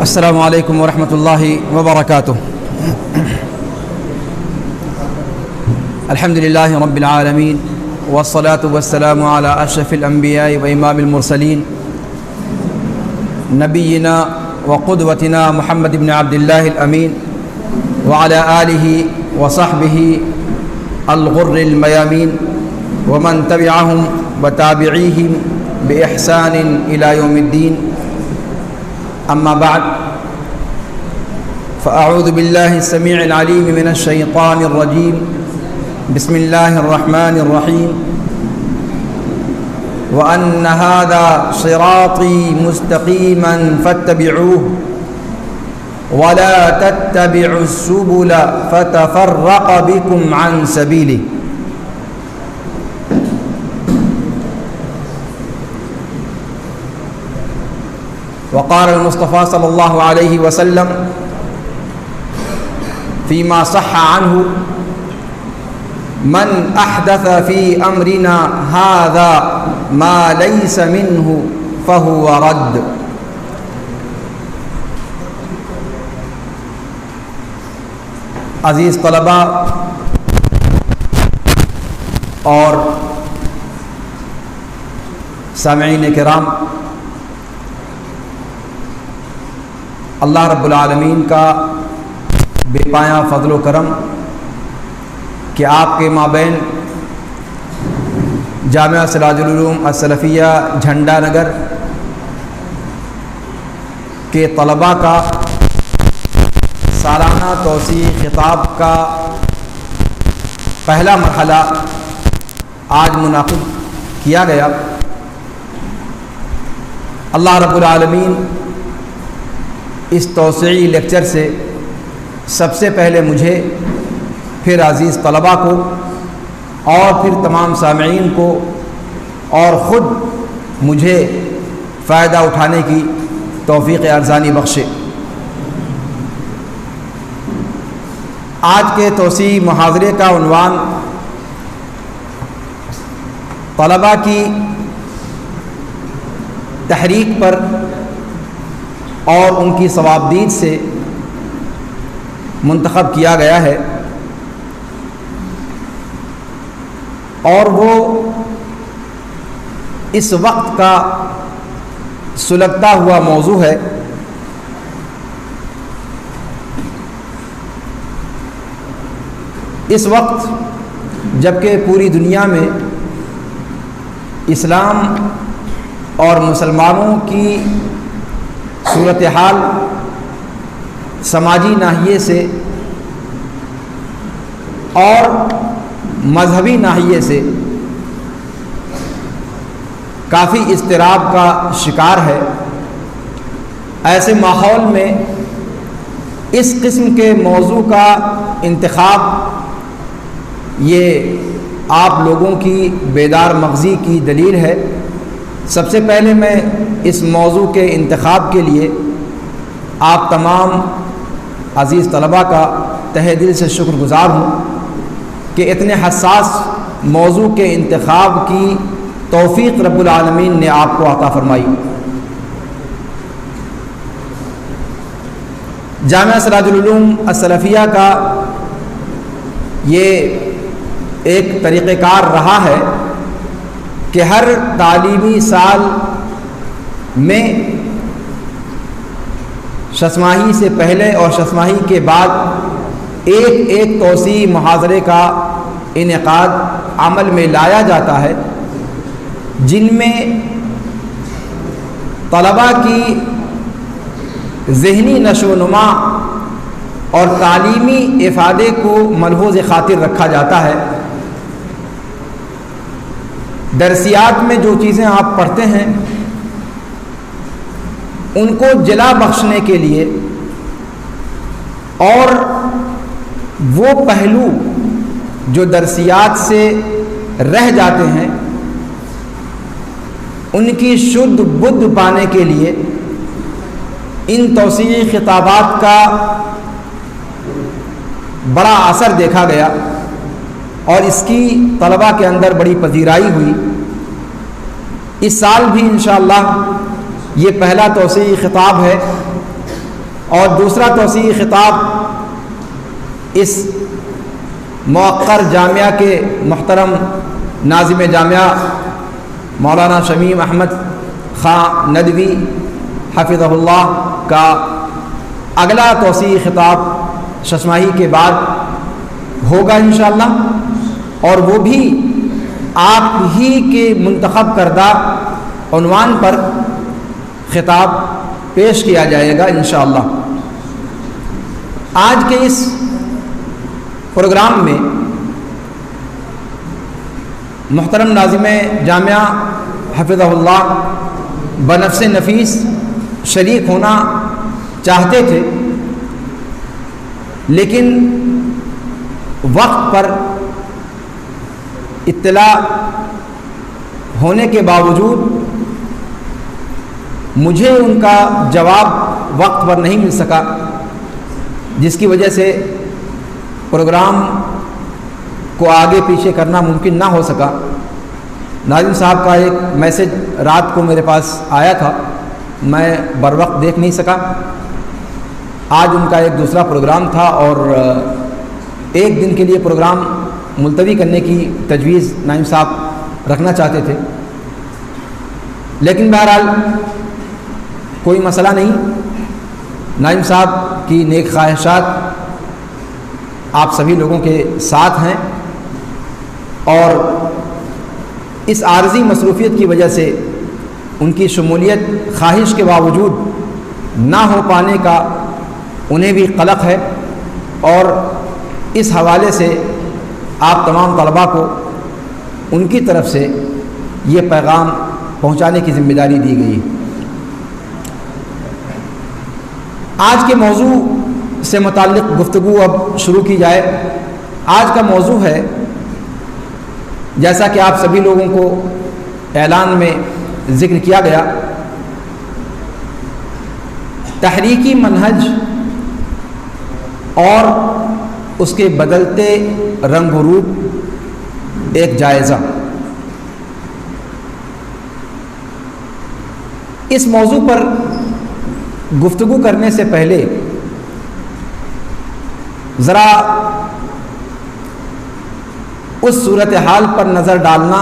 السلام علیکم ورحمۃ اللہ وبرکاتہ۔ الحمد للہ رب العالمین والصلاة والسلام علی اشرف الانبیاء وامام المرسلین نبینا وقدوتنا محمد بن عبد اللہ الامین وعلی آلہ وصحبہ الغر المیامین ومن تبعہم وتابعیہم بإحسان إلى يوم الدین۔ اما بعد فاعوذ باللہ السمیع العلیم من الشیطان الرجیم، بسم اللہ الرحمن الرحیم۔ وأن هذا صراطی مستقیما فاتبعوه ولا تتبعوا السبل فتفرق بكم عن سبیلہ۔ وقال المصطفى صلی اللہ علیہ وسلم فيما صح عنه: من احدث في امرنا هذا ما ليس منه فهو رد۔ عزیز طلباء اور سامعین کرام، اللہ رب العالمین کا بے پایاں فضل و کرم کہ آپ کے مابین جامعہ سراج العلوم السلفیہ جھنڈا نگر کے طلباء کا سالانہ توسیع خطاب کا پہلا مرحلہ آج منعقد کیا گیا۔ اللہ رب العالمین اس توسیعی لیکچر سے سب سے پہلے مجھے، پھر عزیز طلباء کو اور پھر تمام سامعین کو اور خود مجھے فائدہ اٹھانے کی توفیق ارزانی بخشے۔ آج کے توسیعی محاضرے کا عنوان طلباء کی تحریک پر اور ان کی ثوابدید سے منتخب کیا گیا ہے، اور وہ اس وقت کا سلگتا ہوا موضوع ہے۔ اس وقت جبکہ پوری دنیا میں اسلام اور مسلمانوں کی صورتحال سماجی ناحیے سے اور مذہبی ناحیے سے کافی اضطراب کا شکار ہے، ایسے ماحول میں اس قسم کے موضوع کا انتخاب یہ آپ لوگوں کی بیدار مغزی کی دلیل ہے۔ سب سے پہلے میں اس موضوع کے انتخاب کے لیے آپ تمام عزیز طلباء کا تہہ دل سے شکر گزار ہوں کہ اتنے حساس موضوع کے انتخاب کی توفیق رب العالمین نے آپ کو عطا فرمائی۔ جامعہ سراج العلوم السلفیہ کا یہ ایک طریقہ کار رہا ہے کہ ہر تعلیمی سال میں ششماہی سے پہلے اور ششماہی کے بعد ایک توسیعی محاضرے کا انعقاد عمل میں لایا جاتا ہے، جن میں طلباء کی ذہنی نشو و نما اور تعلیمی افادے کو ملحوظ خاطر رکھا جاتا ہے۔ درسیات میں جو چیزیں آپ پڑھتے ہیں ان کو جلا بخشنے کے لیے اور وہ پہلو جو درسیات سے رہ جاتے ہیں ان کی شدھ بدھ پانے کے لیے ان توسیعی خطابات کا بڑا اثر دیکھا گیا اور اس کی طلباء کے اندر بڑی پذیرائی ہوئی۔ اس سال بھی انشاءاللہ یہ پہلا توسیعی خطاب ہے اور دوسرا توسیعی خطاب اس موقر جامعہ کے محترم ناظم جامعہ مولانا شمیم احمد خان ندوی حفظہ اللہ کا اگلا توسیعی خطاب ششماہی کے بعد ہوگا انشاءاللہ، اور وہ بھی آپ ہی کے منتخب کردہ عنوان پر خطاب پیش کیا جائے گا انشاءاللہ۔ آج کے اس پروگرام میں محترم ناظم جامعہ حفظہ اللہ بنفس نفیس شریک ہونا چاہتے تھے، لیکن وقت پر اطلاع ہونے کے باوجود مجھے ان کا جواب وقت پر نہیں مل سکا، جس کی وجہ سے پروگرام کو آگے پیچھے کرنا ممکن نہ ہو سکا۔ ناظم صاحب کا ایک میسج رات کو میرے پاس آیا تھا، میں بر وقت دیکھ نہیں سکا۔ آج ان کا ایک دوسرا پروگرام تھا اور ایک دن کے لیے پروگرام ملتوی کرنے کی تجویز ناظم صاحب رکھنا چاہتے تھے، لیکن بہرحال کوئی مسئلہ نہیں۔ ناظم صاحب کی نیک خواہشات آپ سبھی لوگوں کے ساتھ ہیں، اور اس عارضی مصروفیت کی وجہ سے ان کی شمولیت خواہش کے باوجود نہ ہو پانے کا انہیں بھی قلق ہے، اور اس حوالے سے آپ تمام طلباء کو ان کی طرف سے یہ پیغام پہنچانے کی ذمہ داری دی گئی۔ آج کے موضوع سے متعلق گفتگو اب شروع کی جائے۔ آج کا موضوع ہے، جیسا کہ آپ سبھی لوگوں کو اعلان میں ذکر کیا گیا، تحریکی منہج اور اس کے بدلتے رنگ و روپ، ایک جائزہ۔ اس موضوع پر گفتگو کرنے سے پہلے ذرا اس صورتحال پر نظر ڈالنا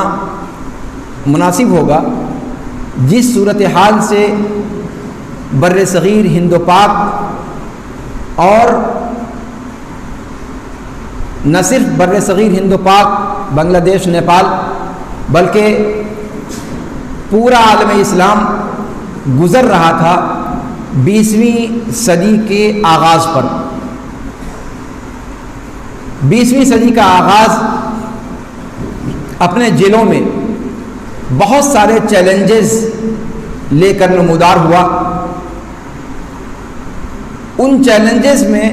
مناسب ہوگا جس صورتحال سے بر صغیر ہند و پاک، اور نہ صرف بر صغیر ہند و پاک بنگلہ دیش نیپال بلکہ پورا عالم اسلام گزر رہا تھا 20ویں صدی کے آغاز پر۔ 20ویں صدی کا آغاز اپنے جیلوں میں بہت سارے چیلنجز لے کر نمودار ہوا۔ ان چیلنجز میں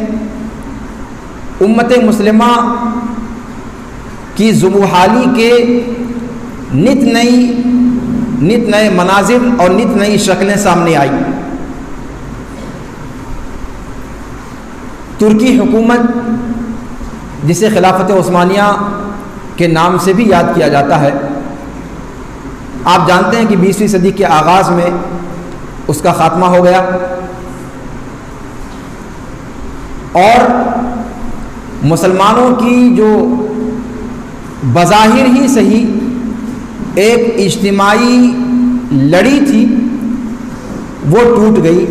امت مسلمہ کی ذوبحالی کے نت نئے مناظر اور نت نئی شکلیں سامنے آئی۔ ترکی حکومت، جسے خلافت عثمانیہ کے نام سے بھی یاد کیا جاتا ہے، آپ جانتے ہیں کہ 20ویں صدی کے آغاز میں اس کا خاتمہ ہو گیا، اور مسلمانوں کی جو بظاہر ہی صحیح ایک اجتماعی لڑی تھی وہ ٹوٹ گئی۔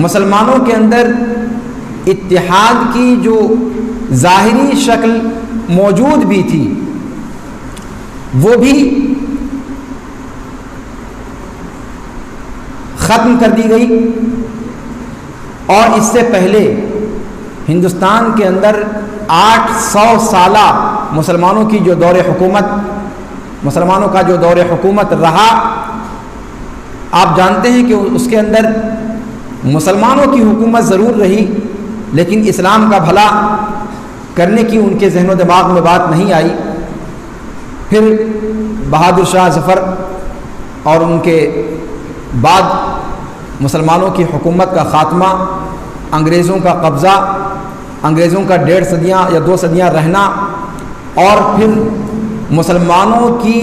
مسلمانوں کے اندر اتحاد کی جو ظاہری شکل موجود بھی تھی وہ بھی ختم کر دی گئی، اور اس سے پہلے ہندوستان کے اندر 800 سالہ مسلمانوں کا جو دور حکومت رہا، آپ جانتے ہیں کہ اس کے اندر مسلمانوں کی حکومت ضرور رہی، لیکن اسلام کا بھلا کرنے کی ان کے ذہن و دماغ میں بات نہیں آئی۔ پھر بہادر شاہ ظفر اور ان کے بعد مسلمانوں کی حکومت کا خاتمہ، انگریزوں کا قبضہ، انگریزوں کا 1.5 صدیاں یا 2 صدیاں رہنا، اور پھر مسلمانوں کی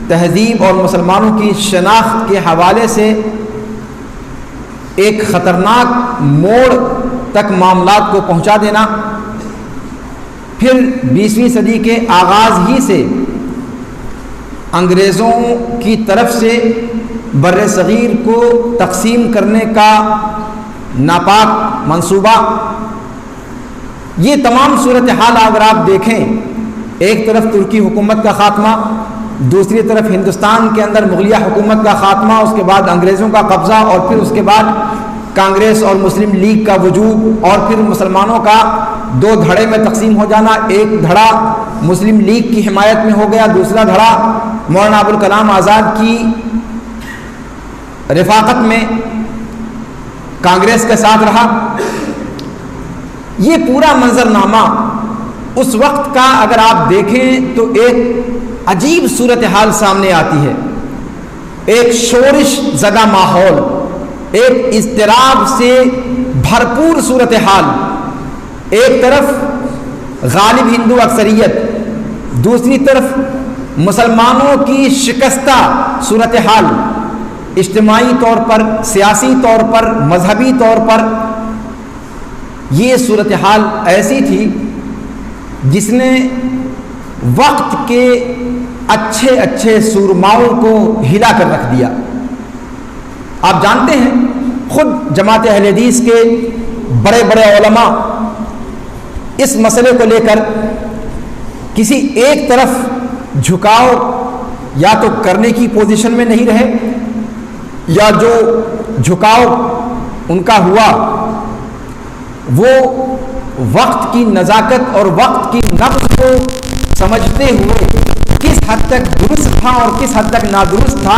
تہذیب اور مسلمانوں کی شناخت کے حوالے سے ایک خطرناک موڑ تک معاملات کو پہنچا دینا، پھر 20ویں صدی کے آغاز ہی سے انگریزوں کی طرف سے بر صغیر کو تقسیم کرنے کا ناپاک منصوبہ، یہ تمام صورتحال اگر آپ دیکھیں، ایک طرف ترکی حکومت کا خاتمہ، دوسری طرف ہندوستان کے اندر مغلیہ حکومت کا خاتمہ، اس کے بعد انگریزوں کا قبضہ، اور پھر اس کے بعد کانگریس اور مسلم لیگ کا وجود، اور پھر مسلمانوں کا دو دھڑے میں تقسیم ہو جانا، ایک دھڑا مسلم لیگ کی حمایت میں ہو گیا، دوسرا دھڑا مولانا ابوالکلام آزاد کی رفاقت میں کانگریس کے ساتھ رہا۔ یہ پورا منظرنامہ اس وقت کا اگر آپ دیکھیں تو ایک عجیب صورتحال سامنے آتی ہے، ایک شورش زدہ ماحول، ایک اضطراب سے بھرپور صورتحال، ایک طرف غالب ہندو اکثریت، دوسری طرف مسلمانوں کی شکستہ صورتحال، اجتماعی طور پر، سیاسی طور پر، مذہبی طور پر۔ یہ صورتحال ایسی تھی جس نے وقت کے اچھے اچھے سورماؤں کو ہلا کر رکھ دیا۔ آپ جانتے ہیں خود جماعت اہل حدیث کے بڑے بڑے علماء اس مسئلے کو لے کر کسی ایک طرف جھکاؤ یا تو کرنے کی پوزیشن میں نہیں رہے، یا جو جھکاؤ ان کا ہوا وہ وقت کی نزاکت اور وقت کی نبض کو سمجھتے ہوئے کس حد تک درست تھا اور کس حد تک نادرست تھا،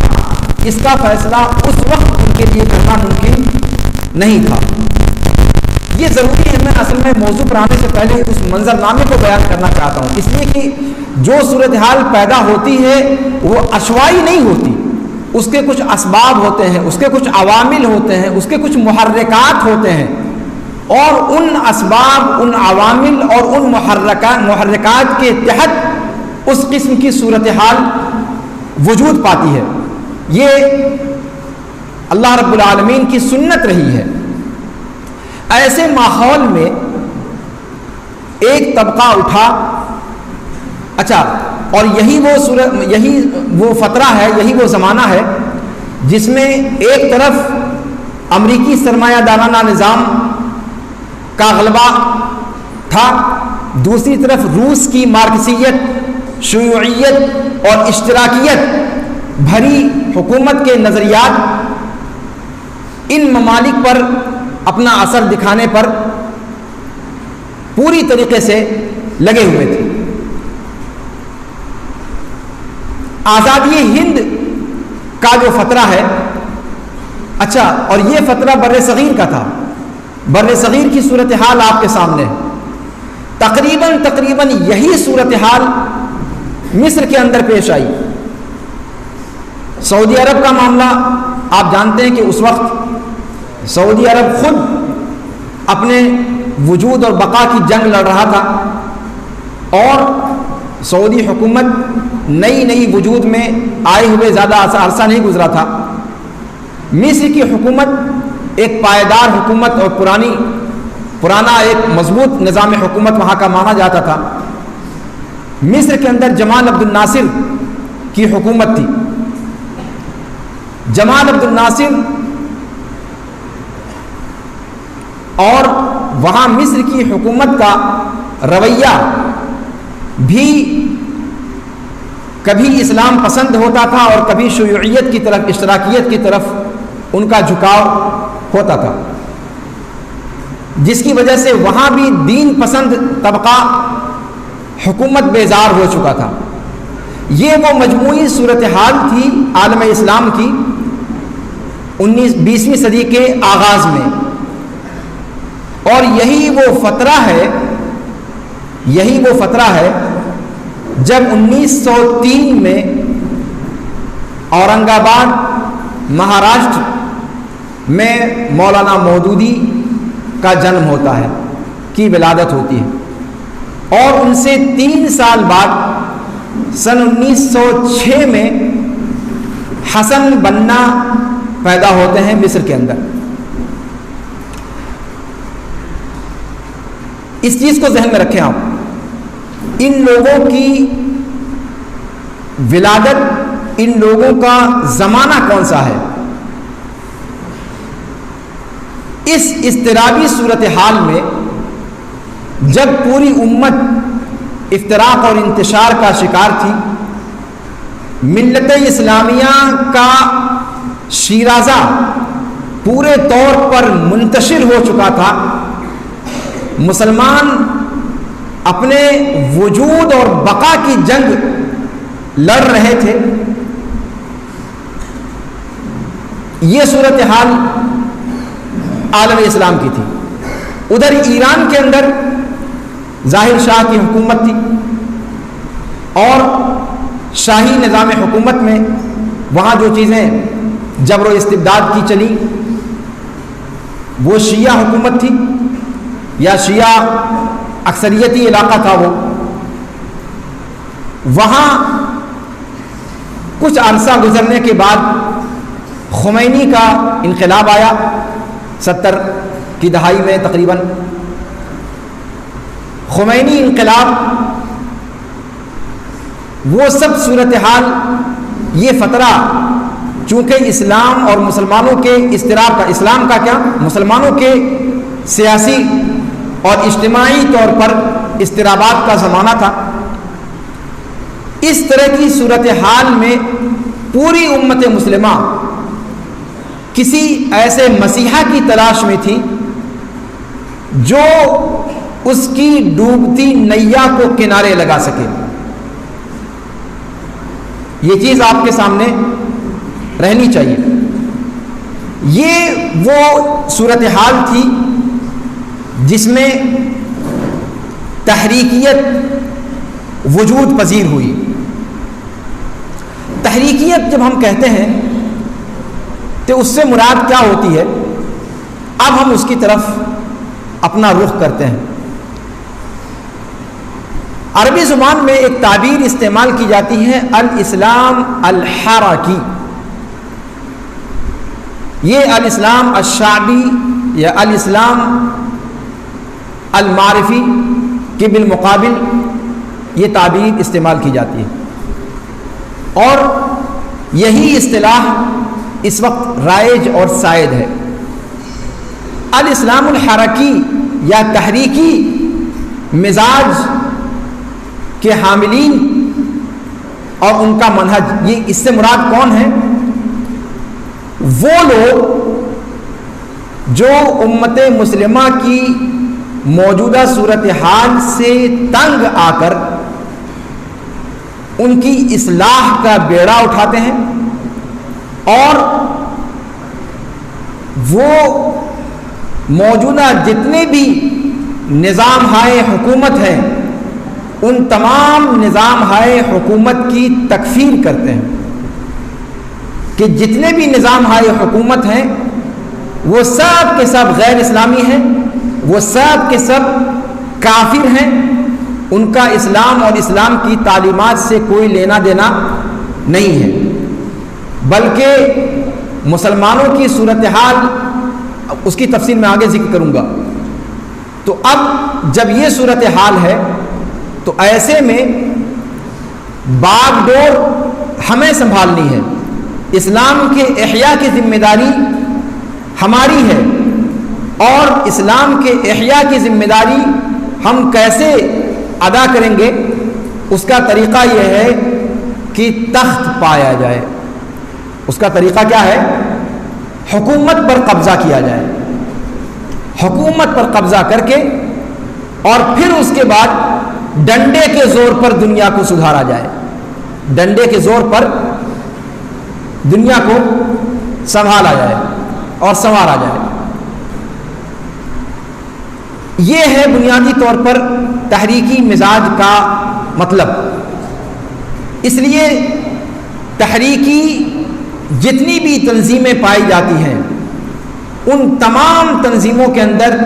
اس کا فیصلہ اس وقت ان کے لیے کرنا ممکن نہیں تھا۔ یہ ضروری ہے، میں اصل میں موضوع پر آنے سے پہلے اس منظرنامے کو بیان کرنا چاہتا ہوں، اس لیے کہ جو صورتحال پیدا ہوتی ہے وہ عشوائی نہیں ہوتی، اس کے کچھ اسباب ہوتے ہیں، اس کے کچھ عوامل ہوتے ہیں، اس کے کچھ محرکات ہوتے ہیں، اور ان اسباب، ان عوامل اور ان محرکات کے تحت اس قسم کی صورتحال وجود پاتی ہے۔ یہ اللہ رب العالمین کی سنت رہی ہے۔ ایسے ماحول میں ایک طبقہ اٹھا، اچھا، اور یہی وہ فترہ ہے، یہی وہ زمانہ ہے جس میں ایک طرف امریکی سرمایہ دارانہ نظام کا غلبہ تھا، دوسری طرف روس کی مارکسیت، شیوعیت اور اشتراکیت بھری حکومت کے نظریات ان ممالک پر اپنا اثر دکھانے پر پوری طریقے سے لگے ہوئے تھے۔ آزادی ہند کا جو فترہ ہے، اچھا، اور یہ فترہ بر صغیر کا تھا، بر صغیر کی صورتحال آپ کے سامنے ہے۔ تقریباً یہی صورتحال مصر کے اندر پیش آئی۔ سعودی عرب کا معاملہ آپ جانتے ہیں کہ اس وقت سعودی عرب خود اپنے وجود اور بقا کی جنگ لڑ رہا تھا، اور سعودی حکومت نئی وجود میں آئے ہوئے زیادہ عرصہ نہیں گزرا تھا۔ مصر کی حکومت ایک پائیدار حکومت اور پرانا ایک مضبوط نظام حکومت وہاں کا مانا جاتا تھا۔ مصر کے اندر جمال عبد الناصر کی حکومت تھی۔ جمال عبد الناصر اور وہاں مصر کی حکومت کا رویہ بھی کبھی اسلام پسند ہوتا تھا اور کبھی شیوعیت کی طرف، اشتراکیت کی طرف ان کا جھکاؤ ہوتا تھا، جس کی وجہ سے وہاں بھی دین پسند طبقہ حکومت بیزار ہو چکا تھا۔ یہ وہ مجموعی صورتحال تھی عالم اسلام کی 20ویں صدی کے آغاز میں، اور یہی وہ فترہ ہے جب 1903 میں اورنگ آباد مہاراشٹر میں مولانا مودودی کا جنم ہوتا ہے، کی ولادت ہوتی ہے، اور ان سے 3 سال بعد سن 1906 میں حسن بنا پیدا ہوتے ہیں مصر کے اندر۔ اس چیز کو ذہن میں رکھیں آپ. ان لوگوں کی ولادت، ان لوگوں کا زمانہ کون سا ہے؟ اس اضطرابی صورتحال میں جب پوری امت افتراق اور انتشار کا شکار تھی، ملت اسلامیہ کا شیرازہ پورے طور پر منتشر ہو چکا تھا، مسلمان اپنے وجود اور بقا کی جنگ لڑ رہے تھے، یہ صورتحال عالم اسلام کی تھی. ادھر ایران کے اندر ظاہر شاہ کی حکومت تھی، اور شاہی نظام حکومت میں وہاں جو چیزیں جبر و استبداد کی چلی وہ شیعہ حکومت تھی، یا شیعہ اکثریتی علاقہ تھا. وہ وہاں کچھ عرصہ گزرنے کے بعد خمینی کا انقلاب آیا 70 کی دہائی میں تقریباً. خمینی انقلاب، وہ سب صورتحال، یہ فترہ چونکہ اسلام اور مسلمانوں کے اضطراب کا، اسلام کا کیا، مسلمانوں کے سیاسی اور اجتماعی طور پر اضطرابات کا زمانہ تھا. اس طرح کی صورتحال میں پوری امت مسلمہ کسی ایسے مسیحا کی تلاش میں تھی جو اس کی ڈوبتی نیا کو کنارے لگا سکے. یہ چیز آپ کے سامنے رہنی چاہیے. یہ وہ صورتحال تھی جس میں تحریکیت وجود پذیر ہوئی. تحریکیت جب ہم کہتے ہیں تو اس سے مراد کیا ہوتی ہے؟ اب ہم اس کی طرف اپنا رخ کرتے ہیں. عربی زبان میں ایک تعبیر استعمال کی جاتی ہے، الاسلام الحرکی. یہ الاسلام الشعبی یا الاسلام المعرفی کے بالمقابل یہ تعبیر استعمال کی جاتی ہے، اور یہی اصطلاح اس وقت رائج اور سائد ہے. الاسلام الحرکی یا تحریکی مزاج کے حاملین اور ان کا منہج، یہ اس سے مراد کون ہے؟ وہ لوگ جو امت مسلمہ کی موجودہ صورتحال سے تنگ آ کر ان کی اصلاح کا بیڑا اٹھاتے ہیں، اور وہ موجودہ جتنے بھی نظام ہائے حکومت ہیں ان تمام نظام ہائے حکومت کی تکفیر کرتے ہیں کہ جتنے بھی نظام ہائے حکومت ہیں وہ سب کے سب غیر اسلامی ہیں، وہ سب کے سب کافر ہیں، ان کا اسلام اور اسلام کی تعلیمات سے کوئی لینا دینا نہیں ہے. بلکہ مسلمانوں کی صورتحال، اس کی تفصیل میں آگے ذکر کروں گا. تو اب جب یہ صورتحال ہے تو ایسے میں باغ ڈور ہمیں سنبھالنی ہے. اسلام کے احیاء کی ذمہ داری ہماری ہے، اور اسلام کے احیاء کی ذمہ داری ہم کیسے ادا کریں گے؟ اس کا طریقہ یہ ہے کہ تخت پایا جائے. اس کا طریقہ کیا ہے؟ حکومت پر قبضہ کیا جائے. حکومت پر قبضہ کر کے اور پھر اس کے بعد ڈنڈے کے زور پر دنیا کو سدھارا جائے. ڈنڈے کے زور پر دنیا کو سنبھالا جائے اور سنوارا جائے. یہ ہے بنیادی طور پر تحریکی مزاج کا مطلب. اس لیے تحریکی جتنی بھی تنظیمیں پائی جاتی ہیں ان تمام تنظیموں کے اندر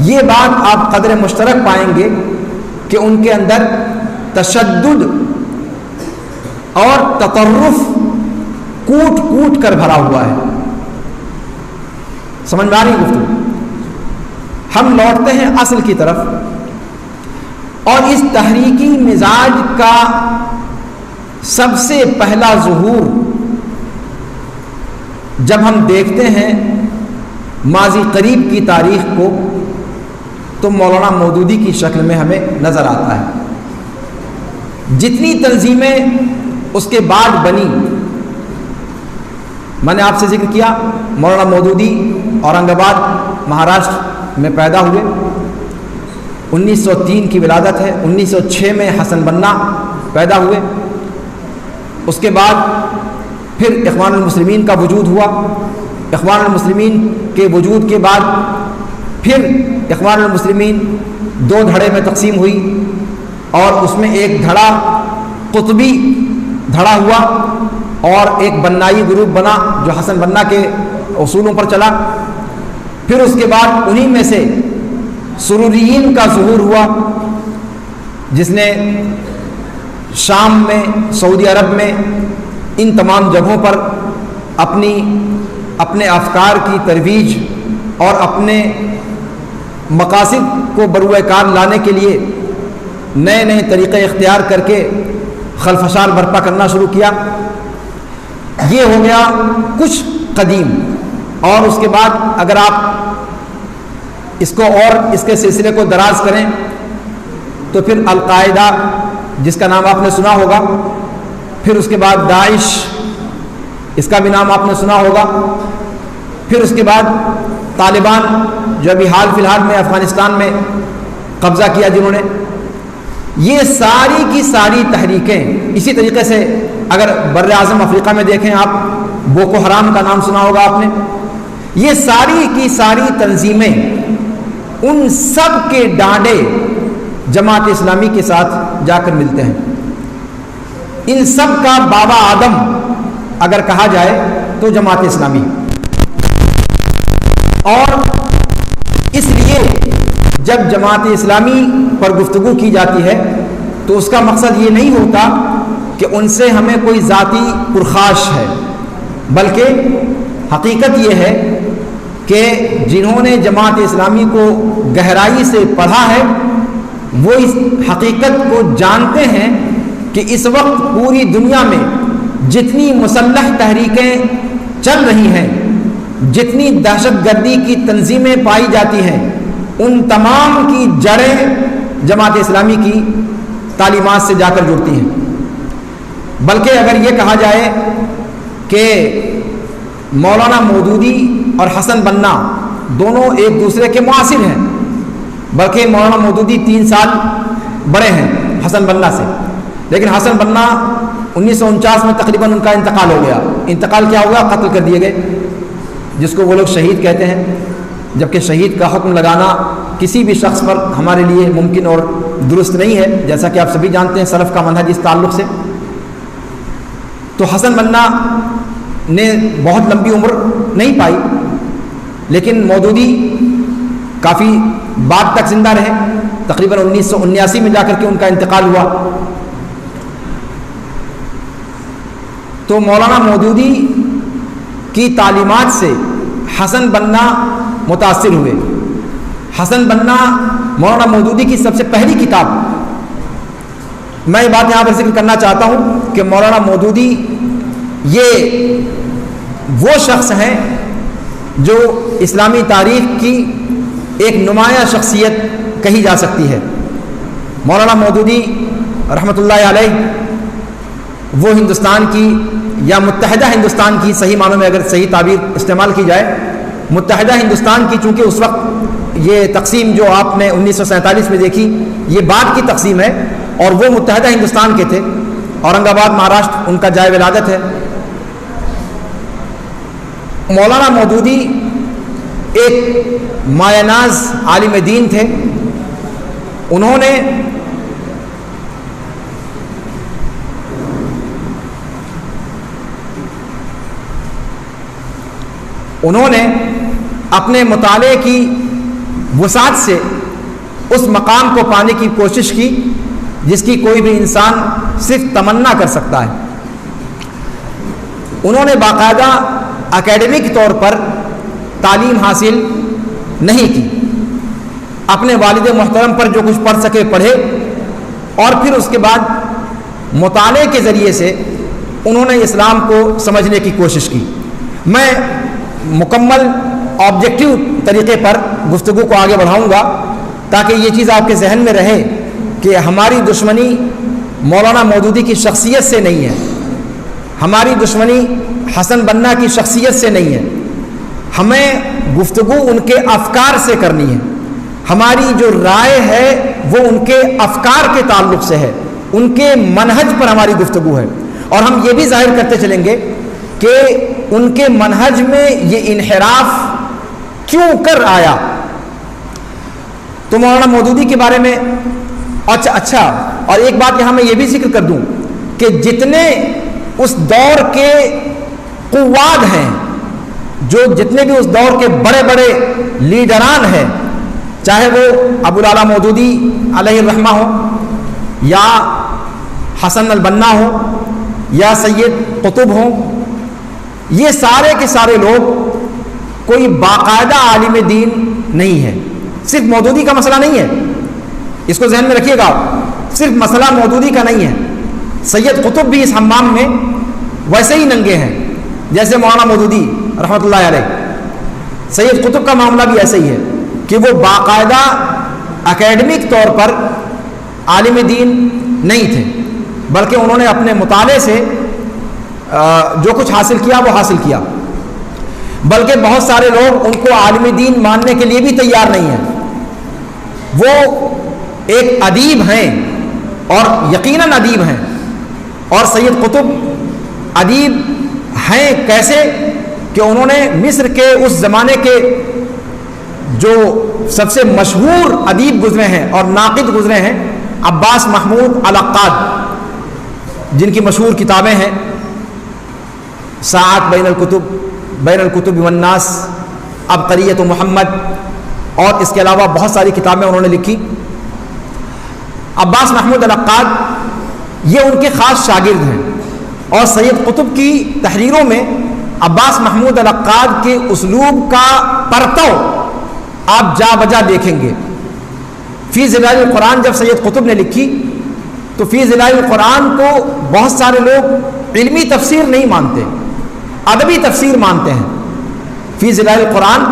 یہ بات آپ قدر مشترک پائیں گے کہ ان کے اندر تشدد اور تطرف کوٹ کوٹ کر بھرا ہوا ہے. سمجھ میں آ رہی گفتگو؟ ہم لوٹتے ہیں اصل کی طرف، اور اس تحریکی مزاج کا سب سے پہلا ظہور جب ہم دیکھتے ہیں ماضی قریب کی تاریخ کو تو مولانا مودودی کی شکل میں ہمیں نظر آتا ہے۔ جتنی تنظیمیں اس کے بعد بنی، میں نے آپ سے ذکر کیا مولانا مودودی اورنگ آباد مہاراشٹر میں پیدا ہوئے، 1903 کی ولادت ہے، 1906 میں حسن بنا پیدا ہوئے، اس کے بعد پھر اخوان المسلمین کا وجود ہوا، اخوان المسلمین کے وجود کے بعد پھر اخوان المسلمین دو دھڑے میں تقسیم ہوئی، اور اس میں ایک دھڑا قطبی دھڑا ہوا اور ایک بنائی گروپ بنا جو حسن بنا کے اصولوں پر چلا۔ پھر اس کے بعد انہی میں سے سروریین کا ظہور ہوا، جس نے شام میں، سعودی عرب میں، ان تمام جگہوں پر اپنے افکار کی ترویج اور اپنے مقاصد کو بروئے کار لانے کے لیے نئے نئے طریقے اختیار کر کے خلفشار برپا کرنا شروع کیا۔ یہ ہو گیا کچھ قدیم، اور اس کے بعد اگر آپ اس کو اور اس کے سلسلے کو دراز کریں تو پھر القاعدہ جس کا نام آپ نے سنا ہوگا، پھر اس کے بعد داعش، اس کا بھی نام آپ نے سنا ہوگا، پھر اس کے بعد طالبان جو ابھی حال فی الحال میں افغانستان میں قبضہ کیا جنہوں نے، یہ ساری کی ساری تحریکیں اسی طریقے سے اگر بر اعظم افریقہ میں دیکھیں آپ، بوکو حرام کا نام سنا ہوگا آپ نے، یہ ساری کی ساری تنظیمیں ان سب کے ڈانڈے جماعت اسلامی کے ساتھ جا کر ملتے ہیں۔ ان سب کا بابا آدم اگر کہا جائے تو جماعت اسلامی، اور اس لیے جب جماعت اسلامی پر گفتگو کی جاتی ہے تو اس کا مقصد یہ نہیں ہوتا کہ ان سے ہمیں کوئی ذاتی پرخاش ہے، بلکہ حقیقت یہ ہے کہ جنہوں نے جماعت اسلامی کو گہرائی سے پڑھا ہے وہ اس حقیقت کو جانتے ہیں کہ اس وقت پوری دنیا میں جتنی مسلح تحریکیں چل رہی ہیں، جتنی دہشت گردی کی تنظیمیں پائی جاتی ہیں، ان تمام کی جڑیں جماعت اسلامی کی تعلیمات سے جا کر جڑتی ہیں۔ بلکہ اگر یہ کہا جائے کہ مولانا مودودی اور حسن بنا دونوں ایک دوسرے کے معاصر ہیں، بلکہ مولانا مودودی 3 سال بڑے ہیں حسن بنا سے، لیکن حسن بنا 1949 میں تقریباً ان کا انتقال ہو گیا۔ انتقال کیا ہوا؟ قتل کر دیے گئے، جس کو وہ لوگ شہید کہتے ہیں، جبکہ شہید کا حکم لگانا کسی بھی شخص پر ہمارے لیے ممکن اور درست نہیں ہے، جیسا کہ آپ سبھی جانتے ہیں سلف کا منہج اس تعلق سے۔ تو حسن بنا نے بہت لمبی عمر نہیں پائی، لیکن مودودی کافی بعد تک زندہ رہے، تقریباً 1979 میں جا کر کے ان کا انتقال ہوا۔ تو مولانا مودودی کی تعلیمات سے حسن بنا متاثر ہوئے۔ حسن بنا مولانا مودودی کی سب سے پہلی کتاب، میں یہ بات یہاں پر ذکر کرنا چاہتا ہوں کہ مولانا مودودی یہ وہ شخص ہیں جو اسلامی تاریخ کی ایک نمایاں شخصیت کہی جا سکتی ہے۔ مولانا مودودی رحمۃ اللہ علیہ وہ ہندوستان کی یا متحدہ ہندوستان کی، صحیح معنوں میں اگر صحیح تعبیر استعمال کی جائے، متحدہ ہندوستان کی، چونکہ اس وقت یہ تقسیم جو آپ نے 1947 میں دیکھی یہ بعد کی تقسیم ہے، اور وہ متحدہ ہندوستان کے تھے، اورنگ آباد مہاراشٹر ان کا جائے ولادت ہے۔ مولانا مودودی ایک مایہ ناز عالم دین تھے۔ انہوں نے اپنے مطالعے کی وسعت سے اس مقام کو پانے کی کوشش کی جس کی کوئی بھی انسان صرف تمنا کر سکتا ہے۔ انہوں نے باقاعدہ اکیڈمک طور پر تعلیم حاصل نہیں کی، اپنے والد محترم پر جو کچھ پڑھ سکے پڑھے، اور پھر اس کے بعد مطالعے کے ذریعے سے انہوں نے اسلام کو سمجھنے کی کوشش کی۔ میں مکمل آبجیکٹیو طریقے پر گفتگو کو آگے بڑھاؤں گا تاکہ یہ چیز آپ کے ذہن میں رہے کہ ہماری دشمنی مولانا مودودی کی شخصیت سے نہیں ہے، ہماری دشمنی حسن بنا کی شخصیت سے نہیں ہے، ہمیں گفتگو ان کے افکار سے کرنی ہے۔ ہماری جو رائے ہے وہ ان کے افکار کے تعلق سے ہے، ان کے منہج پر ہماری گفتگو ہے، اور ہم یہ بھی ظاہر کرتے چلیں گے کہ ان کے منہج میں یہ انحراف کیوں کر آیا۔ تو مولانا مودودی کے بارے میں اچھا اور ایک بات یہاں میں یہ بھی ذکر کر دوں کہ جتنے اس دور کے قواد ہیں، جو جتنے بھی اس دور کے بڑے بڑے لیڈران ہیں، چاہے وہ ابو العلا مودودی علیہ الرحمہ ہو، یا حسن البنا ہو، یا سید قطب ہوں، یہ سارے کے سارے لوگ کوئی باقاعدہ عالم دین نہیں ہے۔ صرف مودودی کا مسئلہ نہیں ہے، اس کو ذہن میں رکھیے گا، صرف مسئلہ مودودی کا نہیں ہے۔ سید قطب بھی اس حمام میں ویسے ہی ننگے ہیں جیسے مولانا مودودی رحمۃ اللہ علیہ۔ سید قطب کا معاملہ بھی ایسے ہی ہے کہ وہ باقاعدہ اکیڈمک طور پر عالم دین نہیں تھے، بلکہ انہوں نے اپنے مطالعے سے جو کچھ حاصل کیا وہ حاصل کیا، بلکہ بہت سارے لوگ ان کو عالم دین ماننے کے لیے بھی تیار نہیں ہیں۔ وہ ایک ادیب ہیں اور یقیناً ادیب ہیں، اور سید قطب ادیب ہیں کیسے کہ انہوں نے مصر کے اس زمانے کے جو سب سے مشہور ادیب گزرے ہیں اور ناقد گزرے ہیں، عباس محمود العقاد، جن کی مشہور کتابیں ہیں ساعت بین الکتب والناس، عبقریت محمد، اور اس کے علاوہ بہت ساری کتابیں انہوں نے لکھی۔ عباس محمود العقاد یہ ان کے خاص شاگرد ہیں، اور سید قطب کی تحریروں میں عباس محمود العقاد کے اسلوب کا پرتو آپ جا بجا دیکھیں گے۔ فی ظلال القرآن جب سید قطب نے لکھی تو فی ظلال القرآن کو بہت سارے لوگ علمی تفسیر نہیں مانتے، ادبی تفسیر مانتے ہیں۔ فی ظلال القرآن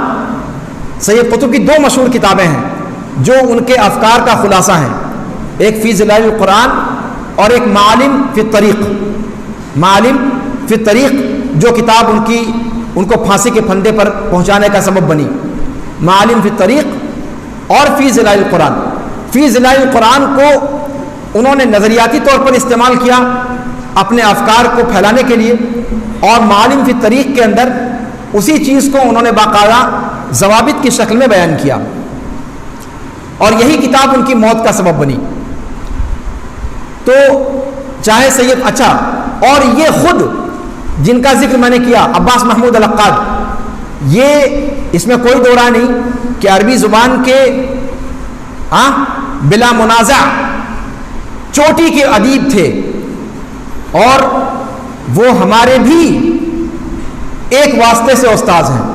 سید قطب کی دو مشہور کتابیں ہیں جو ان کے افکار کا خلاصہ ہیں، ایک فی ظلال القرآن اور ایک معالم فی الطریق۔ معالم فی الطریق جو کتاب ان کو پھانسی کے پھندے پر پہنچانے کا سبب بنی، معالم فی الطریق اور فی ظلال القرآن۔ فی ظلال القرآن کو انہوں نے نظریاتی طور پر استعمال کیا اپنے افکار کو پھیلانے کے لیے، اور معالم فی الطریق کے اندر اسی چیز کو انہوں نے باقاعدہ ضوابط کی شکل میں بیان کیا، اور یہی کتاب ان کی موت کا سبب بنی۔ تو چاہے سید اور یہ خود جن کا ذکر میں نے کیا عباس محمود العقاد، یہ اس میں کوئی دو رائے نہیں کہ عربی زبان کے بلا منازع چوٹی کے ادیب تھے، اور وہ ہمارے بھی ایک واسطے سے استاذ ہیں۔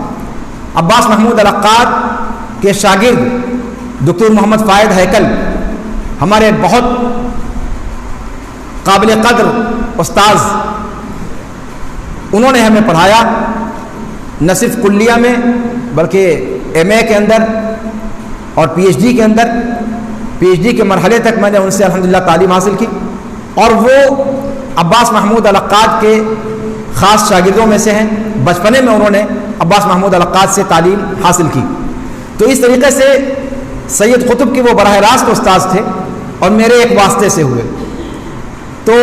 عباس محمود العقاد کے شاگرد دکتور محمد فائد ہیکل ہمارے بہت قابل قدر استاذ، انہوں نے ہمیں پڑھایا نہ صرف کلیہ میں بلکہ ایم اے کے اندر اور پی ایچ ڈی کے اندر۔ پی ایچ ڈی کے مرحلے تک میں نے ان سے الحمدللہ تعلیم حاصل کی، اور وہ عباس محمود العقاد کے خاص شاگردوں میں سے ہیں۔ بچپنے میں انہوں نے عباس محمود العقاد سے تعلیم حاصل کی۔ تو اس طریقے سے سید قطب کے وہ براہ راست استاذ تھے اور میرے ایک واسطے سے ہوئے۔ تو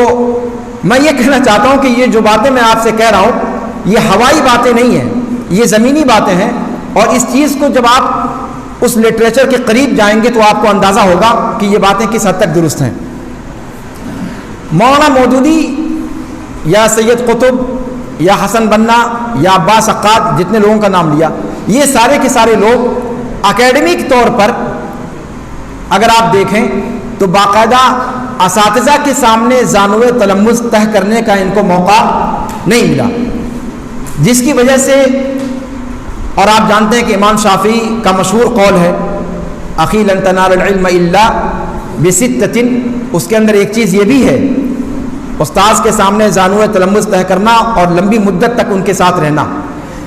میں یہ کہنا چاہتا ہوں کہ یہ جو باتیں میں آپ سے کہہ رہا ہوں یہ ہوائی باتیں نہیں ہیں، یہ زمینی باتیں ہیں، اور اس چیز کو جب آپ اس لٹریچر کے قریب جائیں گے تو آپ کو اندازہ ہوگا کہ یہ باتیں کس حد تک درست ہیں۔ مولانا مودودی یا سید قطب یا حسن بنا یا عباس عقاد، جتنے لوگوں کا نام لیا، یہ سارے کے سارے لوگ اکیڈمک طور پر اگر آپ دیکھیں تو باقاعدہ اساتذہ کے سامنے زانوِ تلمذ طے کرنے کا ان کو موقع نہیں ملا، جس کی وجہ سے، اور آپ جانتے ہیں کہ امام شافعی کا مشہور قول ہے اخی لن تنالوا العلم الا بستۃ، اس کے اندر ایک چیز یہ بھی ہے، استاذ کے سامنے زانو تلمذ طے کرنا اور لمبی مدت تک ان کے ساتھ رہنا،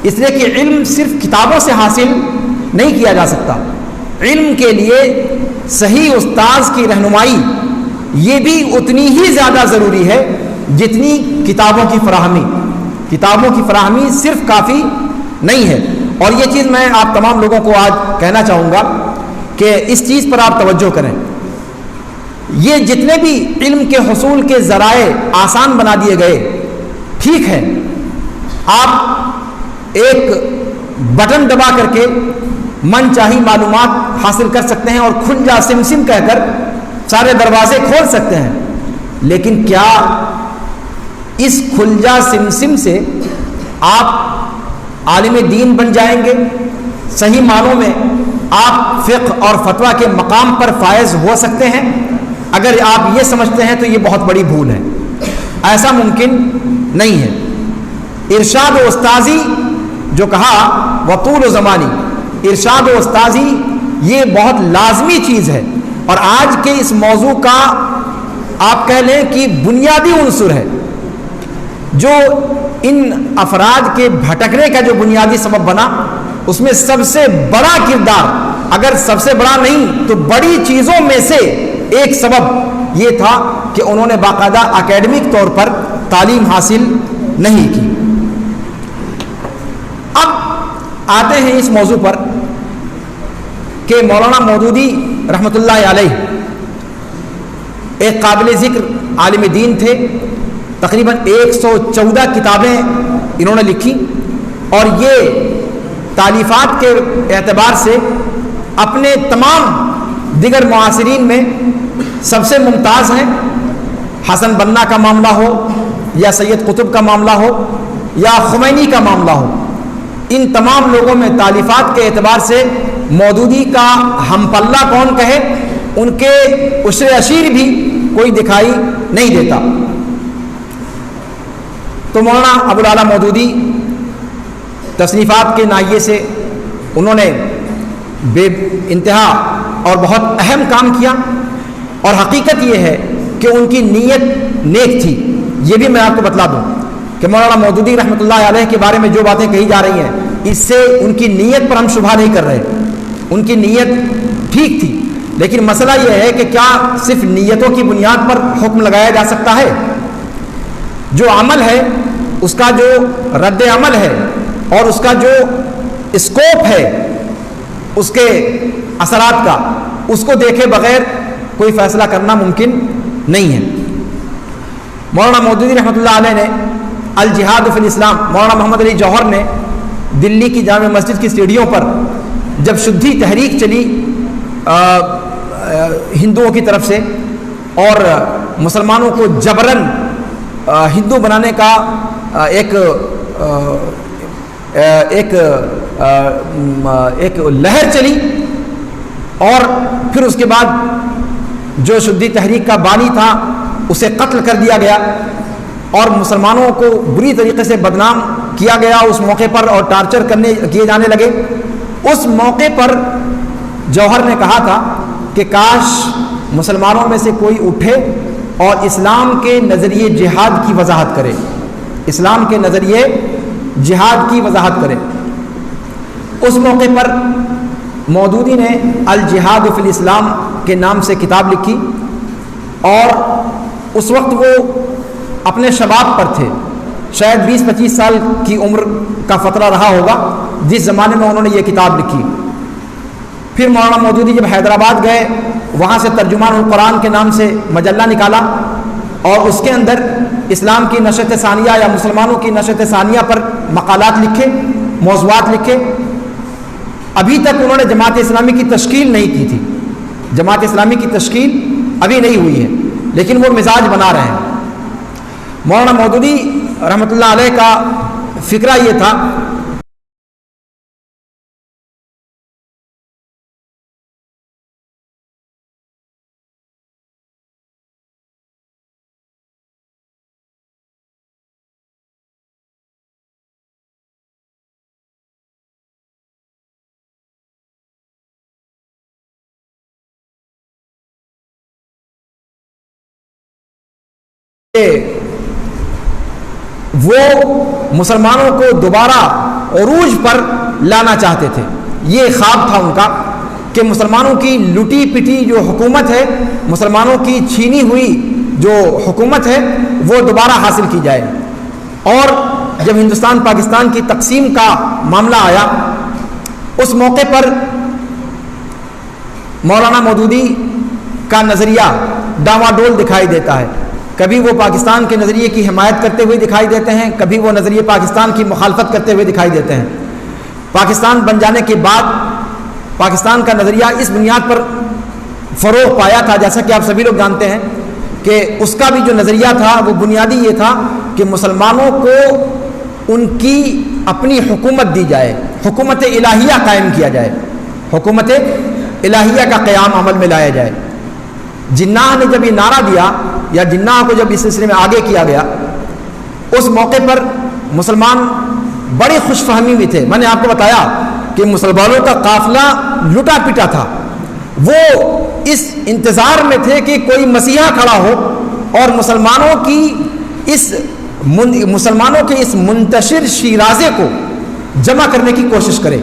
اس لیے کہ علم صرف کتابوں سے حاصل نہیں کیا جا سکتا، علم کے لیے صحیح استاذ کی رہنمائی یہ بھی اتنی ہی زیادہ ضروری ہے جتنی کتابوں کی فراہمی۔ کتابوں کی فراہمی صرف کافی نہیں ہے، اور یہ چیز میں آپ تمام لوگوں کو آج کہنا چاہوں گا کہ اس چیز پر آپ توجہ کریں۔ یہ جتنے بھی علم کے حصول کے ذرائع آسان بنا دیے گئے، ٹھیک ہے، آپ ایک بٹن دبا کر کے من چاہی معلومات حاصل کر سکتے ہیں اور کھل جا سم سم کہہ کر سارے دروازے کھول سکتے ہیں، لیکن کیا اس کھل جا سم سم سے آپ عالم دین بن جائیں گے؟ صحیح معنوں میں آپ فقہ اور فتویٰ کے مقام پر فائز ہو سکتے ہیں؟ اگر آپ یہ سمجھتے ہیں تو یہ بہت بڑی بھول ہے، ایسا ممکن نہیں ہے۔ ارشاد و استاذی جو کہا وطول و زمانی، ارشاد و استاذی یہ بہت لازمی چیز ہے، اور آج کے اس موضوع کا آپ کہہ لیں کہ بنیادی عنصر ہے، جو ان افراد کے بھٹکنے کا جو بنیادی سبب بنا، اس میں سب سے بڑا کردار، اگر سب سے بڑا نہیں تو بڑی چیزوں میں سے ایک سبب یہ تھا کہ انہوں نے باقاعدہ اکیڈمک طور پر تعلیم حاصل نہیں کی۔ اب آتے ہیں اس موضوع پر کہ مولانا مودودی رحمۃ اللہ علیہ ایک قابل ذکر عالم دین تھے، تقریباً 114 کتابیں انہوں نے لکھی، اور یہ تالیفات کے اعتبار سے اپنے تمام دیگر معاصرین میں سب سے ممتاز ہیں۔ حسن بنا کا معاملہ ہو یا سید قطب کا معاملہ ہو یا خمینی کا معاملہ ہو، ان تمام لوگوں میں تالیفات کے اعتبار سے مودودی کا ہم پلہ کون کہے، ان کے عشر اشیر بھی کوئی دکھائی نہیں دیتا۔ تو مولانا ابوالعلا مودودی تصنیفات کے ناحیے سے انہوں نے بے انتہا اور بہت اہم کام کیا، اور حقیقت یہ ہے کہ ان کی نیت نیک تھی۔ یہ بھی میں آپ کو بتلا دوں کہ مولانا مودودی رحمۃ اللہ علیہ کے بارے میں جو باتیں کہی جا رہی ہیں، اس سے ان کی نیت پر ہم شبہ نہیں کر رہے، ان کی نیت ٹھیک تھی، لیکن مسئلہ یہ ہے کہ کیا صرف نیتوں کی بنیاد پر حکم لگایا جا سکتا ہے؟ جو عمل ہے اس کا جو رد عمل ہے اور اس کا جو اسکوپ ہے اس کے اثرات کا، اس کو دیکھے بغیر کوئی فیصلہ کرنا ممکن نہیں ہے۔ مولانا مودودی رحمۃ اللہ علیہ نے الجہاد فی الاسلام، مولانا محمد علی جوہر نے دلی کی جامع مسجد کی سیڑھیوں پر جب شدھی تحریک چلی ہندوؤں کی طرف سے اور مسلمانوں کو جبراً ہندو بنانے کا ایک لہر چلی، اور پھر اس کے بعد جو شدھی تحریک کا بانی تھا اسے قتل کر دیا گیا، اور مسلمانوں کو بری طریقے سے بدنام کیا گیا اس موقع پر، اور ٹارچر کیے جانے لگے۔ اس موقع پر جوہر نے کہا تھا کہ کاش مسلمانوں میں سے کوئی اٹھے اور اسلام کے نظریے جہاد کی وضاحت کرے، اسلام کے نظریے جہاد کی وضاحت کرے۔ اس موقع پر مودودی نے الجہاد فی الاسلام کے نام سے کتاب لکھی، اور اس وقت وہ اپنے شباب پر تھے، شاید 20-25 سال کی عمر کا فترہ رہا ہوگا جس زمانے میں انہوں نے یہ کتاب لکھی۔ پھر مولانا مودودی جب حیدرآباد گئے، وہاں سے ترجمان القرآن کے نام سے مجلہ نکالا، اور اس کے اندر اسلام کی نشست ثانیہ یا مسلمانوں کی نشست ثانیہ پر مقالات لکھے، موضوعات لکھے۔ ابھی تک انہوں نے جماعت اسلامی کی تشکیل نہیں کی تھی، جماعت اسلامی کی تشکیل ابھی نہیں ہوئی ہے، لیکن وہ مزاج بنا رہے ہیں۔ مولانا مودودی رحمۃ اللہ علیہ کا فکرہ یہ تھا وہ مسلمانوں کو دوبارہ عروج پر لانا چاہتے تھے. یہ خواب تھا ان کا کہ مسلمانوں کی لٹی پٹی جو حکومت ہے، مسلمانوں کی چھینی ہوئی جو حکومت ہے، وہ دوبارہ حاصل کی جائے. اور جب ہندوستان پاکستان کی تقسیم کا معاملہ آیا، اس موقع پر مولانا مودودی کا نظریہ ڈاواڈول دکھائی دیتا ہے. کبھی وہ پاکستان کے نظریے کی حمایت کرتے ہوئے دکھائی دیتے ہیں، کبھی وہ نظریے پاکستان کی مخالفت کرتے ہوئے دکھائی دیتے ہیں. پاکستان بن جانے کے بعد پاکستان کا نظریہ اس بنیاد پر فروغ پایا تھا، جیسا کہ آپ سبھی لوگ جانتے ہیں کہ اس کا بھی جو نظریہ تھا وہ بنیادی یہ تھا کہ مسلمانوں کو ان کی اپنی حکومت دی جائے، حکومت الہیہ قائم کیا جائے، حکومت الہیہ کا قیام عمل میں لایا جائے. جناح نے جب یہ نعرہ دیا، یا جناح کو جب اس سلسلے میں آگے کیا گیا، اس موقع پر مسلمان بڑی خوش فہمی میں تھے. میں نے آپ کو بتایا کہ مسلمانوں کا قافلہ لٹا پٹا تھا، وہ اس انتظار میں تھے کہ کوئی مسیحا کھڑا ہو اور مسلمانوں کے اس منتشر شیرازے کو جمع کرنے کی کوشش کرے.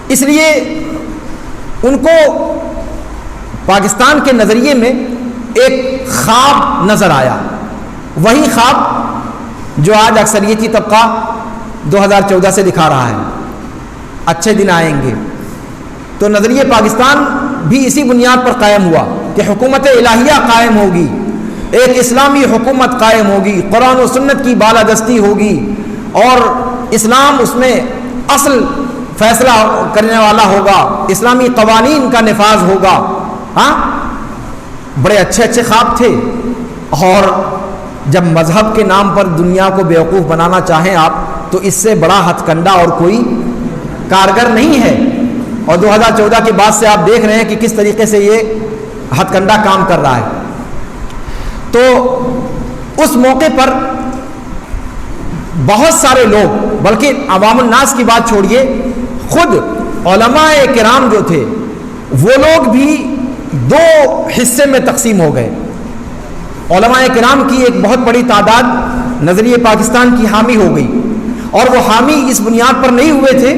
اس لیے ان کو پاکستان کے نظریے میں ایک خواب نظر آیا، وہی خواب جو آج اکثریتی طبقہ 2014 سے دکھا رہا ہے. اچھے دن آئیں گے. تو نظریہ پاکستان بھی اسی بنیاد پر قائم ہوا کہ حکومت الہیہ قائم ہوگی، ایک اسلامی حکومت قائم ہوگی، قرآن و سنت کی بالادستی ہوگی، اور اسلام اس میں اصل فیصلہ کرنے والا ہوگا، اسلامی قوانین کا نفاذ ہوگا. ہاں، بڑے اچھے اچھے خواب تھے. اور جب مذہب کے نام پر دنیا کو بیوقوف بنانا چاہیں آپ، تو اس سے بڑا ہتھ کنڈا اور کوئی کارگر نہیں ہے. اور 2014 کے بعد سے آپ دیکھ رہے ہیں کہ کس طریقے سے یہ ہتھ کنڈا کام کر رہا ہے. تو اس موقع پر بہت سارے لوگ، بلکہ عوام الناس کی بات چھوڑیے، خود علماء کرام جو تھے وہ لوگ بھی دو حصے میں تقسیم ہو گئے. علماء کرام کی ایک بہت بڑی تعداد نظریہ پاکستان کی حامی ہو گئی، اور وہ حامی اس بنیاد پر نہیں ہوئے تھے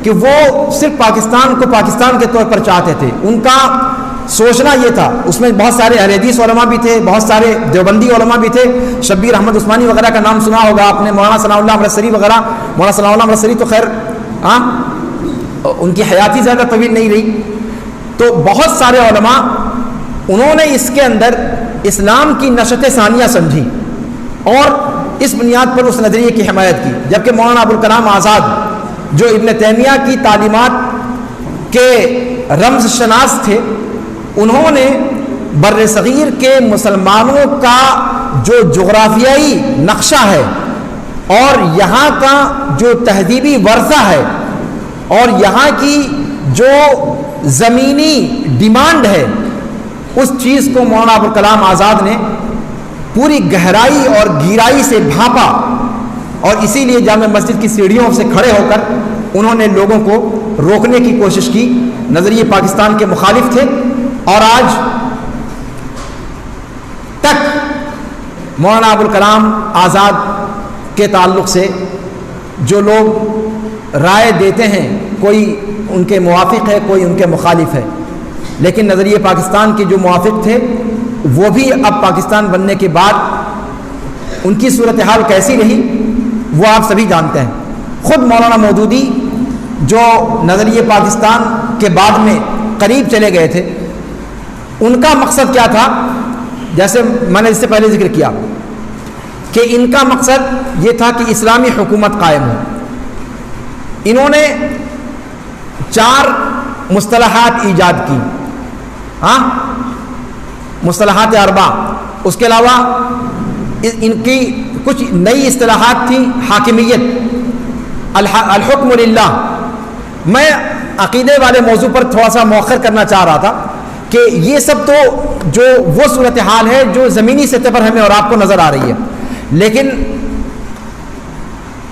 کہ وہ صرف پاکستان کو پاکستان کے طور پر چاہتے تھے. ان کا سوچنا یہ تھا، اس میں بہت سارے اہل حدیث علماء بھی تھے، بہت سارے دیوبندی علماء بھی تھے. شبیر احمد عثمانی وغیرہ کا نام سنا ہوگا آپ نے، مولانا ثناء اللہ امرتسری وغیرہ. مولانا ثناء اللہ امرتسری تو خیر ان کی حیاتی زیادہ طویل نہیں رہی. تو بہت سارے علماء انہوں نے اس کے اندر اسلام کی نشت ثانیہ سمجھی اور اس بنیاد پر اس نظریے کی حمایت کی. جبکہ مولانا ابوالکلام آزاد جو ابن تیمیہ کی تعلیمات کے رمز شناس تھے، انہوں نے بر صغیر کے مسلمانوں کا جو جغرافیائی نقشہ ہے اور یہاں کا جو تہذیبی ورثہ ہے اور یہاں کی جو زمینی ڈیمانڈ ہے، اس چیز کو مولانا ابوالکلام آزاد نے پوری گہرائی اور گہرائی سے بھانپا. اور اسی لیے جامع مسجد کی سیڑھیوں سے کھڑے ہو کر انہوں نے لوگوں کو روکنے کی کوشش کی. نظریہ پاکستان کے مخالف تھے، اور آج تک مولانا ابوالکلام آزاد کے تعلق سے جو لوگ رائے دیتے ہیں، کوئی ان کے موافق ہے، کوئی ان کے مخالف ہے. لیکن نظریہ پاکستان کے جو موافق تھے وہ بھی اب پاکستان بننے کے بعد ان کی صورتحال کیسی رہی وہ آپ سبھی جانتے ہیں. خود مولانا مودودی جو نظریہ پاکستان کے بعد میں قریب چلے گئے تھے، ان کا مقصد کیا تھا؟ جیسے میں نے اس سے پہلے ذکر کیا کہ ان کا مقصد یہ تھا کہ اسلامی حکومت قائم ہو. انہوں نے 4 مصطلحات ایجاد کی، مصطلحات 4. اس کے علاوہ ان کی کچھ نئی اصطلاحات تھیں. حاکمیت، الحکم للہ. میں عقیدے والے موضوع پر تھوڑا سا مؤخر کرنا چاہ رہا تھا کہ یہ سب تو جو وہ صورتحال ہے جو زمینی سطح پر ہمیں اور آپ کو نظر آ رہی ہے، لیکن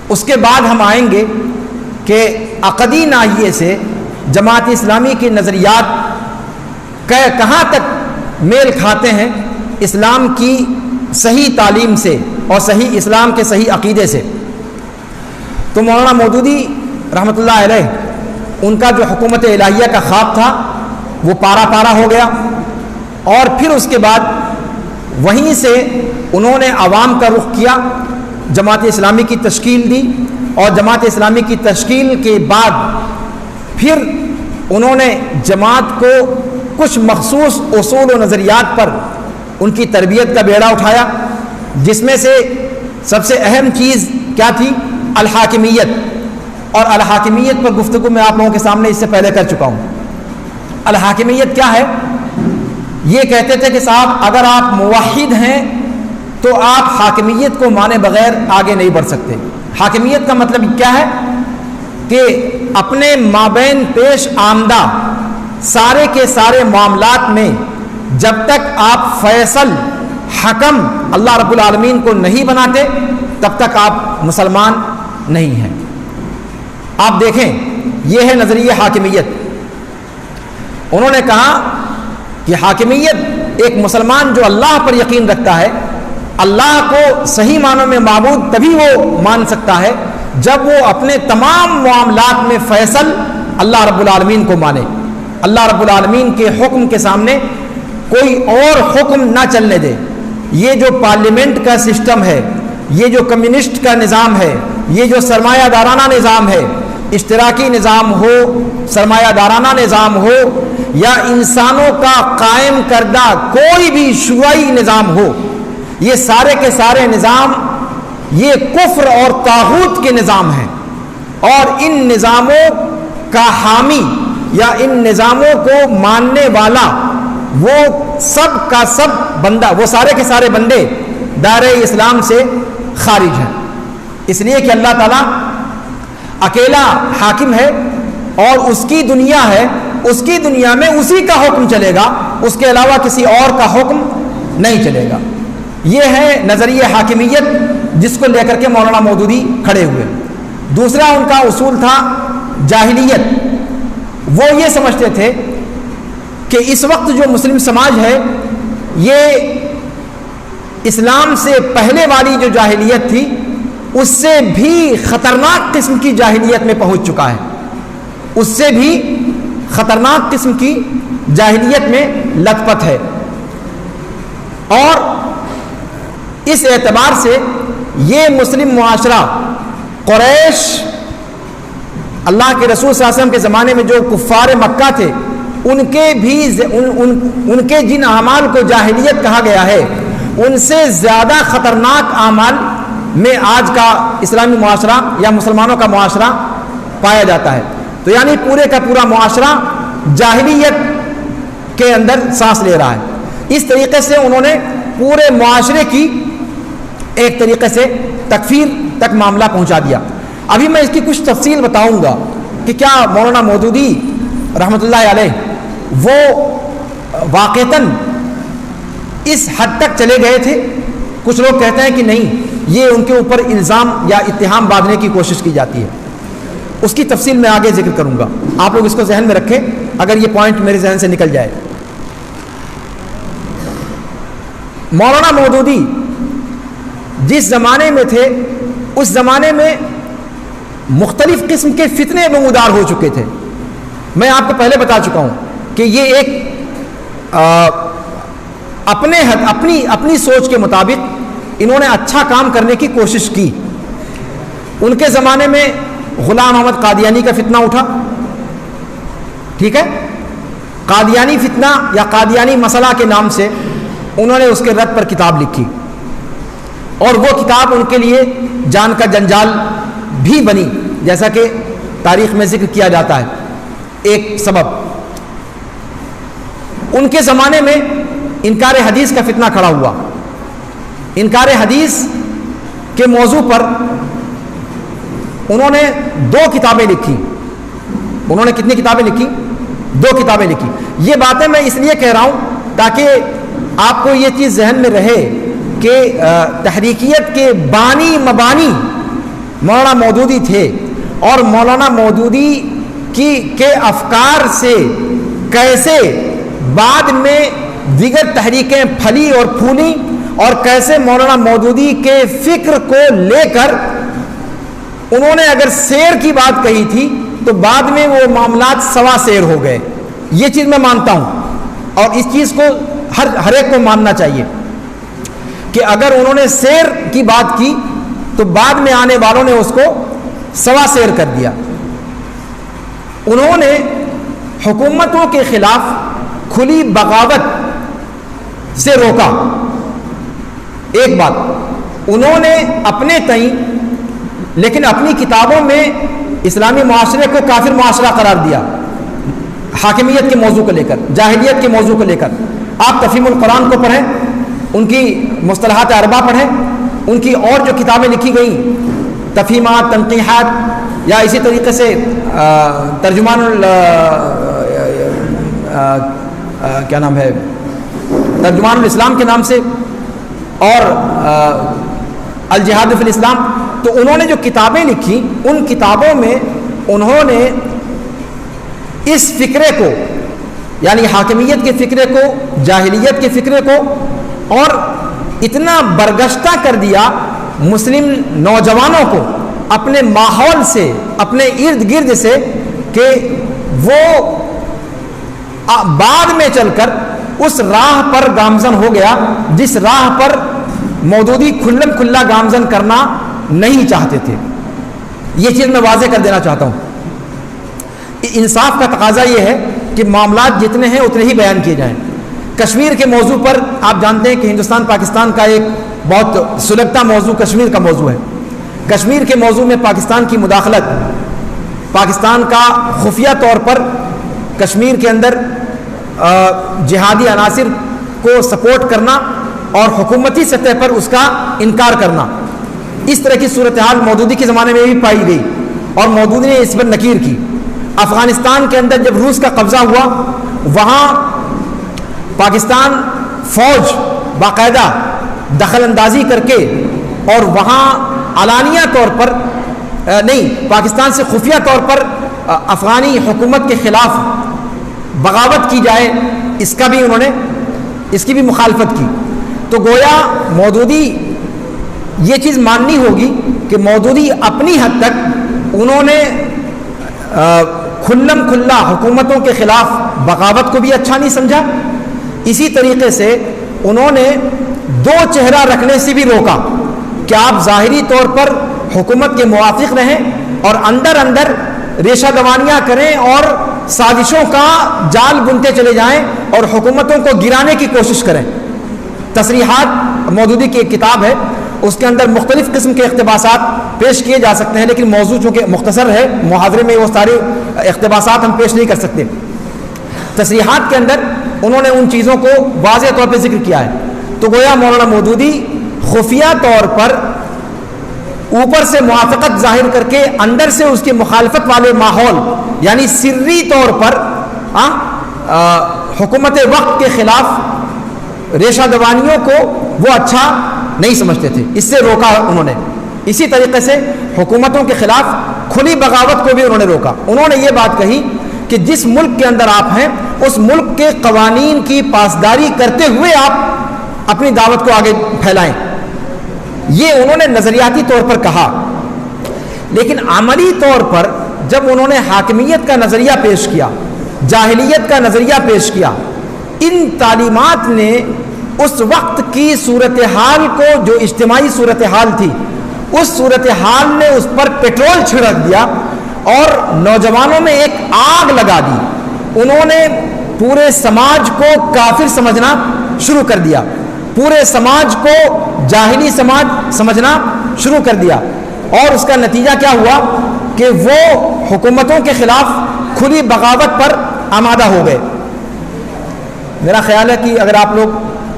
اس کے بعد ہم آئیں گے کہ عقدی ناحیے سے جماعت اسلامی کے نظریات کہاں تک میل کھاتے ہیں اسلام کی صحیح تعلیم سے اور صحیح اسلام کے صحیح عقیدے سے۔ تو مولانا مودودی رحمۃ اللہ علیہ، ان کا جو حکومت الہیہ کا خواب تھا وہ پارا پارا ہو گیا، اور پھر اس کے بعد وہیں سے انہوں نے عوام کا رخ کیا، جماعت اسلامی کی تشکیل دی، اور جماعت اسلامی کی تشکیل کے بعد پھر انہوں نے جماعت کو کچھ مخصوص اصول و نظریات پر ان کی تربیت کا بیڑا اٹھایا، جس میں سے سب سے اہم چیز کیا تھی؟ الحاکمیت۔ اور الحاکمیت پر گفتگو میں آپ لوگوں کے سامنے اس سے پہلے کر چکا ہوں۔ الحاکمیت کیا ہے؟ یہ کہتے تھے کہ صاحب اگر آپ موحد ہیں تو آپ حاکمیت کو مانے بغیر آگے نہیں بڑھ سکتے۔ حاکمیت کا مطلب کیا ہے؟ کہ اپنے مابین پیش آمدہ سارے کے سارے معاملات میں جب تک آپ فیصل حکم اللہ رب العالمین کو نہیں بناتے تب تک آپ مسلمان نہیں ہیں۔ آپ دیکھیں، یہ ہے نظریہ حاکمیت۔ انہوں نے کہا کہ حاکمیت ایک مسلمان جو اللہ پر یقین رکھتا ہے، اللہ کو صحیح معنوں میں معبود تبھی وہ مان سکتا ہے جب وہ اپنے تمام معاملات میں فیصل اللہ رب العالمین کو مانے، اللہ رب العالمین کے حکم کے سامنے کوئی اور حکم نہ چلنے دے۔ یہ جو پارلیمنٹ کا سسٹم ہے، یہ جو کمیونسٹ کا نظام ہے، یہ جو سرمایہ دارانہ نظام ہے، اشتراکی نظام ہو، سرمایہ دارانہ نظام ہو، یا انسانوں کا قائم کردہ کوئی بھی شیوعی نظام ہو، یہ سارے کے سارے نظام یہ کفر اور طاغوت کے نظام ہیں، اور ان نظاموں کا حامی یا ان نظاموں کو ماننے والا وہ سب کا سب بندہ، وہ سارے کے سارے بندے دائرہ اسلام سے خارج ہیں، اس لیے کہ اللہ تعالیٰ اکیلا حاکم ہے اور اس کی دنیا ہے، اس کی دنیا میں اسی کا حکم چلے گا، اس کے علاوہ کسی اور کا حکم نہیں چلے گا۔ یہ ہے نظریہ حاکمیت جس کو لے کر کے مولانا مودودی کھڑے ہوئے۔ دوسرا ان کا اصول تھا جاہلیت۔ وہ یہ سمجھتے تھے کہ اس وقت جو مسلم سماج ہے یہ اسلام سے پہلے والی جو جاہلیت تھی اس سے بھی خطرناک قسم کی جاہلیت میں پہنچ چکا ہے، اس سے بھی خطرناک قسم کی جاہلیت میں لت پت ہے۔ اور اس اعتبار سے یہ مسلم معاشرہ قریش، اللہ کے رسول صلی اللہ علیہ وسلم کے زمانے میں جو کفار مکہ تھے، ان کے جن اعمال کو جاہلیت کہا گیا ہے ان سے زیادہ خطرناک اعمال میں آج کا اسلامی معاشرہ یا مسلمانوں کا معاشرہ پایا جاتا ہے۔ تو یعنی پورے کا پورا معاشرہ جاہلیت کے اندر سانس لے رہا ہے۔ اس طریقے سے انہوں نے پورے معاشرے کی ایک طریقے سے تکفیر تک معاملہ پہنچا دیا۔ ابھی میں اس کی کچھ تفصیل بتاؤں گا کہ کیا مولانا مودودی رحمۃ اللہ علیہ وہ واقعتاً اس حد تک چلے گئے تھے؟ کچھ لوگ کہتے ہیں کہ نہیں، یہ ان کے اوپر الزام یا اتہام باندھنے کی کوشش کی جاتی ہے۔ اس کی تفصیل میں آگے ذکر کروں گا، آپ لوگ اس کو ذہن میں رکھیں اگر یہ پوائنٹ میرے ذہن سے نکل جائے۔ مولانا مودودی جس زمانے میں تھے اس زمانے میں مختلف قسم کے فتنے نمودار ہو چکے تھے۔ میں آپ کو پہلے بتا چکا ہوں کہ یہ ایک اپنی سوچ کے مطابق انہوں نے اچھا کام کرنے کی کوشش کی۔ ان کے زمانے میں غلام احمد قادیانی کا فتنہ اٹھا، ٹھیک ہے، قادیانی فتنہ یا قادیانی مسئلہ کے نام سے انہوں نے اس کے رد پر کتاب لکھی، اور وہ کتاب ان کے لیے جان کا جنجال بھی بنی، جیسا کہ تاریخ میں ذکر کیا جاتا ہے۔ ایک سبب ان کے زمانے میں انکار حدیث کا فتنہ کھڑا ہوا۔ انکار حدیث کے موضوع پر انہوں نے 2 کتابیں لکھی۔ انہوں نے کتنی کتابیں لکھی؟ 2 کتابیں لکھی۔ یہ باتیں میں اس لیے کہہ رہا ہوں تاکہ آپ کو یہ چیز ذہن میں رہے کہ تحریکیت کے بانی مبانی مولانا مودودی تھے، اور مولانا مودودی کے افکار سے کیسے بعد میں دیگر تحریکیں پھلی اور پھولی اور کیسے مولانا مودودی کے فکر کو لے کر انہوں نے اگر سیر کی بات کہی تھی تو بعد میں وہ معاملات سوا سیر ہو گئے. یہ چیز میں مانتا ہوں اور اس چیز کو ہر ایک کو ماننا چاہیے کہ اگر انہوں نے سیر کی بات کی تو بعد میں آنے والوں نے اس کو سوا سیر کر دیا. انہوں نے حکومتوں کے خلاف کھلی بغاوت سے روکا. ایک بات انہوں نے اپنے تئیں لیکن اپنی کتابوں میں اسلامی معاشرے کو کافر معاشرہ قرار دیا. حاکمیت کے موضوع کو لے کر, جاہلیت کے موضوع کو لے کر آپ تفہیم القرآن کو پڑھیں, ان کی مصطلحات اربعہ پڑھیں, ان کی اور جو کتابیں لکھی گئیں تفہیمات, تنقیحات, یا اسی طریقے سے ترجمان کیا نام ہے, ترجمان الاسلام کے نام سے, اور الجہاد فی الاسلام. تو انہوں نے جو کتابیں لکھی ان کتابوں میں انہوں نے اس فکرے کو یعنی حاکمیت کے فکرے کو, جاہلیت کے فکرے کو اور اتنا برگشتہ کر دیا مسلم نوجوانوں کو اپنے ماحول سے, اپنے ارد گرد سے, کہ وہ بعد میں چل کر اس راہ پر گامزن ہو گیا جس راہ پر مودودی کھلم کھلا گامزن کرنا نہیں چاہتے تھے. یہ چیز میں واضح کر دینا چاہتا ہوں. انصاف کا تقاضا یہ ہے کہ معاملات جتنے ہیں اتنے ہی بیان کیے جائیں. کشمیر کے موضوع پر آپ جانتے ہیں کہ ہندوستان پاکستان کا ایک بہت سلگتا موضوع کشمیر کا موضوع ہے. کشمیر کے موضوع میں پاکستان کی مداخلت, پاکستان کا خفیہ طور پر کشمیر کے اندر جہادی عناصر کو سپورٹ کرنا اور حکومتی سطح پر اس کا انکار کرنا, اس طرح کی صورتحال مودودی کے زمانے میں بھی پائی گئی اور مودودی نے اس پر نکیر کی. افغانستان کے اندر جب روس کا قبضہ ہوا وہاں پاکستان فوج باقاعدہ دخل اندازی کر کے اور وہاں علانیہ طور پر نہیں, پاکستان سے خفیہ طور پر افغانی حکومت کے خلاف بغاوت کی جائے, اس کا بھی انہوں نے اس کی بھی مخالفت کی. تو گویا مودودی یہ چیز ماننی ہوگی کہ مودودی اپنی حد تک انہوں نے کھلم کھلا حکومتوں کے خلاف بغاوت کو بھی اچھا نہیں سمجھا, اسی طریقے سے انہوں نے دو چہرہ رکھنے سے بھی روکا کہ آپ ظاہری طور پر حکومت کے موافق رہیں اور اندر اندر ریشہ دوانیاں کریں اور سازشوں کا جال بنتے چلے جائیں اور حکومتوں کو گرانے کی کوشش کریں. تصریحات مودودی کی ایک کتاب ہے, اس کے اندر مختلف قسم کے اقتباسات پیش کیے جا سکتے ہیں, لیکن موضوع چونکہ مختصر ہے محاضرے میں وہ سارے اقتباسات ہم پیش نہیں کر سکتے. تصریحات کے اندر انہوں نے ان چیزوں کو واضح طور پہ ذکر کیا ہے. تو گویا مولانا مودودی خفیہ طور پر اوپر سے موافقت ظاہر کر کے اندر سے اس کی مخالفت والے ماحول یعنی سری طور پر حکومت وقت کے خلاف ریشہ دوانیوں کو وہ اچھا نہیں سمجھتے تھے, اس سے روکا انہوں نے. اسی طریقے سے حکومتوں کے خلاف کھلی بغاوت کو بھی انہوں نے روکا. انہوں نے یہ بات کہی کہ جس ملک کے اندر آپ ہیں اس ملک کے قوانین کی پاسداری کرتے ہوئے آپ اپنی دعوت کو آگے پھیلائیں. یہ انہوں نے نظریاتی طور پر کہا, لیکن عملی طور پر جب انہوں نے حاکمیت کا نظریہ پیش کیا, جاہلیت کا نظریہ پیش کیا, ان تعلیمات نے اس وقت کی صورتحال کو, جو اجتماعی صورتحال تھی, اس صورتحال نے اس پر پیٹرول چھڑک دیا اور نوجوانوں میں ایک آگ لگا دی. انہوں نے پورے سماج کو کافر سمجھنا شروع کر دیا, پورے سماج کو جاہلی سماج سمجھنا شروع کر دیا, اور اس کا نتیجہ کیا ہوا کہ وہ حکومتوں کے خلاف کھلی بغاوت پر آمادہ ہو گئے. میرا خیال ہے کہ اگر آپ لوگ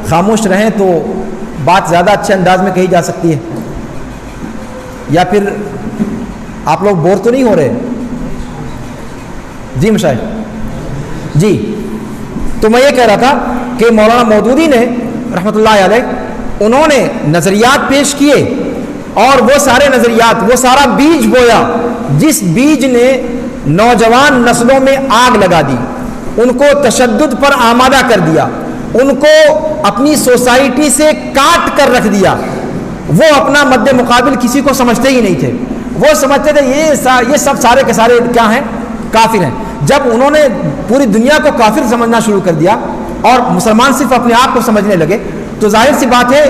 خاموش رہیں تو بات زیادہ اچھے انداز میں کہی جا سکتی ہے, یا پھر آپ لوگ بور تو نہیں ہو رہے؟ جی مشاہد جی. تو میں یہ کہہ رہا تھا کہ مولانا مودودی نے رحمۃ اللہ علیہ انہوں نے نظریات پیش کیے اور وہ سارے نظریات, وہ سارا بیج بویا جس بیج نے نوجوان نسلوں میں آگ لگا دی, ان کو تشدد پر آمادہ کر دیا, ان کو اپنی سوسائٹی سے کاٹ کر رکھ دیا. وہ اپنا مد مقابل کسی کو سمجھتے ہی نہیں تھے. وہ سمجھتے تھے یہ سب سارے کے سارے کیا ہیں؟ کافر ہیں. جب انہوں نے پوری دنیا کو کافر سمجھنا شروع کر دیا اور مسلمان صرف اپنے آپ کو سمجھنے لگے تو ظاہر سی بات ہے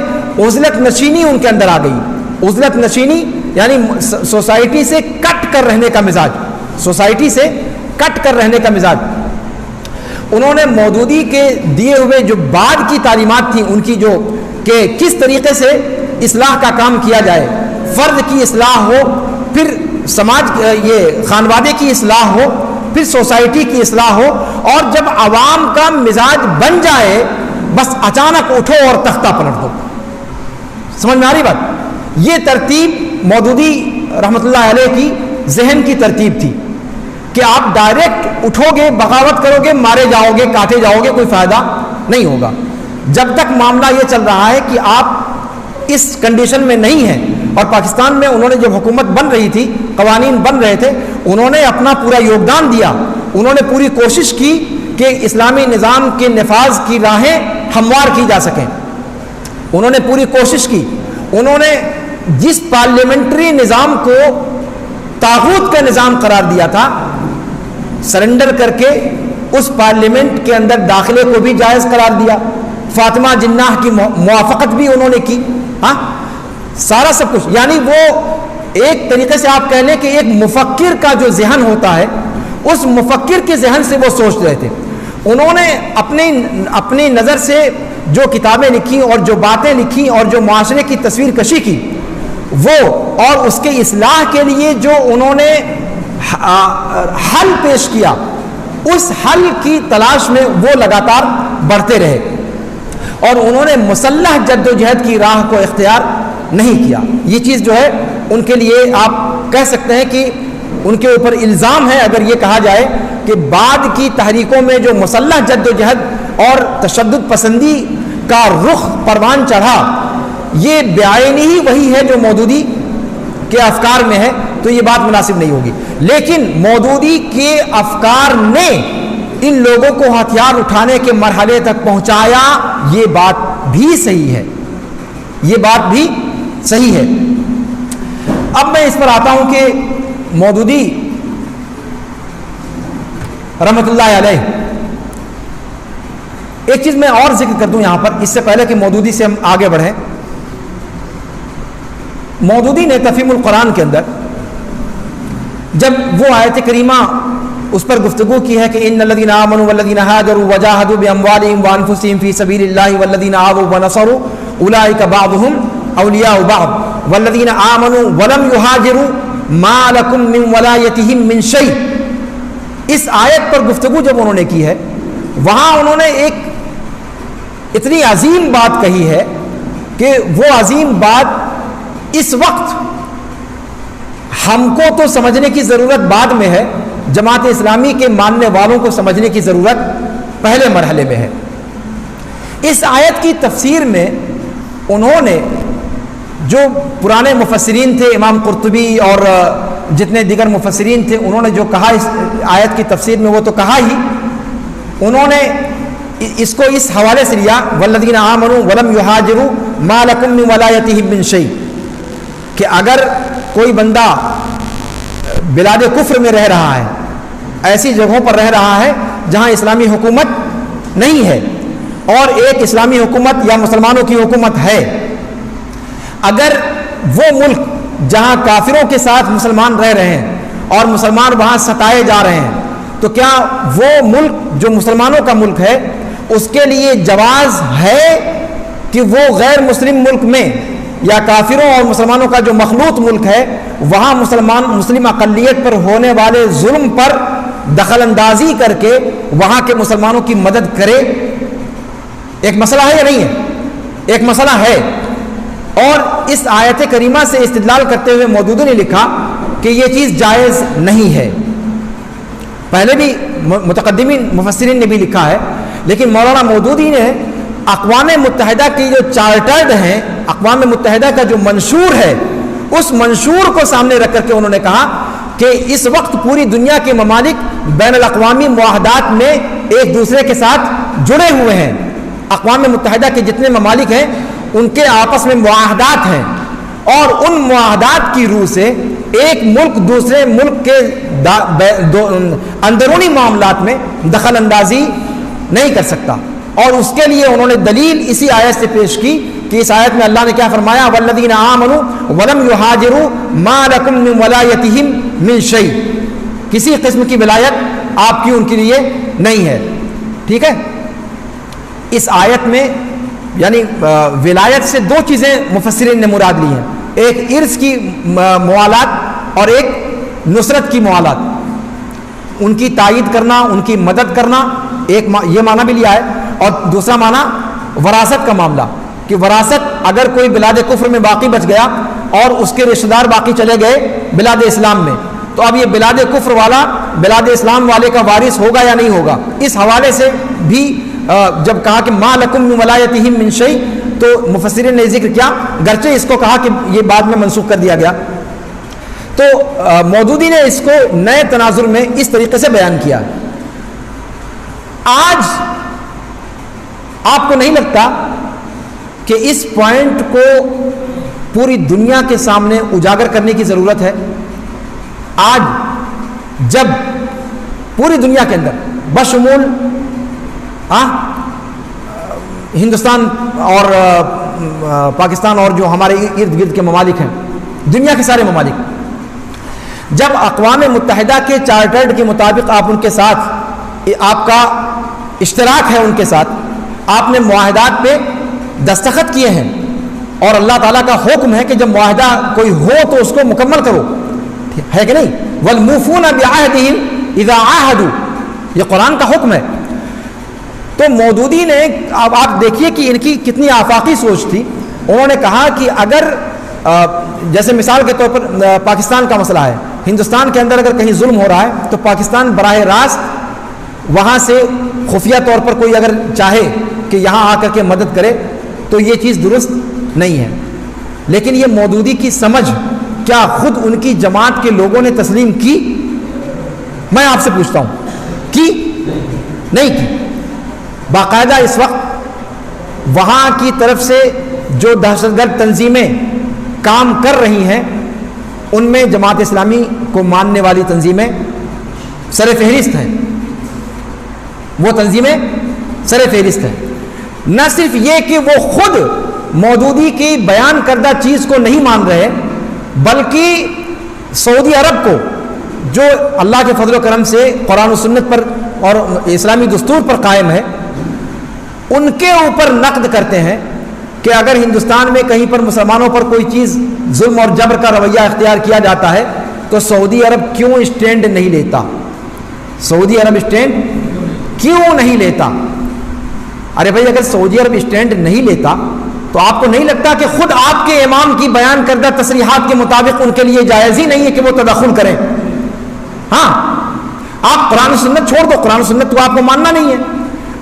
عزلت نشینی ان کے اندر آ گئی. عزلت نشینی یعنی سوسائٹی سے کٹ کر رہنے کا مزاج. سوسائٹی سے کٹ کر رہنے کا مزاج. انہوں نے مودودی کے دیے ہوئے جو بعد کی تعلیمات تھیں ان کی جو کہ کس طریقے سے اصلاح کا کام کیا جائے, فرد کی اصلاح ہو, پھر سماج یہ خانوادے کی اصلاح ہو, پھر سوسائٹی کی اصلاح ہو, اور جب عوام کا مزاج بن جائے بس اچانک اٹھو اور تختہ پلٹ دو. سمجھ میں آ رہی بات؟ یہ ترتیب مودودی رحمۃ اللہ علیہ کی ذہن کی ترتیب تھی کہ آپ ڈائریکٹ اٹھو گے, بغاوت کرو گے, مارے جاؤ گے, کاٹے جاؤ گے, کوئی فائدہ نہیں ہوگا. جب تک معاملہ یہ چل رہا ہے کہ آپ اس کنڈیشن میں نہیں ہیں, اور پاکستان میں انہوں نے جب حکومت بن رہی تھی, قوانین بن رہے تھے, انہوں نے اپنا پورا یوگدان دیا, انہوں نے پوری کوشش کی کہ اسلامی نظام کے نفاذ کی راہیں ہموار کی جا سکیں. انہوں نے پوری کوشش کی. انہوں نے جس پارلیمنٹری نظام کو طاغوت کا نظام قرار دیا تھا, سرنڈر کر کے اس پارلیمنٹ کے اندر داخلے کو بھی جائز قرار دیا. فاطمہ جناح کی موافقت بھی انہوں نے کی. ہاں, سارا سب کچھ. یعنی وہ ایک طریقے سے آپ کہہ لیں کہ ایک مفکر کا جو ذہن ہوتا ہے, اس مفکر کے ذہن سے وہ سوچ رہے تھے. انہوں نے اپنی نظر سے جو کتابیں لکھی اور جو باتیں لکھی اور جو معاشرے کی تصویر کشی کی, وہ اور اس کے اصلاح کے لیے جو انہوں نے حل پیش کیا, اس حل کی تلاش میں وہ لگاتار بڑھتے رہے, اور انہوں نے مسلح جد و جہد کی راہ کو اختیار نہیں کیا. یہ چیز جو ہے ان کے لیے آپ کہہ سکتے ہیں کہ ان کے اوپر الزام ہے اگر یہ کہا جائے کہ بعد کی تحریکوں میں جو مسلح جد و جہد اور تشدد پسندی کا رخ پروان چڑھا, یہ بعینی ہی وہی ہے جو مودودی کے افکار میں ہے, تو یہ بات مناسب نہیں ہوگی. لیکن مودودی کے افکار نے ان لوگوں کو ہتھیار اٹھانے کے مرحلے تک پہنچایا, یہ بات بھی صحیح ہے. یہ بات بھی صحیح ہے. اب میں اس پر آتا ہوں کہ مودودی رحمت اللہ علیہ, ایک چیز میں اور ذکر کر دوں یہاں پر اس سے پہلے کہ مودودی سے ہم آگے بڑھیں. مودودی نے تفہیم القرآن کے اندر جب وہ آیت کریمہ اس پر گفتگو کی ہے کہ ان الذین آمنوا والذین ہاجروا وجاہدوا باموالہم وانفسہم فی سبیل اللہ والذین آووا ونصروا اولئک بعضهم اولیاء بعض والذین آمنوا ولم یہاجروا ما لکم من ولایتہم من شیء. اس آیت پر گفتگو جب انہوں نے کی ہے, وہاں انہوں نے ایک اتنی عظیم بات کہی ہے کہ وہ عظیم بات اس وقت ہم کو تو سمجھنے کی ضرورت بعد میں ہے, جماعت اسلامی کے ماننے والوں کو سمجھنے کی ضرورت پہلے مرحلے میں ہے. اس آیت کی تفسیر میں انہوں نے جو پرانے مفسرین تھے, امام قرطبی اور جتنے دیگر مفسرین تھے, انہوں نے جو کہا اس آیت کی تفسیر میں, وہ تو کہا ہی, انہوں نے اس کو اس حوالے سے لیا والذین آمنوا ولم یہاجروا ما لکم من ولایتہم من شیء, کہ اگر کوئی بندہ بلاد کفر میں رہ رہا ہے, ایسی جگہوں پر رہ رہا ہے جہاں اسلامی حکومت نہیں ہے اور ایک اسلامی حکومت یا مسلمانوں کی حکومت ہے, اگر وہ ملک جہاں کافروں کے ساتھ مسلمان رہ رہے ہیں اور مسلمان وہاں ستائے جا رہے ہیں, تو کیا وہ ملک جو مسلمانوں کا ملک ہے اس کے لیے جواز ہے کہ وہ غیر مسلم ملک میں یا کافروں اور مسلمانوں کا جو مخلوط ملک ہے وہاں مسلم اقلیت پر ہونے والے ظلم پر دخل اندازی کر کے وہاں کے مسلمانوں کی مدد کرے؟ ایک مسئلہ ہے یا نہیں ہے؟ ایک مسئلہ ہے. اور اس آیت کریمہ سے استدلال کرتے ہوئے مودودی نے لکھا کہ یہ چیز جائز نہیں ہے. پہلے بھی متقدمین مفسرین نے بھی لکھا ہے, لیکن مولانا مودودی نے اقوام متحدہ کی جو چارٹرڈ ہیں, اقوام متحدہ کا جو منشور ہے, اس منشور کو سامنے رکھ کر کے انہوں نے کہا کہ اس وقت پوری دنیا کے ممالک بین الاقوامی معاہدات میں ایک دوسرے کے ساتھ جڑے ہوئے ہیں, اقوام متحدہ کے جتنے ممالک ہیں ان کے آپس میں معاہدات ہیں، اور ان معاہدات کی روح سے ایک ملک دوسرے ملک کے اندرونی معاملات میں دخل اندازی نہیں کر سکتا. اور اس کے لیے انہوں نے دلیل اسی آیت سے پیش کی کہ اس آیت میں اللہ نے کیا فرمایا، والذین آمنوا ولم یہاجروا ما لکم من ولایتہم من شیء، کسی قسم کی ولایت آپ کی ان کے لیے نہیں ہے. ٹھیک ہے، اس آیت میں یعنی ولایت سے دو چیزیں مفسرین نے مراد لی ہیں، ایک ارث کی موالات اور ایک نصرت کی موالات، ان کی تائید کرنا، ان کی مدد کرنا، ایک یہ معنی بھی لیا ہے. اور دوسرا معنی وراثت کا معاملہ، کہ وراثت اگر کوئی بلاد کفر میں باقی بچ گیا اور اس کے رشتہ دار باقی چلے گئے بلاد اسلام میں، تو اب یہ بلاد کفر والا بلاد اسلام والے کا وارث ہوگا یا نہیں ہوگا. اس حوالے سے بھی جب کہا کہ ما لکم من ولایتہم من شیء، تو مفسرین نے ذکر کیا، گرچہ اس کو کہا کہ یہ بعد میں منسوخ کر دیا گیا. تو مودودی نے اس کو نئے تناظر میں اس طریقے سے بیان کیا. آج آپ کو نہیں لگتا کہ اس پوائنٹ کو پوری دنیا کے سامنے اجاگر کرنے کی ضرورت ہے؟ آج جب پوری دنیا کے اندر بشمول ہندوستان اور پاکستان اور جو ہمارے ارد گرد کے ممالک ہیں، دنیا کے سارے ممالک، جب اقوام متحدہ کے چارٹرڈ کے مطابق آپ ان کے ساتھ، آپ کا اشتراک ہے ان کے ساتھ، آپ نے معاہدات پہ دستخط کیے ہیں، اور اللہ تعالیٰ کا حکم ہے کہ جب معاہدہ کوئی ہو تو اس کو مکمل کرو، ہے کہ نہیں؟ وَالْمُوفُونَ بِعَهْدِهِمْ إِذَا عَاهَدُوا، یہ قرآن کا حکم ہے. تو مودودی نے، اب آپ دیکھیے کہ ان کی کتنی آفاقی سوچ تھی. انہوں نے کہا کہ اگر جیسے مثال کے طور پر پاکستان کا مسئلہ ہے، ہندوستان کے اندر اگر کہیں ظلم ہو رہا ہے تو پاکستان براہ راست وہاں سے خفیہ طور پر کوئی اگر چاہے کہ یہاں آ کر کے مدد کرے تو یہ چیز درست نہیں ہے. لیکن یہ مودودی کی سمجھ کیا خود ان کی جماعت کے لوگوں نے تسلیم کی؟ میں آپ سے پوچھتا ہوں، کی؟ نہیں کی. باقاعدہ اس وقت وہاں کی طرف سے جو دہشت گرد تنظیمیں کام کر رہی ہیں ان میں جماعت اسلامی کو ماننے والی تنظیمیں سر فہرست ہیں، وہ تنظیمیں سر فہرست ہیں. نہ صرف یہ کہ وہ خود مودودی کی بیان کردہ چیز کو نہیں مان رہے، بلکہ سعودی عرب کو جو اللہ کے فضل و کرم سے قرآن و سنت پر اور اسلامی دستور پر قائم ہے، ان کے اوپر نقد کرتے ہیں کہ اگر ہندوستان میں کہیں پر مسلمانوں پر کوئی چیز ظلم اور جبر کا رویہ اختیار کیا جاتا ہے تو سعودی عرب کیوں اسٹینڈ نہیں لیتا؟ سعودی عرب اسٹینڈ کیوں نہیں لیتا؟ ارے بھائی، اگر سعودی عرب اسٹینڈ نہیں لیتا تو آپ کو نہیں لگتا کہ خود آپ کے امام کی بیان کردہ تصریحات کے مطابق ان کے لیے جائز ہی نہیں ہے کہ وہ تدخل کریں؟ ہاں، آپ قرآن و سنت چھوڑ دو، قرآن و سنت تو آپ کو ماننا نہیں ہے،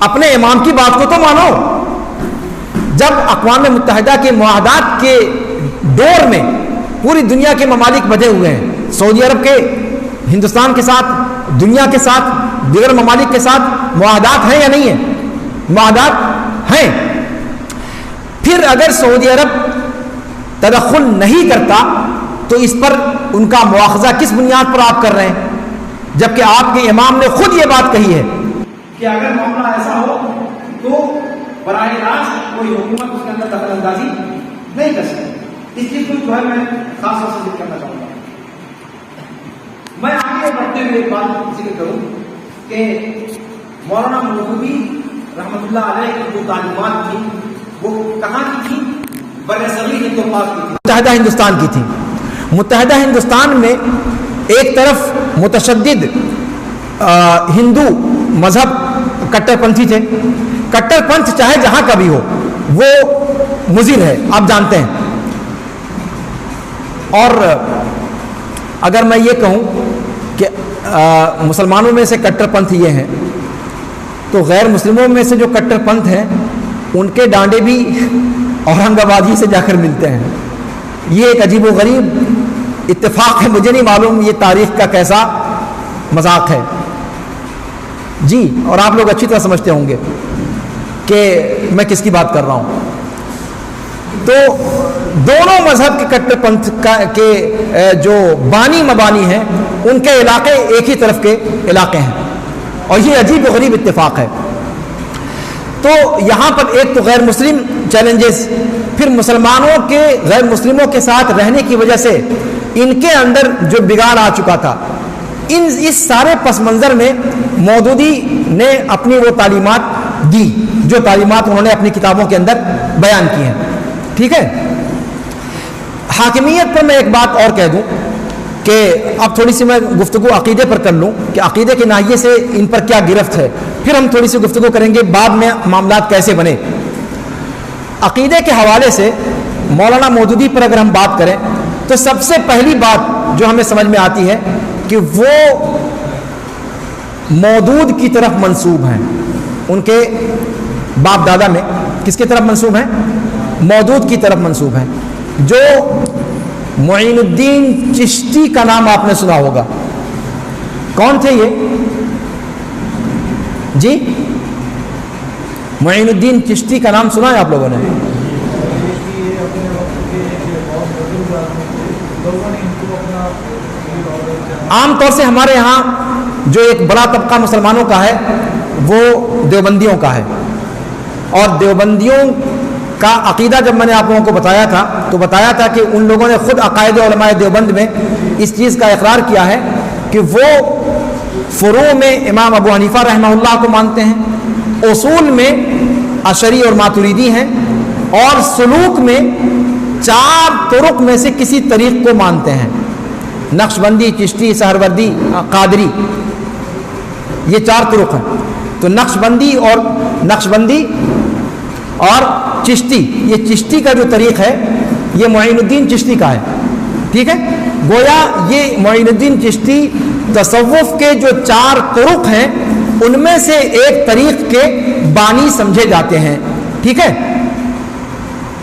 اپنے امام کی بات کو تو مانو. جب اقوام متحدہ کے معاہدات کے دور میں پوری دنیا کے ممالک بدھے ہوئے ہیں، سعودی عرب کے ہندوستان کے ساتھ، دنیا کے ساتھ، دیگر ممالک کے ساتھ معاہدات ہیں یا نہیں ہیں؟ معاہدات ہیں. پھر اگر سعودی عرب تدخل نہیں کرتا تو اس پر ان کا مواخذہ کس بنیاد پر آپ کر رہے ہیں؟ جبکہ آپ کے امام نے خود یہ بات کہی ہے کہ اگر معاملہ ایسا ہو تو براہ راست کوئی حکومت اس کے اندر دخل اندازی نہیں کر سکتی. اس چیز کو جو ہے میں خاص طور سے ذکر کرنا چاہوں گا. میں آگے بڑھتے ہوئے ایک بات ذکر کروں کہ مولانا مودودی رحمۃ اللہ علیہ کی جو تعلیمات تھی وہ کہاں کی تھی؟ برصغیر ہندوستان کی تھی، متحدہ ہندوستان کی تھی. متحدہ ہندوستان میں ایک طرف متشدد ہندو مذہب کٹر پنتھی تھے. کٹر پنتھ چاہے جہاں کا بھی ہو وہ مضر ہے، آپ جانتے ہیں. اور اگر میں یہ کہوں کہ مسلمانوں میں سے کٹر پنتھ یہ ہیں تو غیر مسلموں میں سے جو کٹر پنتھ ہیں ان کے ڈانڈے بھی اورنگ آباد ہی سے جا کر ملتے ہیں. یہ ایک عجیب و غریب اتفاق ہے، مجھے نہیں معلوم یہ تاریخ کا کیسا مذاق ہے. جی، اور آپ لوگ اچھی طرح سمجھتے ہوں گے کہ میں کس کی بات کر رہا ہوں. تو دونوں مذہب کے کٹر پنتھ کے جو بانی مبانی ہیں ان کے علاقے ایک ہی طرف کے علاقے ہیں، اور یہ عجیب و غریب اتفاق ہے. تو یہاں پر ایک تو غیر مسلم چیلنجز، پھر مسلمانوں کے غیر مسلموں کے ساتھ رہنے کی وجہ سے ان کے اندر جو بگاڑ آ چکا تھا، اس سارے پس منظر میں مودودی نے اپنی وہ تعلیمات دی جو تعلیمات انہوں نے اپنی کتابوں کے اندر بیان کی ہیں. ٹھیک ہے. حاکمیت پر میں ایک بات اور کہہ دوں کہ اب تھوڑی سی میں گفتگو عقیدے پر کر لوں کہ عقیدے کے ناحیے سے ان پر کیا گرفت ہے، پھر ہم تھوڑی سی گفتگو کریں گے بعد میں معاملات کیسے بنے. عقیدے کے حوالے سے مولانا مودودی پر اگر ہم بات کریں تو سب سے پہلی بات جو ہمیں سمجھ میں آتی ہے کہ وہ مودود کی طرف منسوب ہیں. ان کے باپ دادا میں کس کی طرف منسوب ہیں؟ مودود کی طرف منسوب ہیں. جو معین الدین چشتی کا نام آپ نے سنا ہوگا. کون تھے یہ؟ جی معین الدین چشتی کا نام سنا ہے آپ لوگوں نے؟ عام طور سے ہمارے ہاں جو ایک بڑا طبقہ مسلمانوں کا ہے وہ دیوبندیوں کا ہے، اور دیوبندیوں کا عقیدہ جب میں نے آپ لوگوں کو بتایا تھا تو بتایا تھا کہ ان لوگوں نے خود عقائد علماء دیوبند میں اس چیز کا اقرار کیا ہے کہ وہ فروع میں امام ابو حنیفہ رحمہ اللہ کو مانتے ہیں، اصول میں اشعری اور ماتریدی ہیں، اور سلوک میں 4 طرق میں سے کسی طریق کو مانتے ہیں. نقشبندی، چشتی، سہروردی، قادری، یہ 4 طرق ہیں. تو نقشبندی اور چشتی، یہ چشتی کا جو طریق ہے یہ معین الدین چشتی کا ہے. ٹھیک ہے. گویا یہ معین الدین چشتی تصوف کے جو 4 طرق ہیں ان میں سے ایک طریق کے بانی سمجھے جاتے ہیں. ٹھیک ہے.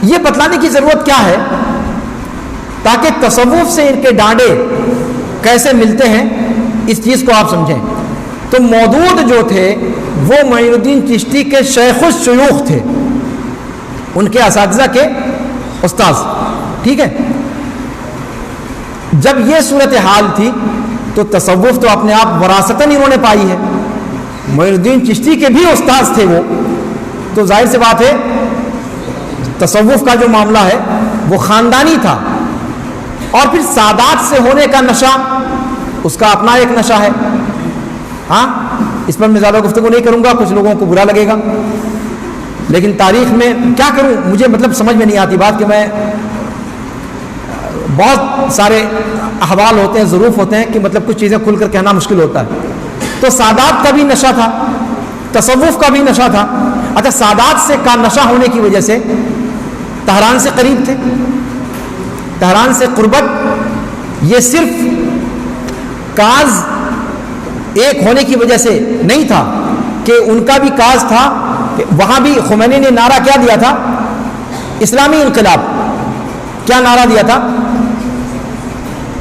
یہ بتلانے کی ضرورت کیا ہے تاکہ تصوف سے ان کے ڈانڈے کیسے ملتے ہیں اس چیز کو آپ سمجھیں. تو مودود جو تھے وہ معین الدین چشتی کے شیخ الشیوخ تھے، ان کے اساتذہ کے استاذ. ٹھیک ہے. جب یہ صورتحال تھی تو تصوف تو اپنے آپ وراثتاً انہوں نے پائی ہے. معین الدین چشتی کے بھی استاذ تھے وہ، تو ظاہر سی بات ہے تصوف کا جو معاملہ ہے وہ خاندانی تھا. اور پھر سادات سے ہونے کا نشہ اس کا اپنا ایک نشہ ہے. ہاں اس پر میں زیادہ گفتگو نہیں کروں گا، کچھ لوگوں کو برا لگے گا، لیکن تاریخ میں کیا کروں، مجھے مطلب سمجھ میں نہیں آتی بات کہ میں بہت سارے احوال ہوتے ہیں، ظروف ہوتے ہیں کہ مطلب کچھ چیزیں کھل کر کہنا مشکل ہوتا ہے. تو سادات کا بھی نشہ تھا، تصوف کا بھی نشہ تھا. اچھا سادات سے کا نشہ ہونے کی وجہ سے طہران سے قریب تھے، طہران سے قربت یہ صرف کاز ایک ہونے کی وجہ سے نہیں تھا کہ ان کا بھی کاز تھا کہ وہاں بھی خمینی نے نعرہ کیا دیا تھا؟ اسلامی انقلاب. کیا نعرہ دیا تھا؟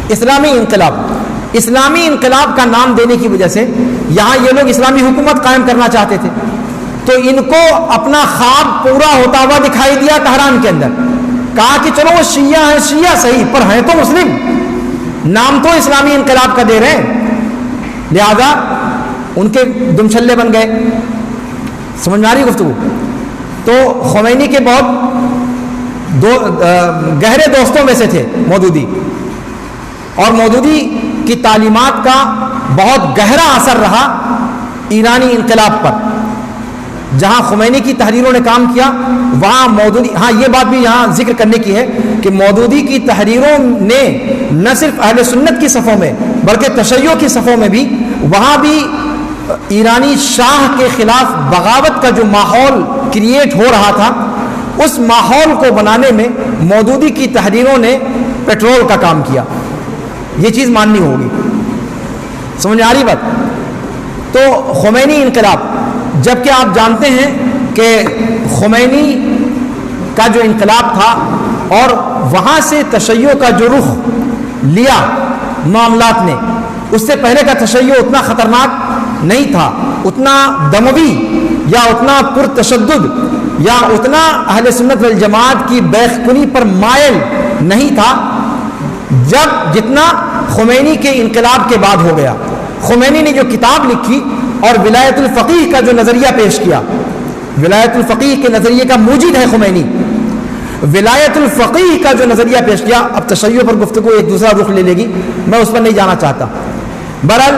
اسلامی انقلاب. اسلامی انقلاب کا نام دینے کی وجہ سے یہاں یہ لوگ اسلامی حکومت قائم کرنا چاہتے تھے، تو ان کو اپنا خواب پورا ہوتا ہوا دکھائی دیا طہران کے اندر. کہا کہ چلو وہ شیعہ ہیں، شیعہ صحیح پر ہیں تو مسلم، نام تو اسلامی انقلاب کا دے رہے ہیں، لہذا ان کے دم چھلے بن گئے. سمجھ میں آ رہی گفتگو؟ تو خمینی کے بہت گہرے دوستوں میں سے تھے مودودی، اور مودودی کی تعلیمات کا بہت گہرا اثر رہا ایرانی انقلاب پر. جہاں خمینی کی تحریروں نے کام کیا وہاں مودودی، ہاں یہ بات بھی یہاں ذکر کرنے کی ہے کہ مودودی کی تحریروں نے نہ صرف اہل سنت کی صفوں میں بلکہ تشیع کی صفوں میں بھی وہاں بھی ایرانی شاہ کے خلاف بغاوت کا جو ماحول کریٹ ہو رہا تھا اس ماحول کو بنانے میں مودودی کی تحریروں نے پیٹرول کا کام کیا. یہ چیز ماننی ہوگی. سمجھ آ رہی بات؟ تو خمینی انقلاب، جبکہ آپ جانتے ہیں کہ خمینی کا جو انقلاب تھا اور وہاں سے تشیع کا جو رخ لیا معاملات نے، اس سے پہلے کا تشیع اتنا خطرناک نہیں تھا، اتنا دموی یا اتنا پرتشدد یا اتنا اہل سنت والجماعت کی بیخ کنی پر مائل نہیں تھا جتنا خمینی کے انقلاب کے بعد ہو گیا. خمینی نے جو کتاب لکھی اور ولایت الفقیہ کا جو نظریہ پیش کیا، ولایت الفقیہ کے نظریے کا موجد ہے خمینی، ولایت الفقیہ کا جو نظریہ پیش کیا. اب تشیع پر گفتگو ایک دوسرا رخ لے لے گی، میں اس پر نہیں جانا چاہتا. بہرحال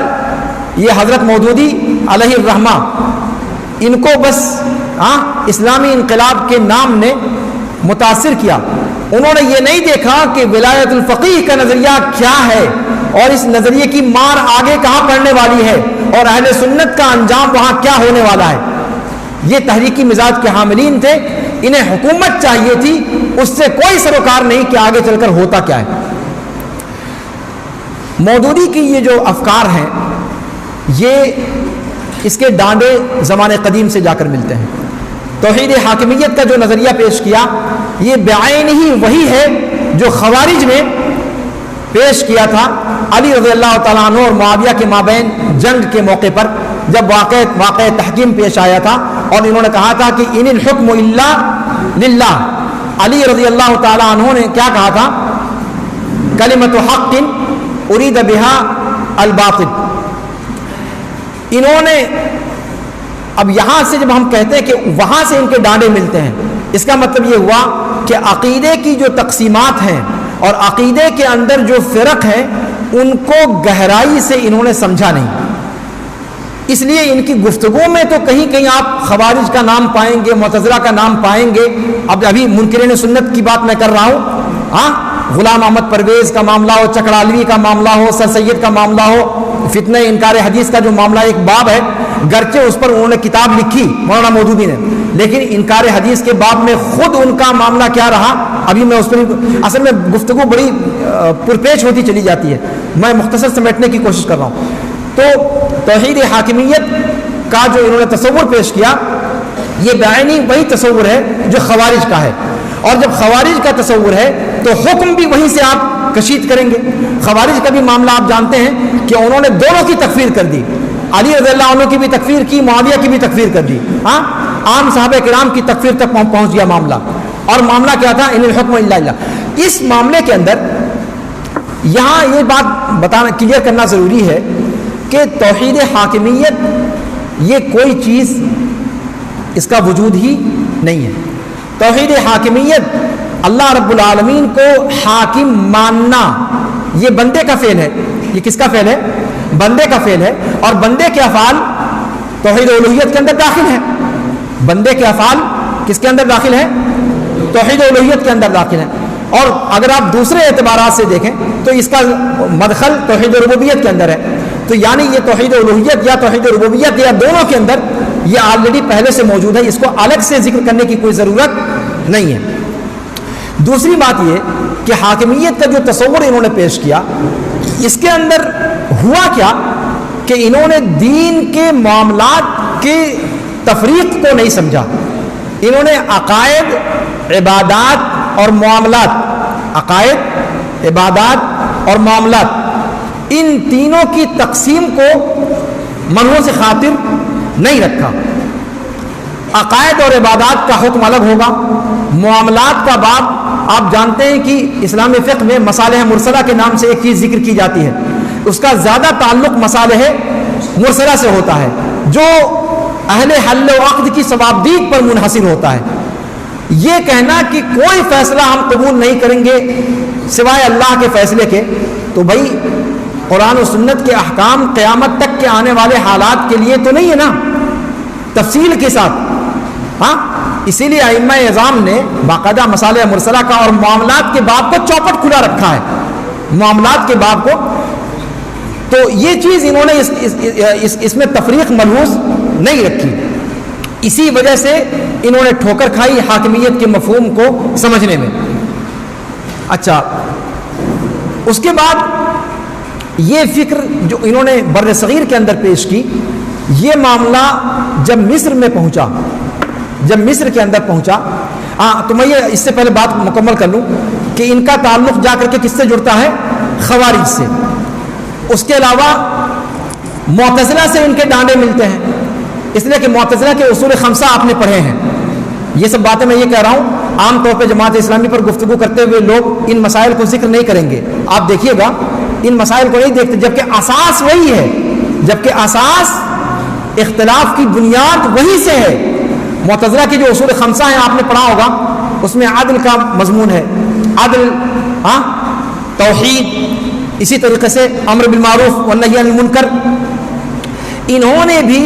یہ حضرت مودودی علیہ الرحمہ، ان کو بس اسلامی انقلاب کے نام نے متاثر کیا. انہوں نے یہ نہیں دیکھا کہ ولایت الفقیہ کا نظریہ کیا ہے اور اس نظریے کی مار آگے کہاں پڑنے والی ہے اور اہل سنت کا انجام وہاں کیا ہونے والا ہے. یہ تحریکی مزاج کے حاملین تھے، انہیں حکومت چاہیے تھی، اس سے کوئی سروکار نہیں کہ آگے چل کر ہوتا کیا ہے. مودودی کی یہ جو افکار ہیں یہ اس کے ڈانڈے زمانے قدیم سے جا کر ملتے ہیں. توحید حاکمیت کا جو نظریہ پیش کیا یہ بعین ہی وہی ہے جو خوارج نے پیش کیا تھا علی رضی اللہ تعالیٰ عنہ اور معاویہ کے مابین جنگ کے موقع پر، جب واقع تحکیم پیش آیا تھا اور انہوں نے کہا تھا کہ ان الحکم الا للہ. علی رضی اللہ تعالیٰ عنہ نے کیا کہا تھا؟ کلمۃ حق ارید بہا الباطل. انہوں نے اب یہاں سے جب ہم کہتے ہیں کہ وہاں سے ان کے ڈانڈے ملتے ہیں، اس کا مطلب یہ ہوا کہ عقیدے کی جو تقسیمات ہیں اور عقیدے کے اندر جو فرق ہیں ان کو گہرائی سے انہوں نے سمجھا نہیں. اس لیے ان کی گفتگو میں تو کہیں کہیں آپ خوارج کا نام پائیں گے، معتزلہ کا نام پائیں گے. اب ابھی منکرین سنت کی بات میں کر رہا ہوں، غلام احمد پرویز کا معاملہ ہو، چکڑالوی کا معاملہ ہو، سر سید کا معاملہ ہو، فتنہ انکار حدیث کا جو معاملہ ایک باب ہے، گرچہ اس پر انہوں نے کتاب لکھی مولانا مودودی نے، لیکن انکار حدیث کے باب میں خود ان کا معاملہ کیا رہا ابھی میں اس پر اصل میں گفتگو بڑی پرپیچ ہوتی چلی جاتی ہے، میں مختصر سمیٹنے کی کوشش کر رہا ہوں. تو توحید حاکمیت کا جو انہوں نے تصور پیش کیا یہ بعینی وہی تصور ہے جو خوارج کا ہے، اور جب خوارج کا تصور ہے تو حکم بھی وہیں سے آپ کشید کریں گے. خوارج کا بھی معاملہ آپ جانتے ہیں کہ انہوں نے دونوں کی تکفیر کر دی، علی رضی اللہ عنہ کی بھی تکفیر کی، معاویہ کی بھی تکفیر کر دی. عام صحابہ کرام کی تکفیر تک پہنچ گیا معاملہ. اور معاملہ کیا تھا؟ ان الحکم الا للہ. اس معاملے کے اندر یہاں یہ بات بتانا کلیئر کرنا ضروری ہے کہ توحید حاکمیت یہ کوئی چیز اس کا وجود ہی نہیں ہے. توحید حاکمیت اللہ رب العالمین کو حاکم ماننا یہ بندے کا فعل ہے. یہ کس کا فعل ہے؟ بندے کا فعل ہے. اور بندے کے افعال توحید الوہیت کے اندر داخل ہیں. بندے کے افعال کس کے اندر داخل ہیں؟ توحید الوہیت کے اندر داخل ہیں. اور اگر آپ دوسرے اعتبارات سے دیکھیں تو اس کا مدخل توحید ربوبیت کے اندر ہے. تو یعنی یہ توحید الوہیت یا توحید ربوبیت یا دونوں کے اندر یہ آلریڈی پہلے سے موجود ہے، اس کو الگ سے ذکر کرنے کی کوئی ضرورت نہیں ہے. دوسری بات یہ کہ حاکمیت کا جو تصور انہوں نے پیش کیا اس کے اندر ہوا کیا کہ انہوں نے دین کے معاملات کی تفریق کو نہیں سمجھا. انہوں نے عقائد، عبادات اور معاملات، عقائد، عبادات اور معاملات ان تینوں کی تقسیم کو منحوس سے خاطر نہیں رکھا. عقائد اور عبادات کا حکم الگ ہوگا. معاملات کا باب آپ جانتے ہیں کہ اسلامی فقہ میں مصالح مرسلہ کے نام سے ایک چیز ذکر کی جاتی ہے، اس کا زیادہ تعلق مصالح مرسلہ سے ہوتا ہے جو اہل حل و عقد کی ثوابدید پر منحصر ہوتا ہے. یہ کہنا کہ کوئی فیصلہ ہم قبول نہیں کریں گے سوائے اللہ کے فیصلے کے، تو بھائی قرآن و سنت کے احکام قیامت تک کے آنے والے حالات کے لیے تو نہیں ہے نا، تفصیل کے ساتھ. اسی لیے ائمہ اعظام نے باقاعدہ مصالح مرسلہ کا اور معاملات کے باب کو چوپٹ کھلا رکھا ہے، معاملات کے باب کو. تو یہ چیز انہوں نے اس میں تفریق ملحوظ نہیں رکھی. اسی وجہ سے انہوں نے ٹھوکر کھائی حاکمیت کے مفہوم کو سمجھنے میں. اچھا، اس کے بعد یہ فکر جو انہوں نے بر صغیر کے اندر پیش کی، یہ معاملہ جب مصر میں پہنچا، جب مصر کے اندر پہنچا، تو میں یہ اس سے پہلے بات مکمل کر لوں کہ ان کا تعلق جا کر کے کس سے جڑتا ہے؟ خوارج سے. اس کے علاوہ معتزلہ سے ان کے ڈانڈے ملتے ہیں. اس لیے کہ معتزلہ کے اصول خمسہ آپ نے پڑھے ہیں. یہ سب باتیں میں یہ کہہ رہا ہوں، عام طور پہ جماعت اسلامی پر گفتگو کرتے ہوئے لوگ ان مسائل کو ذکر نہیں کریں گے. آپ دیکھیے گا ان مسائل کو نہیں دیکھتے، جبکہ اساس وہی ہے، جبکہ اساس اختلاف کی بنیاد وہی سے ہے. معتزلہ کی جو اصول خمسہ ہیں آپ نے پڑھا ہوگا، اس میں عدل کا مضمون ہے، عدل، توحید، اسی طریقے سے امر بالمعروف والنہی عن المنکر. انہوں نے بھی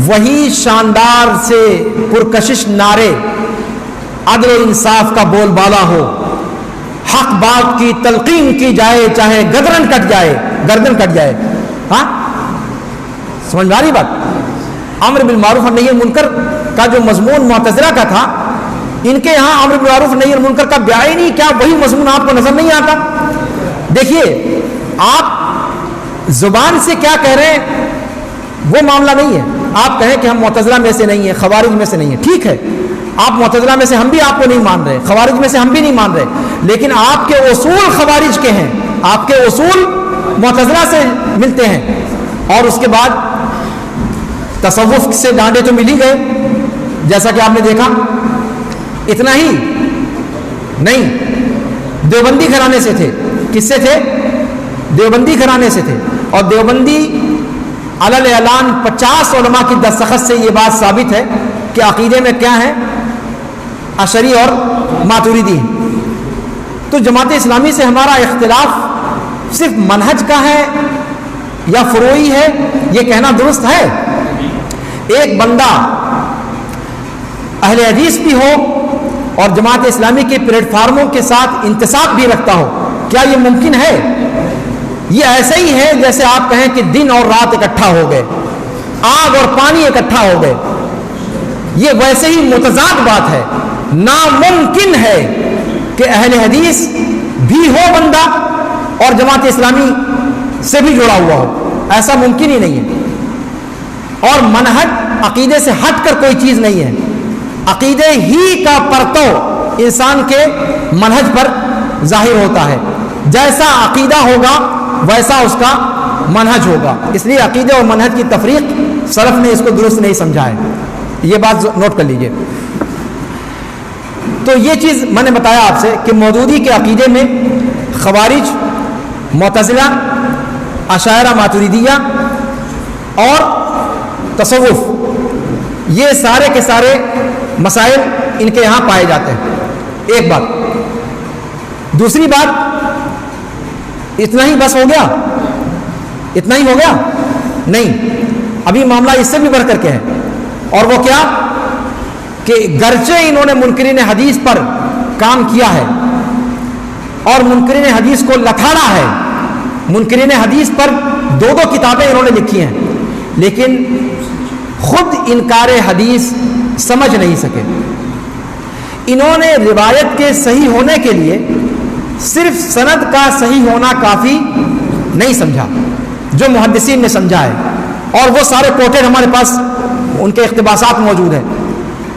وہی شاندار سے پرکشش نعرے، عدل و انصاف کا بول بالا ہو، حق بات کی تلقین کی جائے چاہے گردن کٹ جائے. سمجھ میں آ رہی بات؟ امر بالمعروف اور نہی عن المنکر کا جو مضمون معتزلہ کا تھا، ان کے یہاں امر بالمعروف اور نہی عن المنکر کا بیان ہی کیا وہی مضمون آپ کو نظر نہیں آتا؟ دیکھیے آپ زبان سے کیا کہہ رہے ہیں وہ معاملہ نہیں ہے. آپ کہیں کہ ہم معتزلہ میں سے نہیں ہیں، خوارج میں سے نہیں ہیں، ٹھیک ہے، آپ معتزلہ میں سے ہم بھی آپ کو نہیں مان رہے، خوارج میں سے ہم بھی نہیں مان رہے، لیکن آپ کے اصول خوارج کے ہیں، آپ کے اصول معتزلہ سے ملتے ہیں. اور اس کے بعد تصوف سے ڈانڈے تو مل ہی گئے، جیسا کہ آپ نے دیکھا. اتنا ہی نہیں، دیوبندی گھرانے سے تھے. کس سے تھے؟ دیوبندی گھرانے سے تھے. اور دیوبندی علی اعلان 50 علماء کی دستخط سے یہ بات ثابت ہے کہ عقیدے میں کیا ہے؟ اشعری اور ماتوریدی. تو جماعت اسلامی سے ہمارا اختلاف صرف منہج کا ہے یا فروعی ہے، یہ کہنا درست ہے؟ ایک بندہ اہل حدیث بھی ہو اور جماعت اسلامی کے پلیٹ فارموں کے ساتھ انتساب بھی رکھتا ہو، کیا یہ ممکن ہے؟ یہ ایسا ہی ہے جیسے آپ کہیں کہ دن اور رات اکٹھا ہو گئے، آگ اور پانی اکٹھا ہو گئے. یہ ویسے ہی متضاد بات ہے. ناممکن ہے کہ اہل حدیث بھی ہو بندہ اور جماعت اسلامی سے بھی جڑا ہوا ہو، ایسا ممکن ہی نہیں ہے. اور منہج عقیدے سے ہٹ کر کوئی چیز نہیں ہے. عقیدے ہی کا پرتو انسان کے منہج پر ظاہر ہوتا ہے. جیسا عقیدہ ہوگا ویسا اس کا منہج ہوگا. اس لیے عقیدے اور منہج کی تفریق سلف نے اس کو درست نہیں سمجھا ہے. یہ بات نوٹ کر لیجئے. تو یہ چیز میں نے بتایا آپ سے کہ مودودی کے عقیدے میں خوارج، معتزلہ، اشاعرہ ماتریدیہ اور تصوف، یہ سارے کے سارے مسائل ان کے یہاں پائے جاتے ہیں. ایک بات. دوسری بات، اتنا ہی بس ہو گیا؟ اتنا ہی ہو گیا؟ نہیں، ابھی معاملہ اس سے بھی بڑھ کر کے ہے. اور وہ کیا کہ گرچہ انہوں نے منکرین حدیث پر کام کیا ہے اور منکرین حدیث کو لتھاڑا ہے، منکرین حدیث پر 2 کتابیں انہوں نے لکھی ہیں، لیکن خود انکار حدیث سمجھ نہیں سکے. انہوں نے روایت کے صحیح ہونے کے لیے صرف سند کا صحیح ہونا کافی نہیں سمجھا جو محدثین نے سمجھا ہے. اور وہ سارے کوٹیڈ ہمارے پاس ان کے اقتباسات موجود ہیں،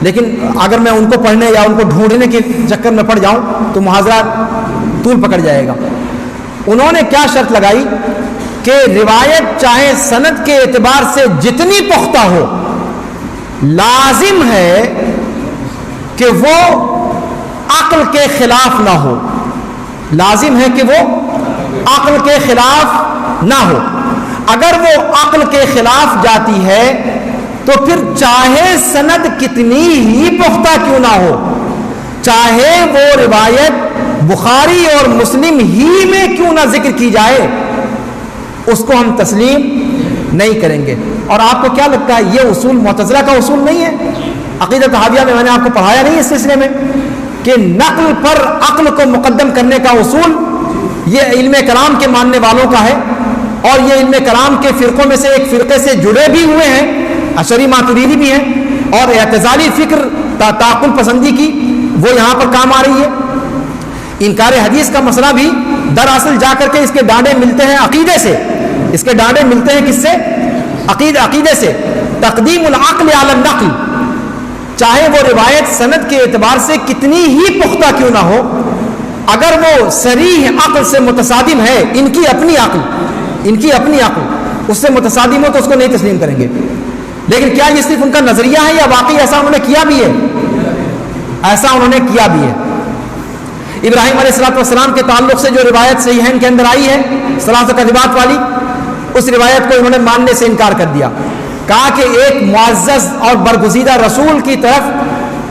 لیکن اگر میں ان کو پڑھنے یا ان کو ڈھونڈنے کے چکر میں پڑ جاؤں تو محاضرہ طول پکڑ جائے گا. انہوں نے کیا شرط لگائی کہ روایت چاہے سند کے اعتبار سے جتنی پختہ ہو، لازم ہے کہ وہ عقل کے خلاف نہ ہو. لازم ہے کہ وہ عقل کے خلاف نہ ہو. اگر وہ عقل کے خلاف جاتی ہے تو پھر چاہے سند کتنی ہی پختہ کیوں نہ ہو، چاہے وہ روایت بخاری اور مسلم ہی میں کیوں نہ ذکر کی جائے، اس کو ہم تسلیم نہیں کریں گے. اور آپ کو کیا لگتا ہے یہ اصول معتزلہ کا اصول نہیں ہے؟ عقیدہ طحاویہ میں نے آپ کو پڑھایا نہیں اس سلسلے میں کہ نقل پر عقل کو مقدم کرنے کا اصول یہ علم کلام کے ماننے والوں کا ہے، اور یہ علم کلام کے فرقوں میں سے ایک فرقے سے جڑے بھی ہوئے ہیں، اشعری ماتریدی بھی ہیں، اور اعتزالی فکر تعقل پسندی کی وہ یہاں پر کام آ رہی ہے. انکار حدیث کا مسئلہ بھی دراصل جا کر کے اس کے ڈانڈے ملتے ہیں عقیدے سے. اس کے ڈانڈے ملتے ہیں کس سے؟ عقیدے سے. تقدیم العقل علی النقل، چاہے وہ روایت سند کے اعتبار سے کتنی ہی پختہ کیوں نہ ہو، اگر وہ صریح عقل سے متصادم ہے، ان کی اپنی عقل اس سے متصادم ہو تو اس کو نہیں تسلیم کریں گے. لیکن کیا یہ صرف ان کا نظریہ ہے یا واقعی ایسا انہوں نے کیا بھی ہے؟ ایسا انہوں نے کیا بھی ہے۔ ابراہیم علیہ السلام کے تعلق سے جو روایت صحیحین کے اندر آئی ہے ثلاث کذبات والی، اس روایت کو انہوں نے ماننے سے انکار کر دیا، کہا کہ ایک معزز اور برگزیدہ رسول کی طرف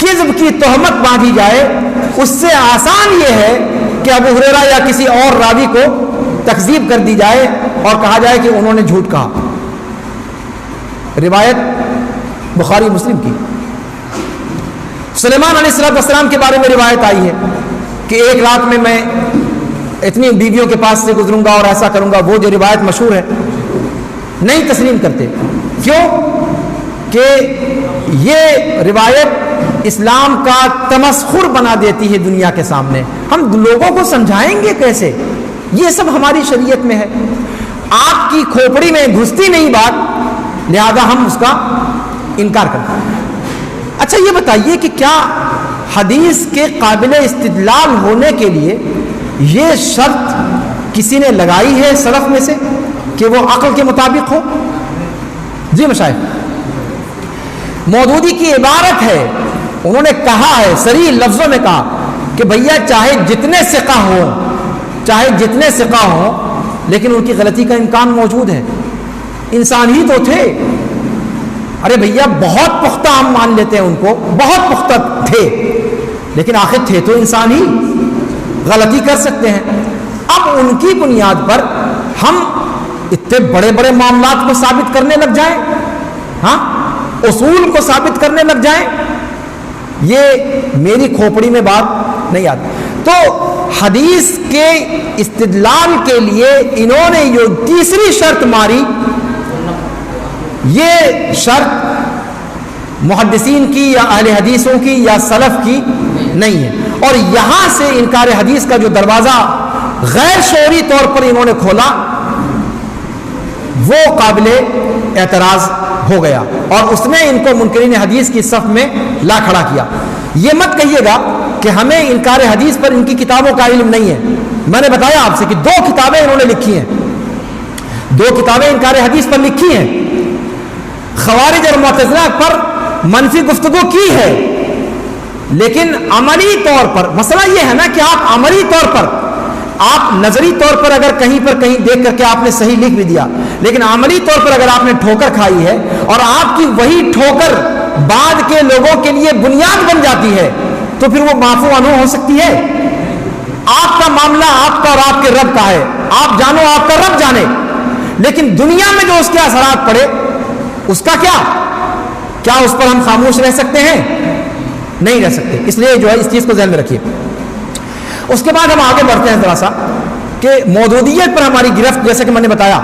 کذب کی تہمت باندھی جائے، اس سے آسان یہ ہے کہ ابو ہریرہ یا کسی اور راوی کو تکذیب کر دی جائے اور کہا جائے کہ انہوں نے جھوٹ کہا۔ روایت بخاری مسلم کی۔ سلیمان علیہ السلام کے بارے میں روایت آئی ہے کہ ایک رات میں میں اتنی بیویوں کے پاس سے گزروں گا اور ایسا کروں گا، وہ جو روایت مشہور ہے نہیں تسلیم کرتے۔ کیوں؟ کہ یہ روایت اسلام کا تمسخر بنا دیتی ہے دنیا کے سامنے۔ ہم لوگوں کو سمجھائیں گے کیسے؟ یہ سب ہماری شریعت میں ہے، آپ کی کھوپڑی میں گھستی نہیں بات، لہذا ہم اس کا انکار کرتے ہیں۔ اچھا یہ بتائیے کہ کیا حدیث کے قابل استدلال ہونے کے لیے یہ شرط کسی نے لگائی ہے سلف میں سے کہ وہ عقل کے مطابق ہو؟ جی مشائخ، مودودی کی عبارت ہے، انہوں نے کہا ہے، صریح لفظوں میں کہا کہ بھیا چاہے جتنے ثقہ ہوں لیکن ان کی غلطی کا امکان موجود ہے، انسان ہی تو تھے۔ ارے بھیا بہت پختہ ہم مان لیتے ہیں ان کو، بہت پختہ تھے، لیکن آخر تھے تو انسان ہی، غلطی کر سکتے ہیں۔ اب ان کی بنیاد پر ہم اتنے بڑے بڑے معاملات کو ثابت کرنے لگ جائیں، ہاں اصول کو ثابت کرنے لگ جائیں، یہ میری کھوپڑی میں بات نہیں آتی۔ تو حدیث کے استدلال کے لیے انہوں نے جو تیسری شرط ماری، یہ شرط محدثین کی یا اہل حدیثوں کی یا سلف کی نہیں ہے، اور یہاں سے انکار حدیث کا جو دروازہ غیر شعوری طور پر انہوں نے کھولا وہ قابل اعتراض ہو گیا، اور اس نے ان کو منکرین حدیث کی صف میں لا کھڑا کیا۔ یہ مت کہیے گا کہ ہمیں انکار حدیث پر ان کی کتابوں کا علم نہیں ہے۔ میں نے بتایا آپ سے کہ 2 کتابیں انہوں نے لکھی ہیں، 2 کتابیں انکار حدیث پر لکھی ہیں، خوارج اور معتزلہ پر منفی گفتگو کی ہے، لیکن عملی طور پر مسئلہ یہ ہے نا کہ آپ عملی طور پر، آپ نظری طور پر اگر کہیں دیکھ کر کے آپ نے صحیح لکھ بھی دیا، لیکن عملی طور پر اگر آپ نے ٹھوکر کھائی ہے اور آپ کی وہی ٹھوکر بعد کے لوگوں کے لیے بنیاد بن جاتی ہے تو پھر وہ معفو عنہ ہو سکتی ہے؟ آپ کا معاملہ آپ کا اور آپ کے رب کا ہے، آپ جانو آپ کا رب جانے، لیکن دنیا میں جو اس کے اثرات پڑے اس کا کیا اس پر ہم خاموش رہ سکتے ہیں؟ نہیں رہ سکتے۔ اس لیے جو ہے اس چیز کو ذہن میں رکھیے۔ اس کے بعد ہم آگے بڑھتے ہیں ذرا سا کہ مودودیت پر ہماری گرفت، جیسے کہ میں نے بتایا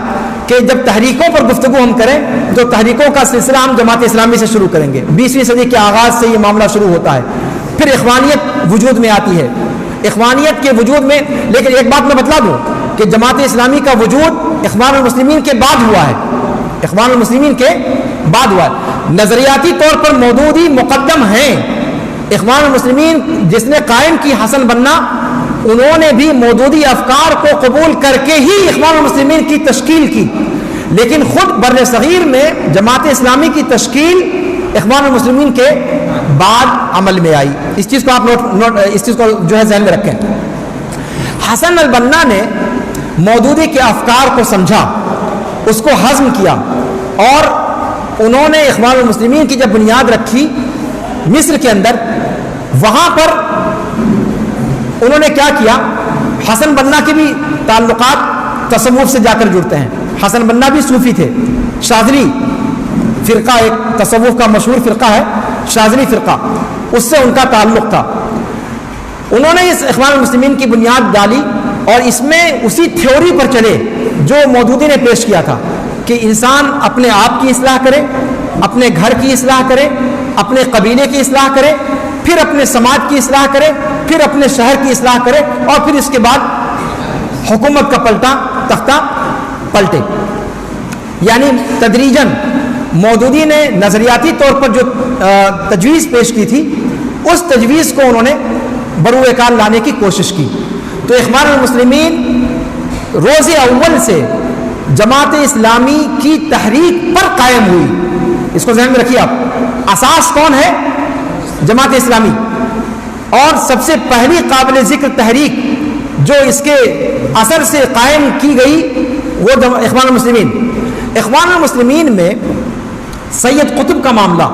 کہ جب تحریکوں پر گفتگو ہم کریں تو تحریکوں کا سلسلہ ہم جماعت اسلامی سے شروع کریں گے۔ 20ویں صدی کے آغاز سے یہ معاملہ شروع ہوتا ہے، پھر اخوانیت وجود میں آتی ہے، اخوانیت کے وجود میں، لیکن ایک بات میں بتلا دوں کہ جماعت اسلامی کا وجود اخوان المسلمین کے بعد ہوا ہے، اخوان المسلمین کے بعد ہوا ہے۔ نظریاتی طور پر مودودی مقدم ہیں، اخوان المسلمین جس نے قائم کی حسن بننا، انہوں نے بھی مودودی افکار کو قبول کر کے ہی اخوان المسلمین کی تشکیل کی، لیکن خود بر صغیر میں جماعت اسلامی کی تشکیل اخوان المسلمین کے بعد عمل میں آئی۔ اس چیز کو آپ اس چیز کو جو ہے ذہن میں رکھیں۔ حسن البنا نے مودودی کے افکار کو سمجھا، اس کو ہضم کیا، اور انہوں نے اخوان المسلمین کی جب بنیاد رکھی مصر کے اندر، وہاں پر انہوں نے کیا کیا، حسن بنا کے بھی تعلقات تصوف سے جا کر جڑتے ہیں۔ حسن بنا بھی صوفی تھے، شاذلی فرقہ ایک تصوف کا مشہور فرقہ ہے، شاذلی فرقہ، اس سے ان کا تعلق تھا۔ انہوں نے اس اخوان المسلمین کی بنیاد ڈالی اور اس میں اسی تھیوری پر چلے جو مودودی نے پیش کیا تھا کہ انسان اپنے آپ کی اصلاح کرے، اپنے گھر کی اصلاح کرے، اپنے قبیلے کی اصلاح کرے، پھر اپنے سماج کی اصلاح کرے، پھر اپنے شہر کی اصلاح کرے، اور پھر اس کے بعد حکومت کا تختہ پلٹے۔ یعنی تدریجاً مودودی نے نظریاتی طور پر جو تجویز پیش کی تھی، اس تجویز کو انہوں نے بروئے کار لانے کی کوشش کی۔ تو اخوان المسلمین روز اول سے جماعت اسلامی کی تحریک پر قائم ہوئی، اس کو ذہن میں رکھیے آپ. اساس کون ہے؟ جماعت اسلامی. اور سب سے پہلی قابل ذکر تحریک جو اس کے اثر سے قائم کی گئی وہ اخوان المسلمین. اخوان المسلمین میں سید قطب کا معاملہ،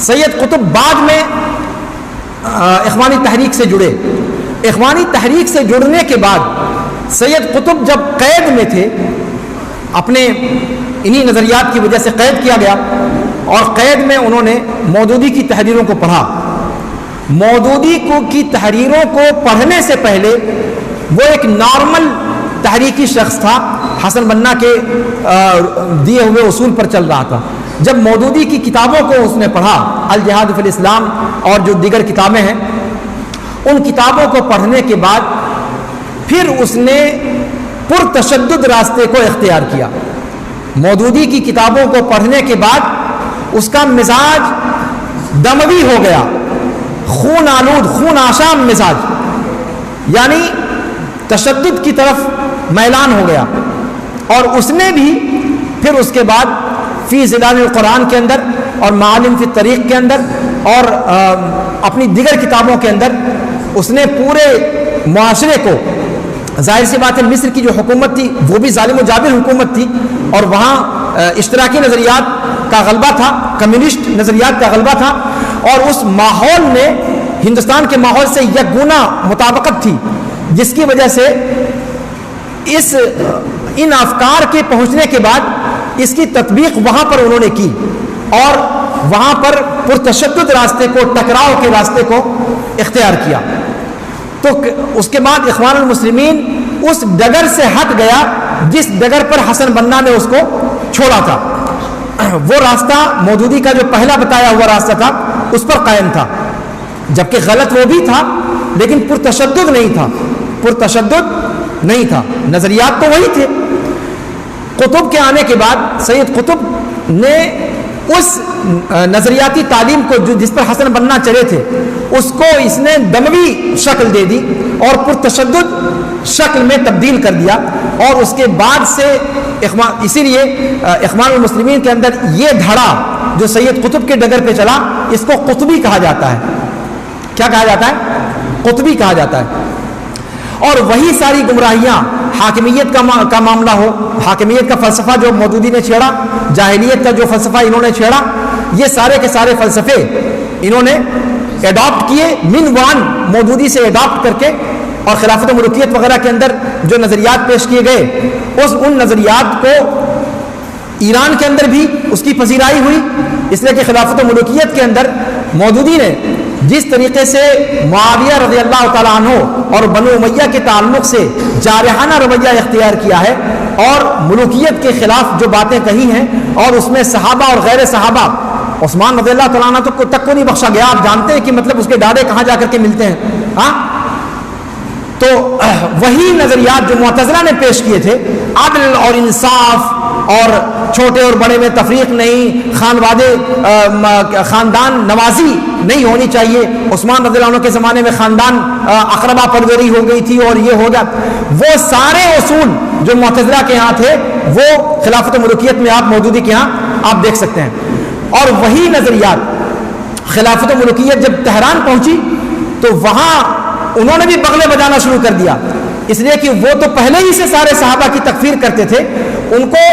سید قطب بعد میں اخوانی تحریک سے جڑے. اخوانی تحریک سے جڑنے کے بعد سید قطب جب قید میں تھے، اپنے انہی نظریات کی وجہ سے قید کیا گیا، اور قید میں انہوں نے مودودی کی تحریروں کو پڑھا. مودودی کی تحریروں کو پڑھنے سے پہلے وہ ایک نارمل تحریکی شخص تھا، حسن بنا کے دیے ہوئے اصول پر چل رہا تھا. جب مودودی کی کتابوں کو اس نے پڑھا، الجہاد فی الاسلام اور جو دیگر کتابیں ہیں، ان کتابوں کو پڑھنے کے بعد پھر اس نے پرتشدد راستے کو اختیار کیا. مودودی کی کتابوں کو پڑھنے کے بعد اس کا مزاج دموی ہو گیا، خون آلود، خون آشام مزاج، یعنی تشدد کی طرف میلان ہو گیا. اور اس نے بھی پھر اس کے بعد فی ظلال القرآن کے اندر اور معالم فی الطریق کے اندر اور اپنی دیگر کتابوں کے اندر اس نے پورے معاشرے کو، ظاہر سی بات ہے مصر کی جو حکومت تھی وہ بھی ظالم و جابر حکومت تھی، اور وہاں اشتراکی نظریات کا غلبہ تھا، کمیونسٹ نظریات کا غلبہ تھا، اور اس ماحول میں ہندوستان کے ماحول سے یک گنا مطابقت تھی، جس کی وجہ سے ان افکار کے پہنچنے کے بعد اس کی تطبیق وہاں پر انہوں نے کی، اور وہاں پر پرتشدد راستے کو، ٹکراؤ کے راستے کو اختیار کیا. تو اس کے بعد اخوان المسلمین اس ڈگر سے ہٹ گیا جس ڈگر پر حسن بنا نے اس کو چھوڑا تھا. وہ راستہ مودودی کا جو پہلا بتایا ہوا راستہ تھا اس پر قائم تھا، جبکہ غلط وہ بھی تھا لیکن پرتشدد نہیں تھا، پرتشدد نہیں تھا، نظریات تو وہی تھے. قطب کے آنے کے بعد سید قطب نے اس نظریاتی تعلیم کو جس پر حسن بنا چلے تھے اس کو اس نے دموی شکل دے دی اور پرتشدد شکل میں تبدیل کر دیا. اور اس کے بعد سے اسی لیے اخوان المسلمین کے اندر یہ دھڑا جو سید قطب کے ڈگر پہ چلا اس کو قطبی کہا جاتا ہے. کیا کہا جاتا ہے؟ قطبی کہا جاتا ہے. اور وہی ساری گمراہیاں، حاکمیت کا معاملہ ہو، حاکمیت کا فلسفہ جو مودودی نے چھیڑا، جاہلیت کا جو فلسفہ انہوں نے چھیڑا، یہ سارے کے سارے فلسفے انہوں نے ایڈاپٹ کیے من وان، مودودی سے ایڈاپٹ کر کے، اور خلافت و ملوکیت وغیرہ کے اندر جو نظریات پیش کیے گئے ان نظریات کو ایران کے اندر بھی اس کی پذیرائی ہوئی. اس لیے کہ خلافت و ملوکیت کے اندر مودودی نے جس طریقے سے معاویہ رضی اللہ تعالیٰ عنہ اور بنو امیہ کے تعلق سے جارحانہ رویہ اختیار کیا ہے، اور ملوکیت کے خلاف جو باتیں کہی ہیں، اور اس میں صحابہ اور غیر صحابہ، عثمان رضی اللہ تعالیٰ عنہ تک کو نہیں بخشا گیا. آپ جانتے ہیں کہ مطلب اس کے ڈاڑے کہاں جا کر کے ملتے ہیں. ہاں، تو وہی نظریات جو معتزلہ نے پیش کیے تھے، عدل اور انصاف اور چھوٹے اور بڑے میں تفریق نہیں، خاندان نوازی نہیں ہونی چاہیے، عثمان رضی اللہ عنہ کے زمانے میں خاندان اقربا پروری ہو گئی تھی اور یہ ہو گیا، وہ سارے اصول جو معتزلہ کے ہاں تھے وہ خلافت و ملوکیت میں آپ مودودی کے ہاں آپ دیکھ سکتے ہیں. اور وہی نظریات خلافت و ملوکیت جب تہران پہنچی تو وہاں انہوں نے بھی بغلے بجانا شروع کر دیا، اس لیے کہ وہ تو پہلے ہی سے سارے صحابہ کی تکفیر کرتے تھے. ان کو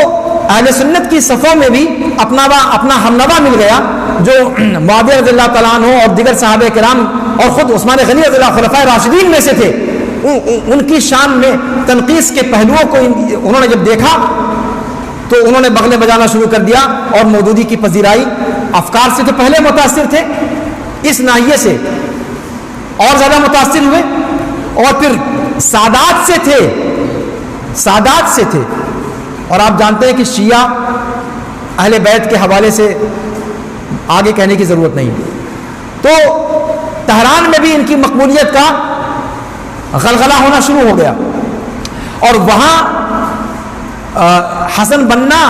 اہل سنت کی صفوں میں بھی اپنا ہمنوا مل گیا جو معاویہ رضی اللہ تعالیٰ عنہ اور دیگر صحابہ کرام اور خود عثمان غنی رضی اللہ خلفائے راشدین میں سے تھے. ان کی شان میں تنقیص کے پہلوؤں کو انہوں نے جب دیکھا تو انہوں نے بغلے بجانا شروع کر دیا اور مودودی کی پذیرائی. افکار سے تو پہلے متاثر تھے، اس ناحیے سے اور زیادہ متاثر ہوئے، اور پھر سادات سے تھے. اور آپ جانتے ہیں کہ شیعہ اہل بیت کے حوالے سے آگے کہنے کی ضرورت نہیں. تو تہران میں بھی ان کی مقبولیت کا غلغلہ ہونا شروع ہو گیا، اور وہاں حسن بنا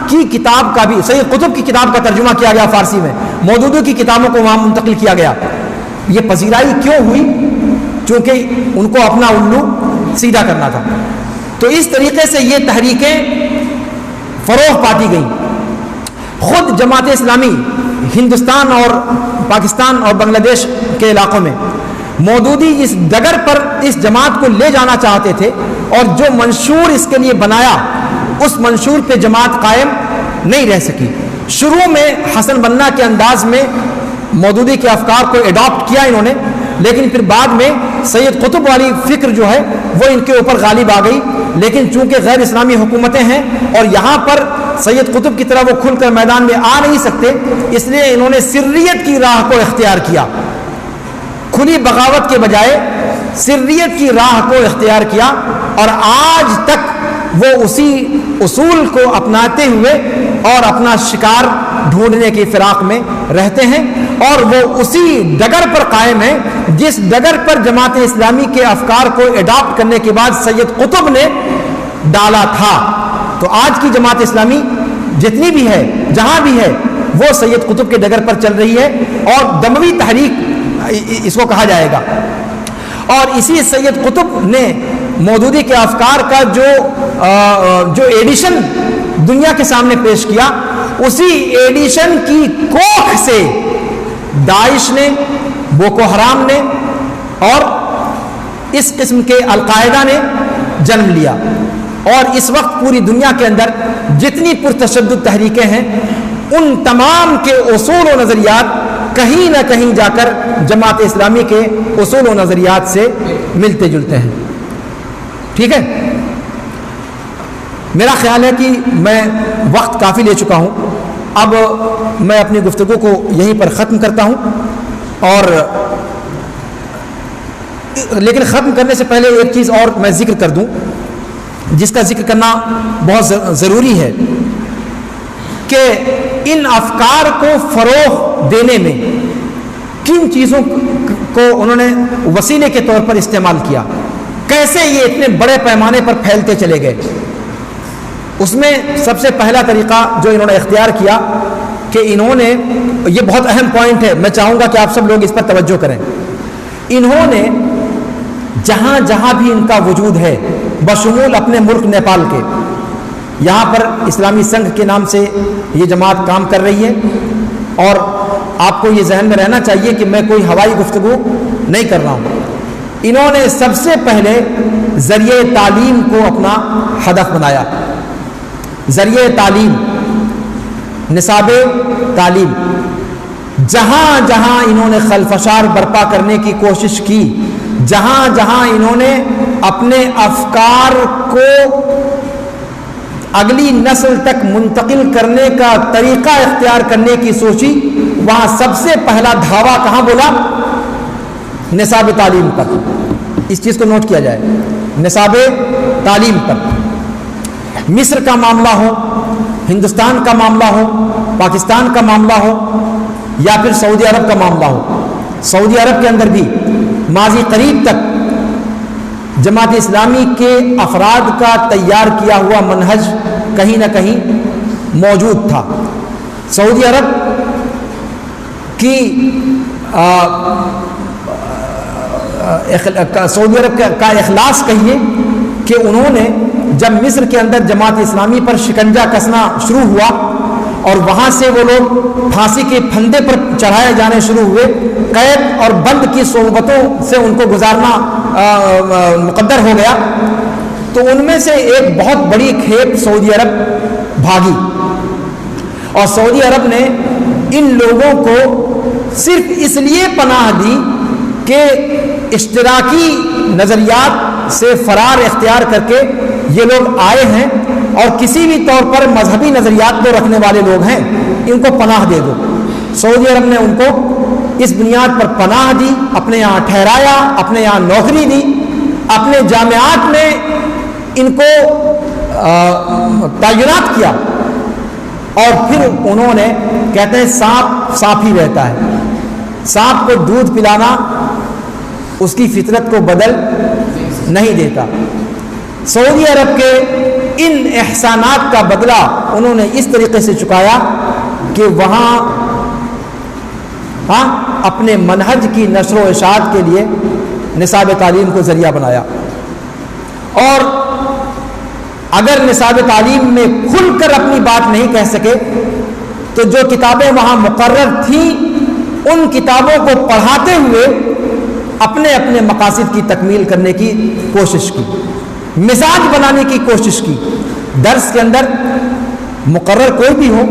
کی کتاب کا بھی، سید قطب کی کتاب کا ترجمہ کیا گیا فارسی میں، مودودی کی کتابوں کو وہاں منتقل کیا گیا. یہ پذیرائی کیوں ہوئی؟ چونکہ ان کو اپنا الو سیدھا کرنا تھا. تو اس طریقے سے یہ تحریکیں فروغ پاتی گئیں. خود جماعت اسلامی ہندوستان اور پاکستان اور بنگلہ دیش کے علاقوں میں مودودی اس ڈگر پر اس جماعت کو لے جانا چاہتے تھے، اور جو منشور اس کے لیے بنایا اس منشور پہ جماعت قائم نہیں رہ سکی۔ شروع میں حسن بنا کے انداز میں مودودی کے افکار کو اڈاپٹ کیا انہوں نے، لیکن پھر بعد میں سید قطب والی فکر جو ہے وہ ان کے اوپر غالب آ گئی۔ لیکن چونکہ غیر اسلامی حکومتیں ہیں اور یہاں پر سید قطب کی طرح وہ کھل کر میدان میں آ نہیں سکتے، اس لیے انہوں نے سریت کی راہ کو اختیار کیا، کھلی بغاوت کے بجائے سریت کی راہ کو اختیار کیا، اور آج تک وہ اسی اصول کو اپناتے ہوئے اور اپنا شکار ڈھونڈنے کی فراق میں رہتے ہیں، اور وہ اسی ڈگر پر قائم ہیں جس ڈگر پر جماعت اسلامی کے افکار کو اڈاپٹ کرنے کے بعد سید قطب نے ڈالا تھا۔ تو آج کی جماعت اسلامی جتنی بھی ہے، جہاں بھی ہے، وہ سید قطب کے ڈگر پر چل رہی ہے، اور دموی تحریک اس کو کہا جائے گا۔ اور اسی سید قطب نے مودودی کے افکار کا جو ایڈیشن دنیا کے سامنے پیش کیا، اسی ایڈیشن کی کوکھ سے داعش نے، بوکو حرام نے اور اس قسم کے القاعدہ نے جنم لیا، اور اس وقت پوری دنیا کے اندر جتنی پرتشدد تحریکیں ہیں ان تمام کے اصول و نظریات کہیں نہ کہیں جا کر جماعت اسلامی کے اصول و نظریات سے ملتے جلتے ہیں۔ ٹھیک ہے، میرا خیال ہے کہ میں وقت کافی لے چکا ہوں، اب میں اپنی گفتگو کو یہیں پر ختم کرتا ہوں، اور لیکن ختم کرنے سے پہلے ایک چیز اور میں ذکر کر دوں جس کا ذکر کرنا بہت ضروری ہے، کہ ان افکار کو فروغ دینے میں کن چیزوں کو انہوں نے وسیلے کے طور پر استعمال کیا، کیسے یہ اتنے بڑے پیمانے پر پھیلتے چلے گئے۔ اس میں سب سے پہلا طریقہ جو انہوں نے اختیار کیا کہ انہوں نے، یہ بہت اہم پوائنٹ ہے، میں چاہوں گا کہ آپ سب لوگ اس پر توجہ کریں، انہوں نے جہاں جہاں بھی ان کا وجود ہے بشمول اپنے ملک نیپال کے، یہاں پر اسلامی سنگھ کے نام سے یہ جماعت کام کر رہی ہے، اور آپ کو یہ ذہن میں رہنا چاہیے کہ میں کوئی ہوائی گفتگو نہیں کر رہا ہوں۔ انہوں نے سب سے پہلے ذریعہ تعلیم کو اپنا ہدف بنایا، ذریعہ تعلیم، نصاب تعلیم، جہاں جہاں انہوں نے خلفشار برپا کرنے کی کوشش کی، جہاں جہاں انہوں نے اپنے افکار کو اگلی نسل تک منتقل کرنے کا طریقہ اختیار کرنے کی سوچی، وہاں سب سے پہلا دھاوا کہاں بولا؟ نصاب تعلیم پر۔ اس چیز کو نوٹ کیا جائے، نصاب تعلیم پر۔ مصر کا معاملہ ہو، ہندوستان کا معاملہ ہو، پاکستان کا معاملہ ہو، یا پھر سعودی عرب کا معاملہ ہو، سعودی عرب کے اندر بھی ماضی قریب تک جماعت اسلامی کے افراد کا تیار کیا ہوا منہج کہیں نہ کہیں موجود تھا۔ سعودی عرب کی سعودی عرب کا اخلاص کہیے کہ انہوں نے جب مصر کے اندر جماعت اسلامی پر شکنجہ کسنا شروع ہوا اور وہاں سے وہ لوگ پھانسی کے پھندے پر چڑھائے جانے شروع ہوئے، قید اور بند کی صحبتوں سے ان کو گزارنا مقدر ہو گیا، تو ان میں سے ایک بہت بڑی کھیپ سعودی عرب بھاگی، اور سعودی عرب نے ان لوگوں کو صرف اس لیے پناہ دی کہ اشتراکی نظریات سے فرار اختیار کر کے یہ لوگ آئے ہیں اور کسی بھی طور پر مذہبی نظریات کو رکھنے والے لوگ ہیں، ان کو پناہ دے دو۔ سعودی عرب نے ان کو اس بنیاد پر پناہ دی، اپنے یہاں ٹھہرایا، اپنے یہاں نوکری دی، اپنے جامعات میں ان کو تعینات کیا، اور پھر انہوں نے، کہتے ہیں سانپ سانپ ہی رہتا ہے، سانپ کو دودھ پلانا اس کی فطرت کو بدل نہیں دیتا۔ سعودی عرب کے ان احسانات کا بدلہ انہوں نے اس طریقے سے چکایا کہ وہاں اپنے منہج کی نشر و اشاعت کے لیے نصاب تعلیم کو ذریعہ بنایا، اور اگر نصاب تعلیم میں کھل کر اپنی بات نہیں کہہ سکے تو جو کتابیں وہاں مقرر تھیں ان کتابوں کو پڑھاتے ہوئے اپنے اپنے مقاصد کی تکمیل کرنے کی کوشش کی، مزاج بنانے کی کوشش کی۔ درس کے اندر مقرر کوئی بھی ہو،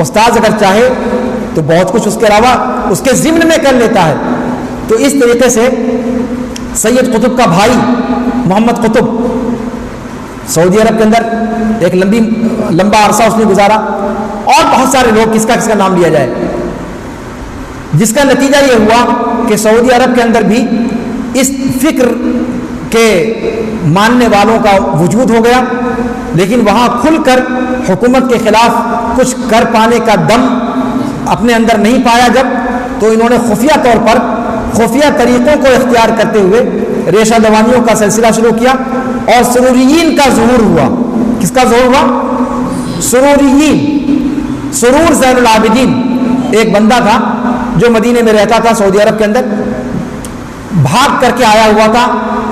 استاذ اگر چاہے تو بہت کچھ اس کے علاوہ اس کے ضمن میں کر لیتا ہے۔ تو اس طریقے سے سید قطب کا بھائی محمد قطب سعودی عرب کے اندر ایک لمبا عرصہ اس نے گزارا، اور بہت سارے لوگ، کس کا نام لیا جائے، جس کا نتیجہ یہ ہوا کہ سعودی عرب کے اندر بھی اس فکر کے ماننے والوں کا وجود ہو گیا، لیکن وہاں کھل کر حکومت کے خلاف کچھ کر پانے کا دم اپنے اندر نہیں پایا جب، تو انہوں نے خفیہ طور پر خفیہ طریقوں کو اختیار کرتے ہوئے ریشہ دوانیوں کا سلسلہ شروع کیا، اور سروریین کا ظہور ہوا۔ کس کا ظہور ہوا؟ سروریین۔ سرور زین العابدین ایک بندہ تھا جو مدینے میں رہتا تھا سعودی عرب کے اندر، بھاگ کر کے آیا ہوا تھا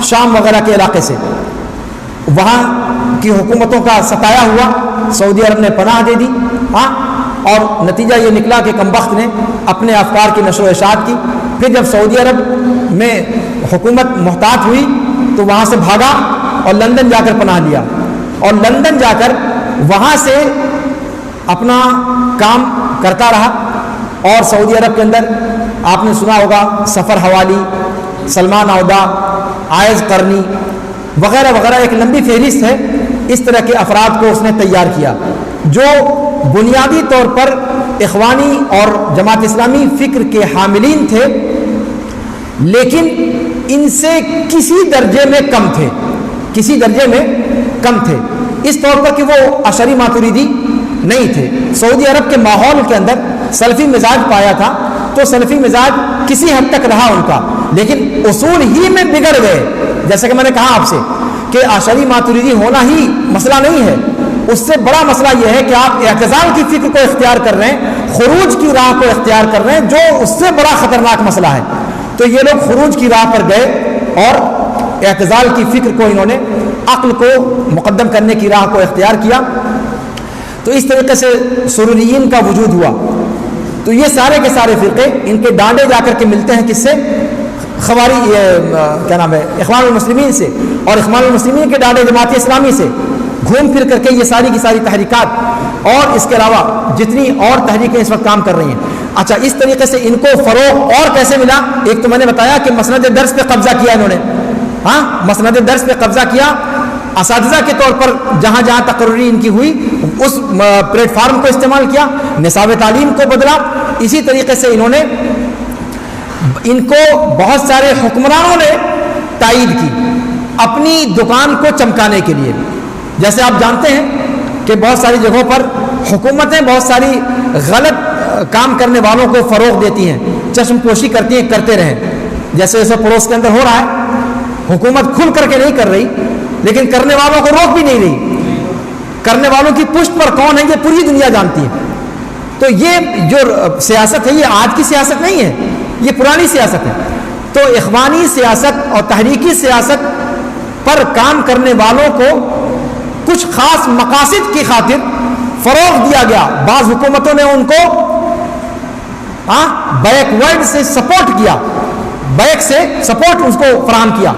شام وغیرہ کے علاقے سے، وہاں کی حکومتوں کا ستایا ہوا، سعودی عرب نے پناہ دے دی، اور نتیجہ یہ نکلا کہ کمبخت نے اپنے افکار کی نشر و اشاعت کی۔ پھر جب سعودی عرب میں حکومت محتاط ہوئی تو وہاں سے بھاگا اور لندن جا کر پناہ لیا، اور لندن جا کر وہاں سے اپنا کام کرتا رہا، اور سعودی عرب کے اندر آپ نے سنا ہوگا سفر حوالی، سلمان عودہ، عائز قرنی وغیرہ وغیرہ، ایک لمبی فہرست ہے۔ اس طرح کے افراد کو اس نے تیار کیا جو بنیادی طور پر اخوانی اور جماعت اسلامی فکر کے حاملین تھے، لیکن ان سے کسی درجے میں کم تھے، کسی درجے میں کم تھے، اس طور پر کہ وہ اشعری ماتریدی نہیں تھے۔ سعودی عرب کے ماحول کے اندر سلفی مزاج پایا تھا، تو سلفی مزاج کسی حد تک رہا ان کا، لیکن اصول ہی میں بگڑ گئے۔ جیسا کہ میں نے کہا آپ سے کہ اشعری ماتریدی ہونا ہی مسئلہ نہیں ہے، اس سے بڑا مسئلہ یہ ہے کہ آپ اعتزال کی فکر کو اختیار کر رہے ہیں، خروج کی راہ کو اختیار کر رہے ہیں، جو اس سے بڑا خطرناک مسئلہ ہے۔ تو یہ لوگ خروج کی راہ پر گئے اور اعتزال کی فکر کو انہوں نے عقل کو مقدم کرنے کی راہ کو اختیار کیا۔ تو اس طریقے سے سروریین کا وجود ہوا۔ تو یہ سارے کے سارے فرقے ان کے ڈانڈے جا کر کے ملتے ہیں کس سے؟ اخوان المسلمین سے، اور اخوان المسلمین کے ڈانڈے جماعت اسلامی سے گھوم پھر کر کے یہ ساری کی ساری تحریکات اور اس کے علاوہ جتنی اور تحریکیں اس وقت کام کر رہی ہیں۔ اچھا، اس طریقے سے ان کو فروغ اور کیسے ملا؟ ایک تو میں نے بتایا کہ مسند درس پہ قبضہ کیا انہوں نے، مسند درس پہ قبضہ کیا، اساتذہ کے طور پر جہاں جہاں تقرری ان کی ہوئی اس پلیٹ فارم کو استعمال کیا، نصاب تعلیم کو بدلا۔ اسی طریقے سے انہوں نے ان کو بہت سارے حکمرانوں نے تائید کی اپنی دکان کو چمکانے کے لیے۔ جیسے آپ جانتے ہیں کہ بہت ساری جگہوں پر حکومتیں بہت ساری غلط کام کرنے والوں کو فروغ دیتی ہیں، چشم پوشی کرتی ہیں، کرتے رہیں، جیسے ایسے پڑوس کے اندر ہو رہا ہے۔ حکومت کھل کر کے نہیں کر رہی، لیکن کرنے والوں کو روک بھی نہیں رہی۔ کرنے والوں کی پشت پر کون ہے یہ پوری دنیا جانتی ہے۔ تو یہ جو سیاست ہے یہ آج کی سیاست نہیں ہے، یہ پرانی سیاست ہے۔ تو اخوانی سیاست اور تحریکی سیاست پر کام کرنے والوں کو کچھ خاص مقاصد کی خاطر فروغ دیا گیا۔ بعض حکومتوں نے ان کو بیک ورڈ سے سپورٹ کیا، بیک سے سپورٹ اس کو فراہم کیا،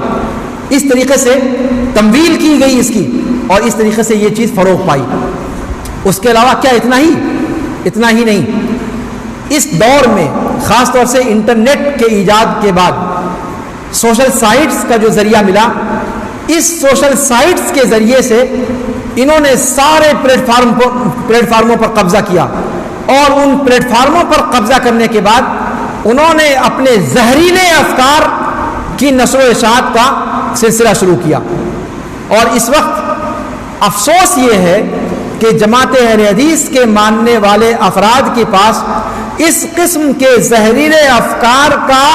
اس طریقے سے تمویل کی گئی اس کی، اور اس طریقے سے یہ چیز فروغ پائی۔ اس کے علاوہ کیا اتنا ہی نہیں، اس دور میں خاص طور سے انٹرنیٹ کے ایجاد کے بعد سوشل سائٹس کا جو ذریعہ ملا، اس سوشل سائٹس کے ذریعے سے انہوں نے سارے پلیٹ فارموں پر قبضہ کیا، اور ان پلیٹ فارموں پر قبضہ کرنے کے بعد انہوں نے اپنے زہریلے افکار کی نشر و اشاعت کا سلسلہ شروع کیا۔ اور اس وقت افسوس یہ ہے کہ جماعت اہل حدیث کے ماننے والے افراد کے پاس اس قسم کے زہریلے افکار کا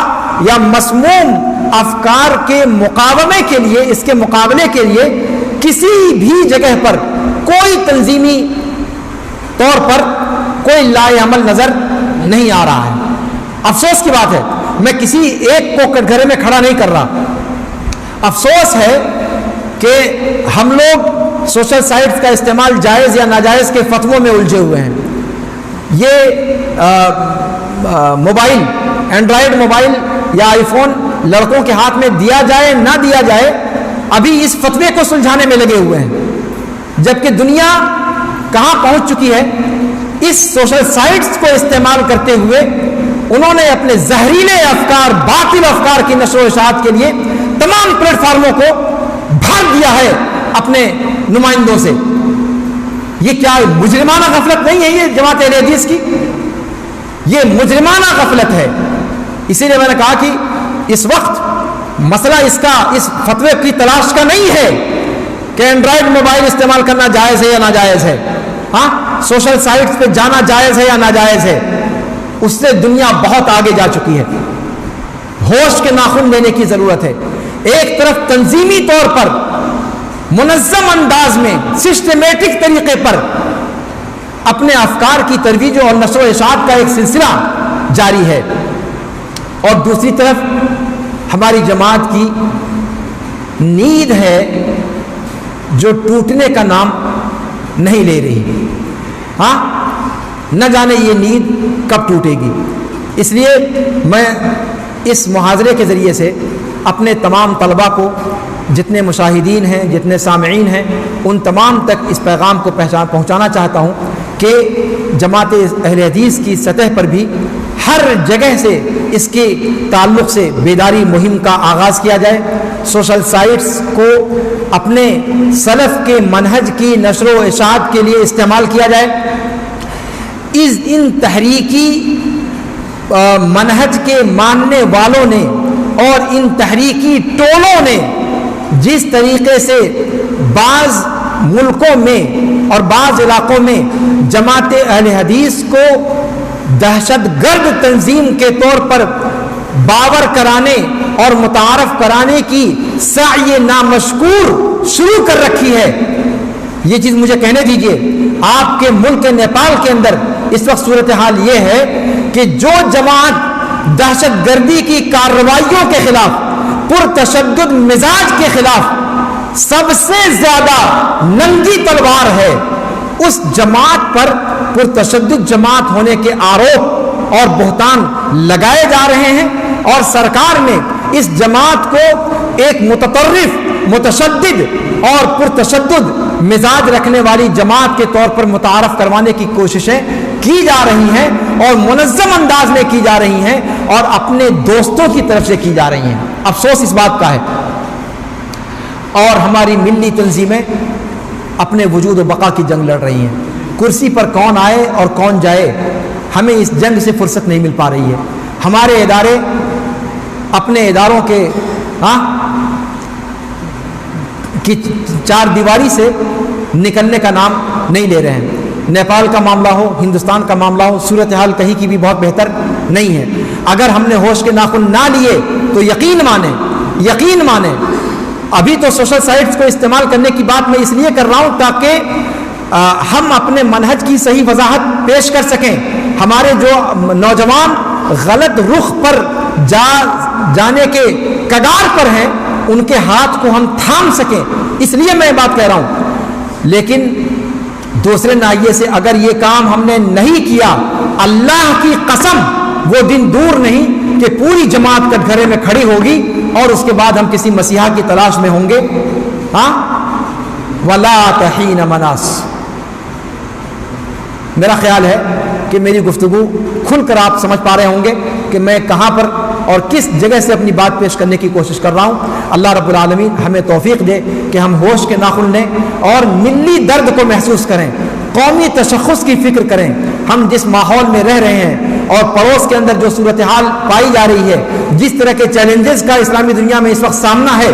یا مسموم افکار کے مقابلے کے لیے، اس کے مقابلے کے لیے کسی بھی جگہ پر کوئی تنظیمی طور پر کوئی لائے عمل نظر نہیں آ رہا ہے۔ افسوس کی بات ہے، میں کسی ایک کو کٹگرے میں کھڑا نہیں کر رہا، افسوس ہے کہ ہم لوگ سوشل سائٹس کا استعمال جائز یا ناجائز کے فتووں میں الجھے ہوئے ہیں۔ یہ موبائل، اینڈرائڈ موبائل یا آئی فون لڑکوں کے ہاتھ میں دیا جائے نہ دیا جائے، ابھی اس فتوے کو سلجھانے میں لگے ہوئے ہیں، جبکہ دنیا کہاں پہنچ چکی ہے۔ اس سوشل سائٹس کو استعمال کرتے ہوئے انہوں نے اپنے زہریلے افکار، باطل افکار کی نشر و اشاعت کے لیے تمام پلیٹ فارموں کو بھر دیا ہے اپنے نمائندوں سے۔ یہ کیا مجرمانہ غفلت نہیں ہے یہ جماعت اہل حدیث کی؟ یہ مجرمانہ غفلت ہے۔ اسی لیے میں نے کہا کہ اس وقت مسئلہ اس فتوے کی تلاش کا نہیں ہے کہ اینڈرائڈ موبائل استعمال کرنا جائز ہے یا ناجائز ہے، ہاں سوشل سائٹس پہ جانا جائز ہے یا ناجائز ہے، اس سے دنیا بہت آگے جا چکی ہے۔ ہوش کے ناخن لینے کی ضرورت ہے۔ ایک طرف تنظیمی طور پر منظم انداز میں سسٹمیٹک طریقے پر اپنے افکار کی ترویج اور نشر و اشاعت کا ایک سلسلہ جاری ہے، اور دوسری طرف ہماری جماعت کی نیند ہے جو ٹوٹنے کا نام نہیں لے رہی۔ ہاں نہ جانے یہ نیند کب ٹوٹے گی۔ اس لیے میں اس محاضرے کے ذریعے سے اپنے تمام طلباء کو، جتنے مشاہدین ہیں، جتنے سامعین ہیں، ان تمام تک اس پیغام کو پہنچانا چاہتا ہوں کہ جماعت اہل حدیث کی سطح پر بھی ہر جگہ سے اس کے تعلق سے بیداری مہم کا آغاز کیا جائے۔ سوشل سائٹس کو اپنے سلف کے منہج کی نشر و اشاعت کے لیے استعمال کیا جائے۔ ان تحریکی منہج کے ماننے والوں نے اور ان تحریکی ٹولوں نے جس طریقے سے بعض ملکوں میں اور بعض علاقوں میں جماعت اہل حدیث کو دہشت گرد تنظیم کے طور پر باور کرانے اور متعارف کرانے کی سعی نامشکور شروع کر رکھی ہے، یہ چیز مجھے کہنے دیجئے۔ آپ کے ملک نیپال کے اندر اس وقت صورتحال یہ ہے کہ جو جماعت دہشت گردی کی کارروائیوں کے خلاف، پرتشدد مزاج کے خلاف سب سے زیادہ ننگی تلوار ہے، اس جماعت پر پرتشدد جماعت ہونے کے آروپ اور بہتان لگائے جا رہے ہیں، اور سرکار نے اس جماعت کو ایک متطرف، متشدد اور پرتشدد مزاج رکھنے والی جماعت کے طور پر متعارف کروانے کی کوششیں کی جا رہی ہیں، اور منظم انداز میں کی جا رہی ہیں، اور اپنے دوستوں کی طرف سے کی جا رہی ہیں۔ افسوس اس بات کا ہے۔ اور ہماری ملی تنظیمیں اپنے وجود و بقا کی جنگ لڑ رہی ہیں۔ کرسی پر کون آئے اور کون جائے، ہمیں اس جنگ سے فرصت نہیں مل پا رہی ہے۔ ہمارے ادارے اپنے اداروں کے کی چار دیواری سے نکلنے کا نام نہیں لے رہے ہیں۔ نیپال کا معاملہ ہو، ہندوستان کا معاملہ ہو، صورتحال کہیں کی بھی بہت بہتر نہیں ہے۔ اگر ہم نے ہوش کے ناخن نہ لیے تو یقین مانیں ابھی تو سوشل سائٹس کو استعمال کرنے کی بات میں اس لیے کر رہا ہوں تاکہ ہم اپنے منہج کی صحیح وضاحت پیش کر سکیں۔ ہمارے جو نوجوان غلط رخ پر جانے کے کگار پر ہیں، ان کے ہاتھ کو ہم تھام سکیں، اس لیے میں بات کہہ رہا ہوں۔ لیکن دوسرے ناحیے سے اگر یہ کام ہم نے نہیں کیا، اللہ کی قسم وہ دن دور نہیں کہ پوری جماعت کٹگھرے میں کھڑی ہوگی اور اس کے بعد ہم کسی مسیحا کی تلاش میں ہوں گے۔ وَلَا تَحِينَ مَنَاس۔ میرا خیال ہے کہ میری گفتگو کھل کر آپ سمجھ پا رہے ہوں گے کہ میں کہاں پر اور کس جگہ سے اپنی بات پیش کرنے کی کوشش کر رہا ہوں۔ اللہ رب العالمین ہمیں توفیق دے کہ ہم ہوش کے ناخن لیں اور ملی درد کو محسوس کریں، قومی تشخص کی فکر کریں۔ ہم جس ماحول میں رہ رہے ہیں اور پڑوس کے اندر جو صورتحال پائی جا رہی ہے، جس طرح کے چیلنجز کا اسلامی دنیا میں اس وقت سامنا ہے،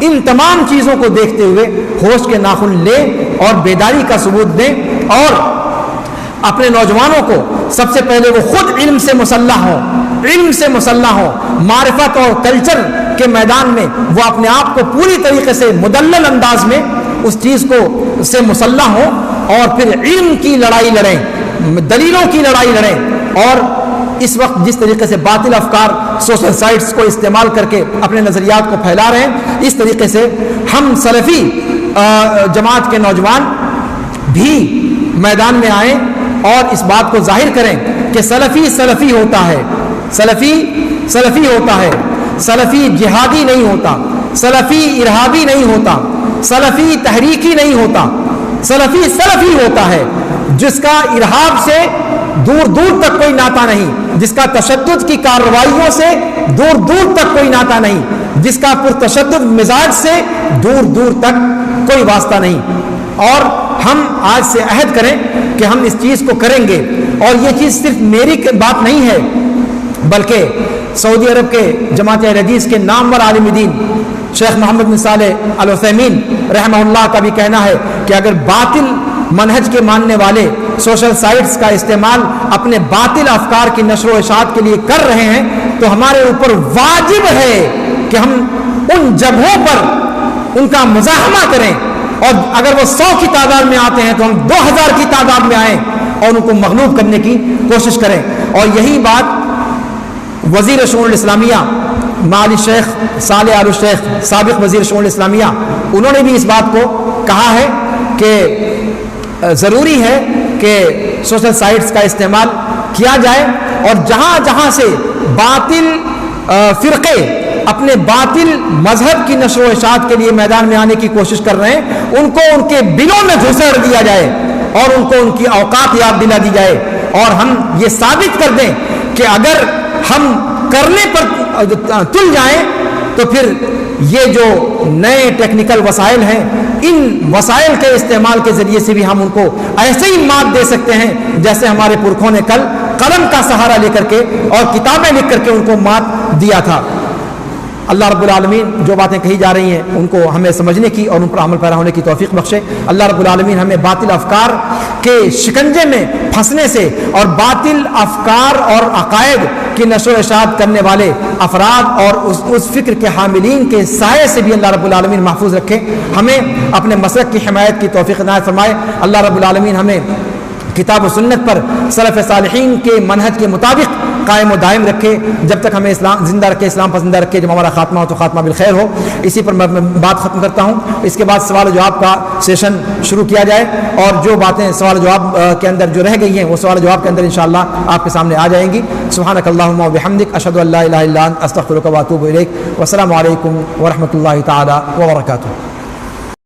ان تمام چیزوں کو دیکھتے ہوئے ہوش کے ناخن لیں اور بیداری کا ثبوت دیں، اور اپنے نوجوانوں کو سب سے پہلے وہ خود علم سے مسلح ہوں، معرفت اور کلچر کے میدان میں وہ اپنے آپ کو پوری طریقے سے مدلل انداز میں اس چیز کو سے مسلح ہوں، اور پھر علم کی لڑائی لڑیں، دلیلوں کی لڑائی لڑیں۔ اور اس وقت جس طریقے سے باطل افکار سوشل سائٹس کو استعمال کر کے اپنے نظریات کو پھیلا رہے ہیں، اس طریقے سے ہم سلفی جماعت کے نوجوان بھی میدان میں آئیں اور اس بات کو ظاہر کریں کہ سلفی سلفی ہوتا ہے، سلفی سلفی ہوتا ہے، سلفی جہادی نہیں ہوتا، سلفی ارہابی نہیں ہوتا، سلفی تحریکی نہیں ہوتا، سلفی سلفی ہوتا ہے جس کا ارہاب سے دور دور تک کوئی ناطہ نہیں، جس کا تشدد کی کارروائیوں سے دور دور تک کوئی ناطہ نہیں، جس کا پرتشدد مزاج سے دور دور تک کوئی واسطہ نہیں۔ اور ہم آج سے عہد کریں کہ ہم اس چیز کو کریں گے، اور یہ چیز صرف میری بات نہیں ہے بلکہ سعودی عرب کے جماعت اہل حدیث کے نامور عالم دین شیخ محمد بن صالح العثیمین رحمہ اللہ کا بھی کہنا ہے کہ اگر باطل منہج کے ماننے والے سوشل سائٹس کا استعمال اپنے باطل افکار کی نشر و اشاعت کے لیے کر رہے ہیں تو ہمارے اوپر واجب ہے کہ ہم ان جگہوں پر ان کا مزاحمہ کریں، اور اگر وہ 100 کی تعداد میں آتے ہیں تو ہم 2000 کی تعداد میں آئیں اور ان کو مغلوب کرنے کی کوشش کریں۔ اور یہی بات وزیر شؤون الاسلامیہ معالی شیخ صالح آل الشیخ سابق وزیر شؤون الاسلامیہ انہوں نے بھی اس بات کو کہا ہے کہ ضروری ہے کہ سوشل سائٹس کا استعمال کیا جائے، اور جہاں جہاں سے باطل فرقے اپنے باطل مذہب کی نشر و اشاعت کے لیے میدان میں آنے کی کوشش کر رہے ہیں ان کو ان کے دلوں میں گھسیڑ دیا جائے اور ان کو ان کی اوقات یاد دلا دی جائے، اور ہم یہ ثابت کر دیں کہ اگر ہم کرنے پر تل جائیں تو پھر یہ جو نئے ٹیکنیکل وسائل ہیں ان وسائل کے استعمال کے ذریعے سے بھی ہم ان کو ایسے ہی مات دے سکتے ہیں جیسے ہمارے پرکھوں نے کل قلم کا سہارا لے کر کے اور کتابیں لکھ کر کے ان کو مات دیا تھا۔ اللہ رب العالمین جو باتیں کہی جا رہی ہیں ان کو ہمیں سمجھنے کی اور ان پر عمل پیرا ہونے کی توفیق بخشے۔ اللہ رب العالمین ہمیں باطل افکار کے شکنجے میں پھنسنے سے اور باطل افکار اور عقائد کی نشر و اشاعت کرنے والے افراد اور اس فکر کے حاملین کے سائے سے بھی اللہ رب العالمین محفوظ رکھے، ہمیں اپنے مسلک کی حمایت کی توفیق عنایت فرمائے۔ اللہ رب العالمین ہمیں کتاب و سنت پر سلف صالحین کے منہج کے مطابق قائم و دائم رکھے، جب تک ہمیں اسلام زندہ رکھے، اسلام پر زندہ رکھے، جب ہمارا خاتمہ ہو تو خاتمہ بالخیر ہو۔ اسی پر میں بات ختم کرتا ہوں، اس کے بعد سوال و جواب کا سیشن شروع کیا جائے، اور جو باتیں سوال و جواب کے اندر جو رہ گئی ہیں وہ سوال و جواب کے اندر انشاءاللہ آپ کے سامنے آ جائیں گی۔ سبحانک اللہم و بحمدک، اشہد ان لا الہ الا انت، استغفرک و اتوب الیک۔ والسلام علیکم ورحمۃ اللہ تعالی وبرکاتہ۔